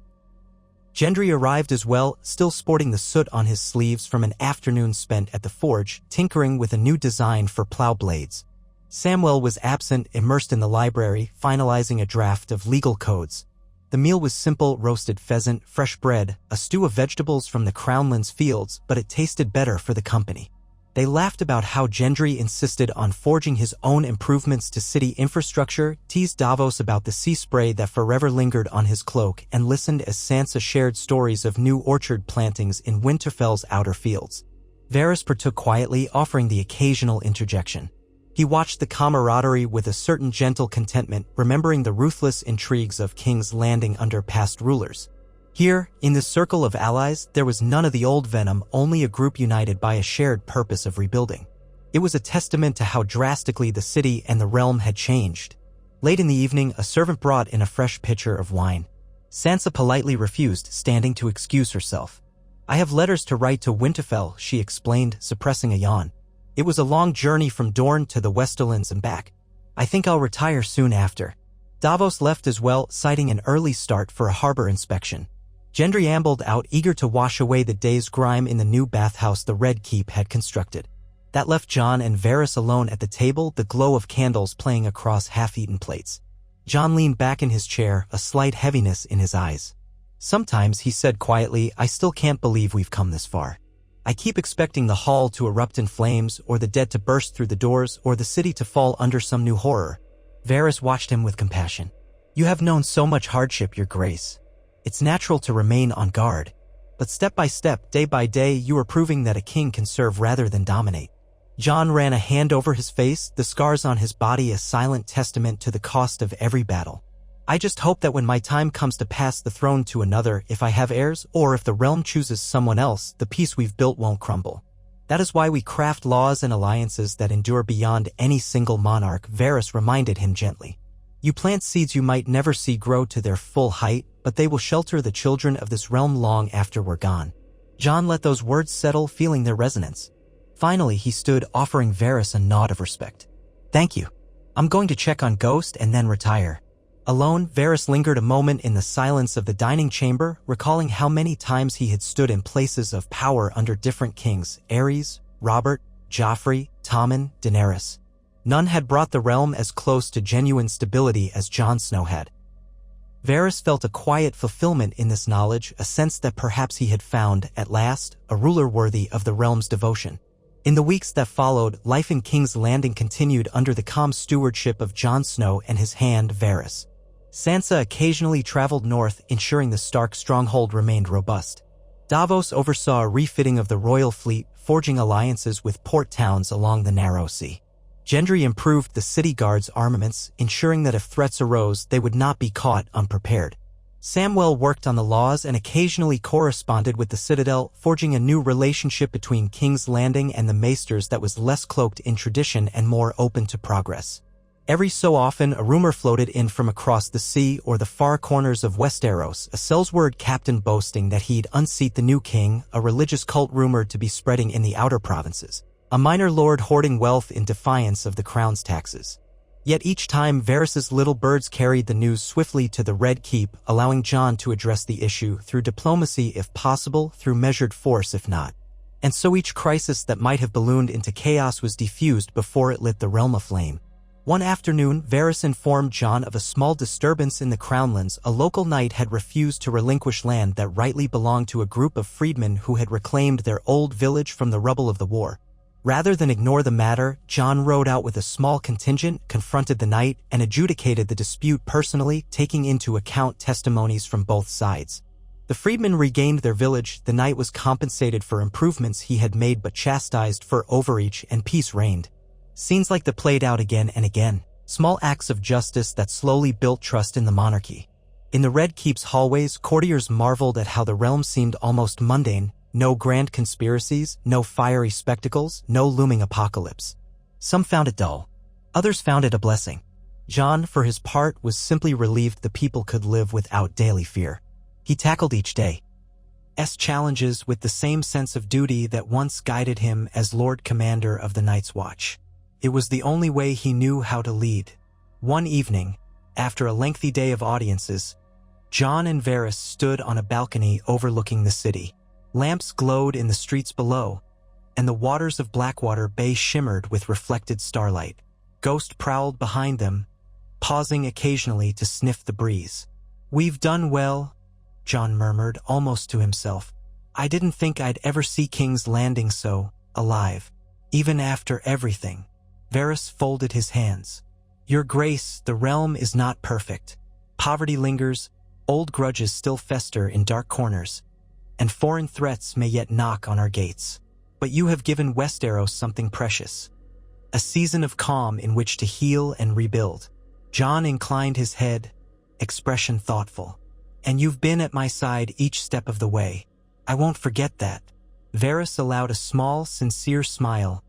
Gendry arrived as well, still sporting the soot on his sleeves from an afternoon spent at the forge, tinkering with a new design for plow blades. Samwell was absent, immersed in the library, finalizing a draft of legal codes. The meal was simple: roasted pheasant, fresh bread, a stew of vegetables from the Crownlands fields, but it tasted better for the company. They laughed about how Gendry insisted on forging his own improvements to city infrastructure, teased Davos about the sea spray that forever lingered on his cloak, and listened as Sansa shared stories of new orchard plantings in Winterfell's outer fields. Varys partook quietly, offering the occasional interjection. He watched the camaraderie with a certain gentle contentment, remembering the ruthless intrigues of King's Landing under past rulers. Here, in this circle of allies, there was none of the old venom, only a group united by a shared purpose of rebuilding. It was a testament to how drastically the city and the realm had changed. Late in the evening, a servant brought in a fresh pitcher of wine. Sansa politely refused, standing to excuse herself. "I have letters to write to Winterfell," she explained, suppressing a yawn. "It was a long journey from Dorne to the Westerlands and back. I think I'll retire soon after." Davos left as well, citing an early start for a harbor inspection. Gendry ambled out, eager to wash away the day's grime in the new bathhouse the Red Keep had constructed. That left Jon and Varys alone at the table, the glow of candles playing across half-eaten plates. Jon leaned back in his chair, a slight heaviness in his eyes. "Sometimes," he said quietly, "I still can't believe we've come this far. I keep expecting the hall to erupt in flames, or the dead to burst through the doors, or the city to fall under some new horror." Varys watched him with compassion. "You have known so much hardship, Your Grace. It's natural to remain on guard. But step by step, day by day, you are proving that a king can serve rather than dominate." Jon ran a hand over his face, the scars on his body a silent testament to the cost of every battle. "I just hope that when my time comes to pass the throne to another, if I have heirs, or if the realm chooses someone else, the peace we've built won't crumble. That is why we craft laws and alliances that endure beyond any single monarch," Varys reminded him gently. "You plant seeds you might never see grow to their full height, but they will shelter the children of this realm long after we're gone." Jon let those words settle, feeling their resonance. Finally, he stood, offering Varys a nod of respect. "Thank you. I'm going to check on Ghost and then retire." Alone, Varys lingered a moment in the silence of the dining chamber, recalling how many times he had stood in places of power under different kings: Aerys, Robert, Joffrey, Tommen, Daenerys. None had brought the realm as close to genuine stability as Jon Snow had. Varys felt a quiet fulfillment in this knowledge, a sense that perhaps he had found, at last, a ruler worthy of the realm's devotion. In the weeks that followed, life in King's Landing continued under the calm stewardship of Jon Snow and his hand, Varys. Sansa occasionally traveled north, ensuring the Stark stronghold remained robust. Davos oversaw a refitting of the royal fleet, forging alliances with port towns along the narrow sea. Gendry improved the city guards' armaments, ensuring that if threats arose, they would not be caught unprepared. Samwell worked on the laws and occasionally corresponded with the Citadel, forging a new relationship between King's Landing and the Maesters that was less cloaked in tradition and more open to progress. Every so often, a rumor floated in from across the sea or the far corners of Westeros, a Sellsword captain boasting that he'd unseat the new king, a religious cult rumored to be spreading in the outer provinces, a minor lord hoarding wealth in defiance of the crown's taxes. Yet each time, Varys's little birds carried the news swiftly to the Red Keep, allowing Jon to address the issue through diplomacy if possible, through measured force if not. And so each crisis that might have ballooned into chaos was defused before it lit the realm aflame. One afternoon, Varys informed Jon of a small disturbance in the Crownlands. A local knight had refused to relinquish land that rightly belonged to a group of freedmen who had reclaimed their old village from the rubble of the war. Rather than ignore the matter, Jon rode out with a small contingent, confronted the knight, and adjudicated the dispute personally, taking into account testimonies from both sides. The freedmen regained their village, the knight was compensated for improvements he had made but chastised for overreach, and peace reigned. Scenes like that played out again and again, small acts of justice that slowly built trust in the monarchy. In the Red Keep's hallways, courtiers marveled at how the realm seemed almost mundane. No grand conspiracies, no fiery spectacles, no looming apocalypse. Some found it dull. Others found it a blessing. Jon, for his part, was simply relieved the people could live without daily fear. He tackled each day's challenges with the same sense of duty that once guided him as Lord Commander of the Night's Watch. It was the only way he knew how to lead. One evening, after a lengthy day of audiences, Jon and Varys stood on a balcony overlooking the city. Lamps glowed in the streets below, and the waters of Blackwater Bay shimmered with reflected starlight. Ghost prowled behind them, pausing occasionally to sniff the breeze. "We've done well," Jon murmured, almost to himself. "I didn't think I'd ever see King's Landing so alive, even after everything." Varys folded his hands. "Your Grace, the realm is not perfect. Poverty lingers, old grudges still fester in dark corners, and foreign threats may yet knock on our gates. But you have given Westeros something precious. A season of calm in which to heal and rebuild." Jon inclined his head, expression thoughtful. "And you've been at my side each step of the way. I won't forget that." Varys allowed a small, sincere smile,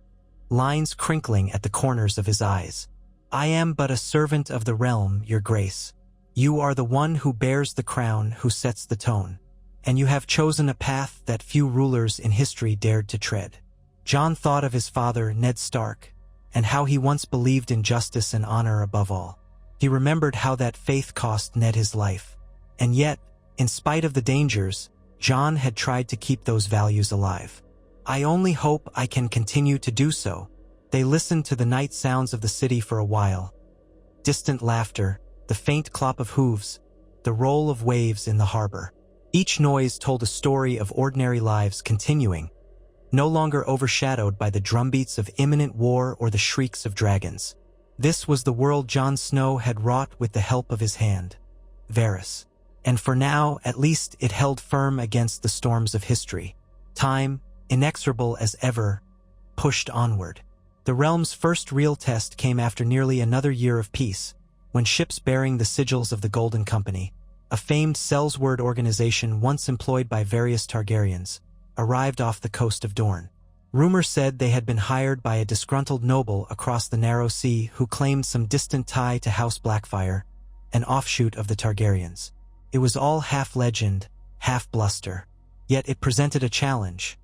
lines crinkling at the corners of his eyes. "I am but a servant of the realm, Your Grace. You are the one who bears the crown, who sets the tone. And you have chosen a path that few rulers in history dared to tread." Jon thought of his father, Ned Stark, and how he once believed in justice and honor above all. He remembered how that faith cost Ned his life. And yet, in spite of the dangers, Jon had tried to keep those values alive. "I only hope I can continue to do so." They listened to the night sounds of the city for a while. Distant laughter, the faint clop of hooves, the roll of waves in the harbor. Each noise told a story of ordinary lives continuing, no longer overshadowed by the drumbeats of imminent war or the shrieks of dragons. This was the world Jon Snow had wrought with the help of his hand, Varys. And for now, at least, it held firm against the storms of history. Time, inexorable as ever, pushed onward. The realm's first real test came after nearly another year of peace, when ships bearing the sigils of the Golden Company, a famed sellsword organization once employed by various Targaryens, arrived off the coast of Dorne. Rumor said they had been hired by a disgruntled noble across the narrow sea who claimed some distant tie to House Blackfyre, an offshoot of the Targaryens. It was all half legend, half bluster. Yet it presented a challenge.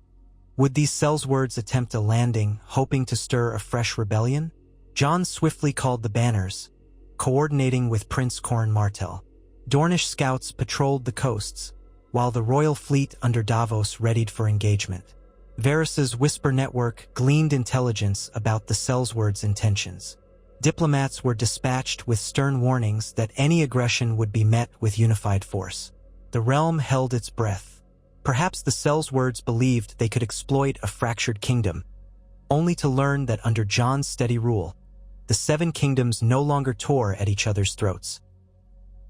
Would these sellswords attempt a landing, hoping to stir a fresh rebellion? Jon swiftly called the banners, coordinating with Prince Corran Martell. Dornish scouts patrolled the coasts, while the royal fleet under Davos readied for engagement. Varys's whisper network gleaned intelligence about the sellswords' intentions. Diplomats were dispatched with stern warnings that any aggression would be met with unified force. The realm held its breath. Perhaps the sellswords believed they could exploit a fractured kingdom, only to learn that under Jon's steady rule, the Seven Kingdoms no longer tore at each other's throats.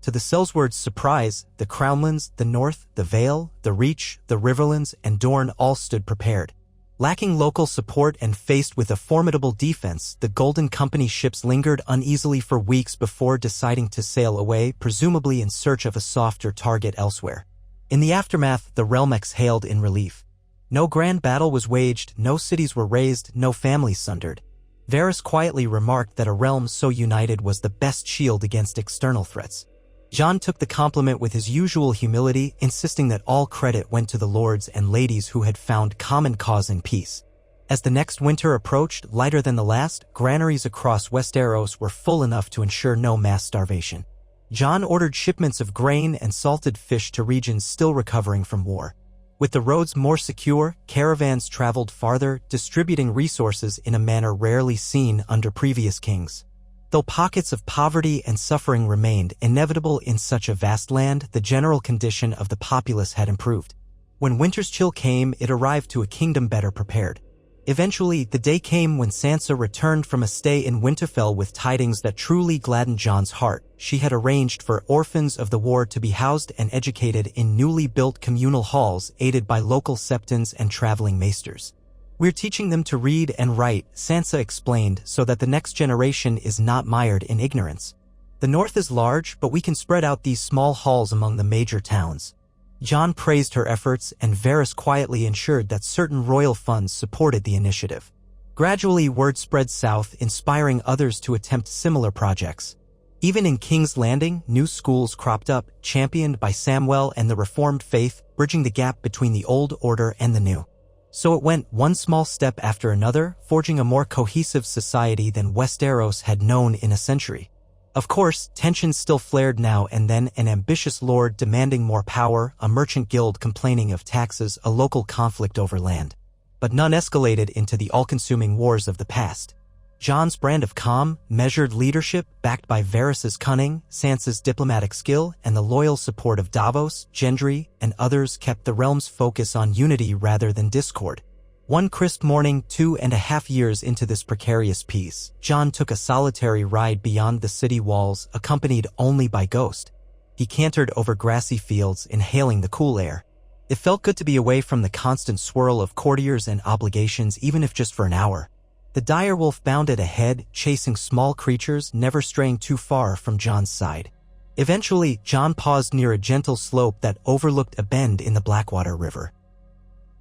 To the sellswords' surprise, the Crownlands, the North, the Vale, the Reach, the Riverlands, and Dorne all stood prepared. Lacking local support and faced with a formidable defense, the Golden Company ships lingered uneasily for weeks before deciding to sail away, presumably in search of a softer target elsewhere. In the aftermath, the realm exhaled in relief. No grand battle was waged, no cities were razed, no families sundered. Varys quietly remarked that a realm so united was the best shield against external threats. Jon took the compliment with his usual humility, insisting that all credit went to the lords and ladies who had found common cause in peace. As the next winter approached, lighter than the last, granaries across Westeros were full enough to ensure no mass starvation. Jon ordered shipments of grain and salted fish to regions still recovering from war. With the roads more secure, caravans traveled farther, distributing resources in a manner rarely seen under previous kings. Though pockets of poverty and suffering remained inevitable in such a vast land, the general condition of the populace had improved. When winter's chill came, it arrived to a kingdom better prepared. Eventually, the day came when Sansa returned from a stay in Winterfell with tidings that truly gladdened Jon's heart. She had arranged for orphans of the war to be housed and educated in newly built communal halls aided by local septons and traveling maesters. "We're teaching them to read and write," Sansa explained, "so that the next generation is not mired in ignorance. The north is large, but we can spread out these small halls among the major towns." Jon praised her efforts, and Varys quietly ensured that certain royal funds supported the initiative. Gradually, word spread south, inspiring others to attempt similar projects. Even in King's Landing, new schools cropped up, championed by Samwell and the Reformed faith, bridging the gap between the old order and the new. So it went, one small step after another, forging a more cohesive society than Westeros had known in a century. Of course, tensions still flared now and then, an ambitious lord demanding more power, a merchant guild complaining of taxes, a local conflict over land. But none escalated into the all-consuming wars of the past. Jon's brand of calm, measured leadership, backed by Varys's cunning, Sansa's diplomatic skill, and the loyal support of Davos, Gendry, and others kept the realm's focus on unity rather than discord. One crisp morning, 2.5 years into this precarious peace, Jon took a solitary ride beyond the city walls, accompanied only by Ghost. He cantered over grassy fields, inhaling the cool air. It felt good to be away from the constant swirl of courtiers and obligations, even if just for an hour. The direwolf bounded ahead, chasing small creatures, never straying too far from Jon's side. Eventually, Jon paused near a gentle slope that overlooked a bend in the Blackwater River.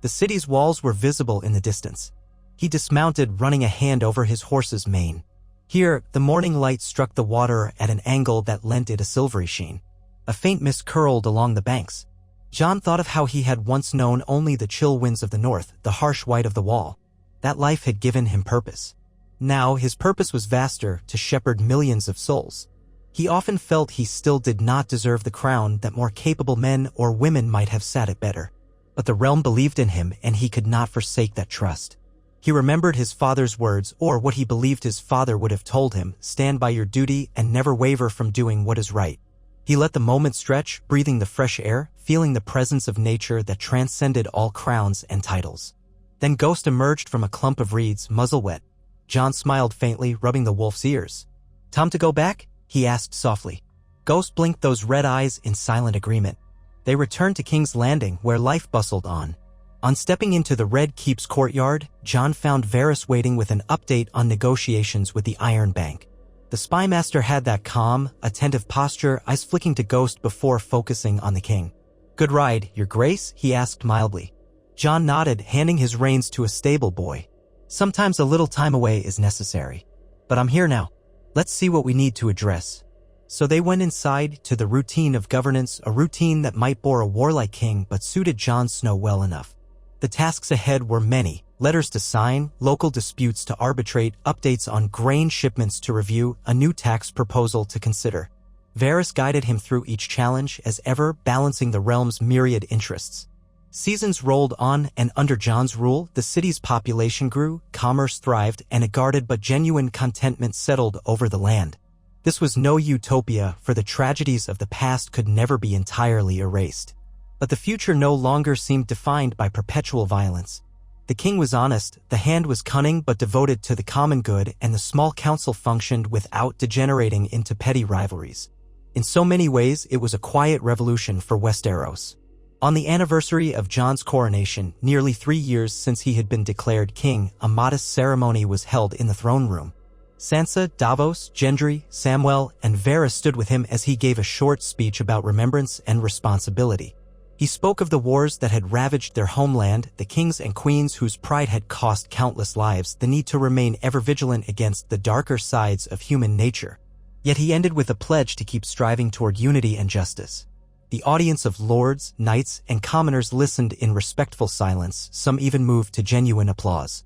The city's walls were visible in the distance. He dismounted, running a hand over his horse's mane. Here, the morning light struck the water at an angle that lent it a silvery sheen. A faint mist curled along the banks. Jon thought of how he had once known only the chill winds of the north, the harsh white of the wall. That life had given him purpose. Now, his purpose was vaster, to shepherd millions of souls. He often felt he still did not deserve the crown, that more capable men or women might have sat it better. But the realm believed in him, and he could not forsake that trust. He remembered his father's words, or what he believed his father would have told him: stand by your duty and never waver from doing what is right. He let the moment stretch, breathing the fresh air, feeling the presence of nature that transcended all crowns and titles. Then Ghost emerged from a clump of reeds, muzzle wet. Jon smiled faintly, rubbing the wolf's ears. "Time to go back?" he asked softly. Ghost blinked those red eyes in silent agreement. They returned to King's Landing, where life bustled on. On stepping into the Red Keep's courtyard, Jon found Varys waiting with an update on negotiations with the Iron Bank. The spymaster had that calm, attentive posture, eyes flicking to Ghost before focusing on the king. "Good ride, Your Grace?" he asked mildly. Jon nodded, handing his reins to a stable boy. "Sometimes a little time away is necessary. But I'm here now. Let's see what we need to address." So they went inside, to the routine of governance, a routine that might bore a warlike king but suited Jon Snow well enough. The tasks ahead were many: letters to sign, local disputes to arbitrate, updates on grain shipments to review, a new tax proposal to consider. Varys guided him through each challenge, as ever, balancing the realm's myriad interests. Seasons rolled on, and under Jon's rule, the city's population grew, commerce thrived, and a guarded but genuine contentment settled over the land. This was no utopia, for the tragedies of the past could never be entirely erased. But the future no longer seemed defined by perpetual violence. The king was honest, the hand was cunning but devoted to the common good, and the small council functioned without degenerating into petty rivalries. In so many ways, it was a quiet revolution for Westeros. On the anniversary of Jon's coronation, nearly 3 years since he had been declared king, a modest ceremony was held in the throne room. Sansa, Davos, Gendry, Samwell, and Varys stood with him as he gave a short speech about remembrance and responsibility. He spoke of the wars that had ravaged their homeland, the kings and queens whose pride had cost countless lives, the need to remain ever vigilant against the darker sides of human nature. Yet he ended with a pledge to keep striving toward unity and justice. The audience of lords, knights, and commoners listened in respectful silence, some even moved to genuine applause.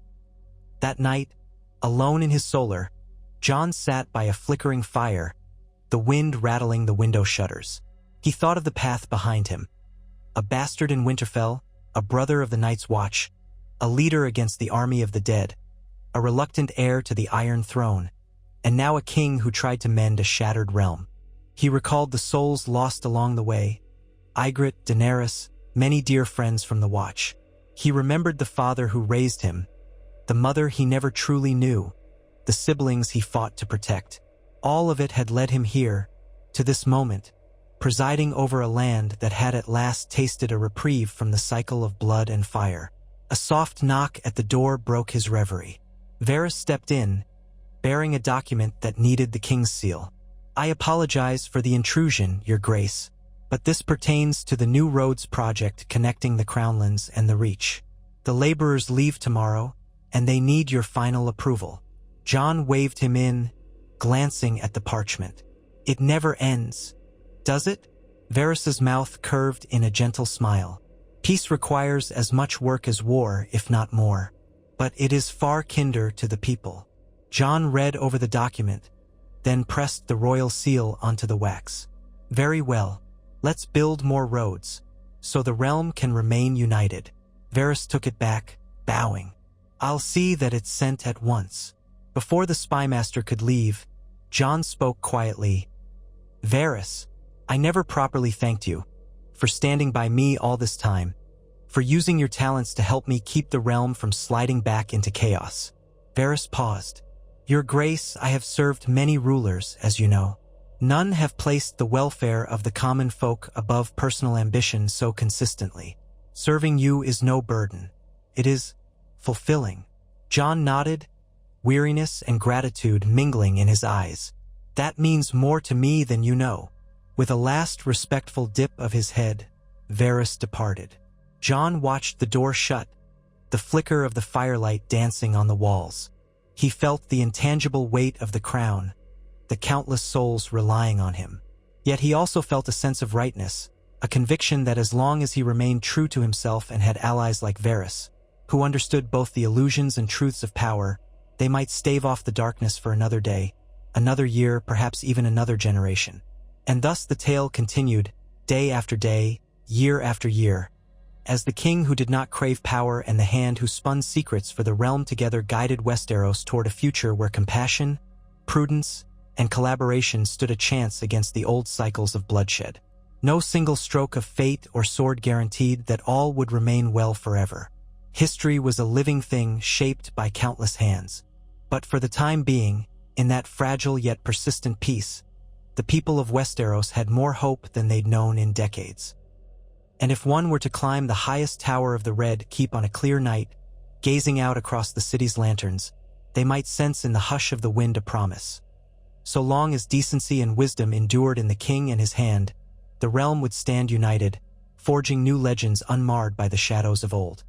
That night, alone in his solar, Jon sat by a flickering fire, the wind rattling the window shutters. He thought of the path behind him. A bastard in Winterfell, a brother of the Night's Watch, a leader against the army of the dead, a reluctant heir to the Iron Throne, and now a king who tried to mend a shattered realm. He recalled the souls lost along the way, Ygritte, Daenerys, many dear friends from the Watch. He remembered the father who raised him, the mother he never truly knew, the siblings he fought to protect. All of it had led him here, to this moment, presiding over a land that had at last tasted a reprieve from the cycle of blood and fire. A soft knock at the door broke his reverie. Varys stepped in, bearing a document that needed the king's seal. "I apologize for the intrusion, Your Grace, but this pertains to the new roads project connecting the Crownlands and the Reach. The laborers leave tomorrow, and they need your final approval." Jon waved him in, glancing at the parchment. "It never ends, does it?" Varys's mouth curved in a gentle smile. "Peace requires as much work as war, if not more. But it is far kinder to the people." Jon read over the document, then pressed the royal seal onto the wax. "Very well. Let's build more roads, so the realm can remain united." Varys took it back, bowing. "I'll see that it's sent at once." Before the spymaster could leave, Jon spoke quietly. "Varys, I never properly thanked you for standing by me all this time, for using your talents to help me keep the realm from sliding back into chaos." Varys paused. "Your Grace, I have served many rulers, as you know. None have placed the welfare of the common folk above personal ambition so consistently. Serving you is no burden. It is fulfilling." Jon nodded, weariness and gratitude mingling in his eyes. "That means more to me than you know." With a last respectful dip of his head, Varys departed. Jon watched the door shut, the flicker of the firelight dancing on the walls. He felt the intangible weight of the crown, the countless souls relying on him. Yet he also felt a sense of rightness, a conviction that as long as he remained true to himself and had allies like Varys, who understood both the illusions and truths of power, they might stave off the darkness for another day, another year, perhaps even another generation. And thus the tale continued, day after day, year after year, as the king who did not crave power and the hand who spun secrets for the realm together guided Westeros toward a future where compassion, prudence, and collaboration stood a chance against the old cycles of bloodshed. No single stroke of fate or sword guaranteed that all would remain well forever. History was a living thing shaped by countless hands. But for the time being, in that fragile yet persistent peace, the people of Westeros had more hope than they'd known in decades. And if one were to climb the highest tower of the Red Keep on a clear night, gazing out across the city's lanterns, they might sense in the hush of the wind a promise. So long as decency and wisdom endured in the king and his hand, the realm would stand united, forging new legends unmarred by the shadows of old.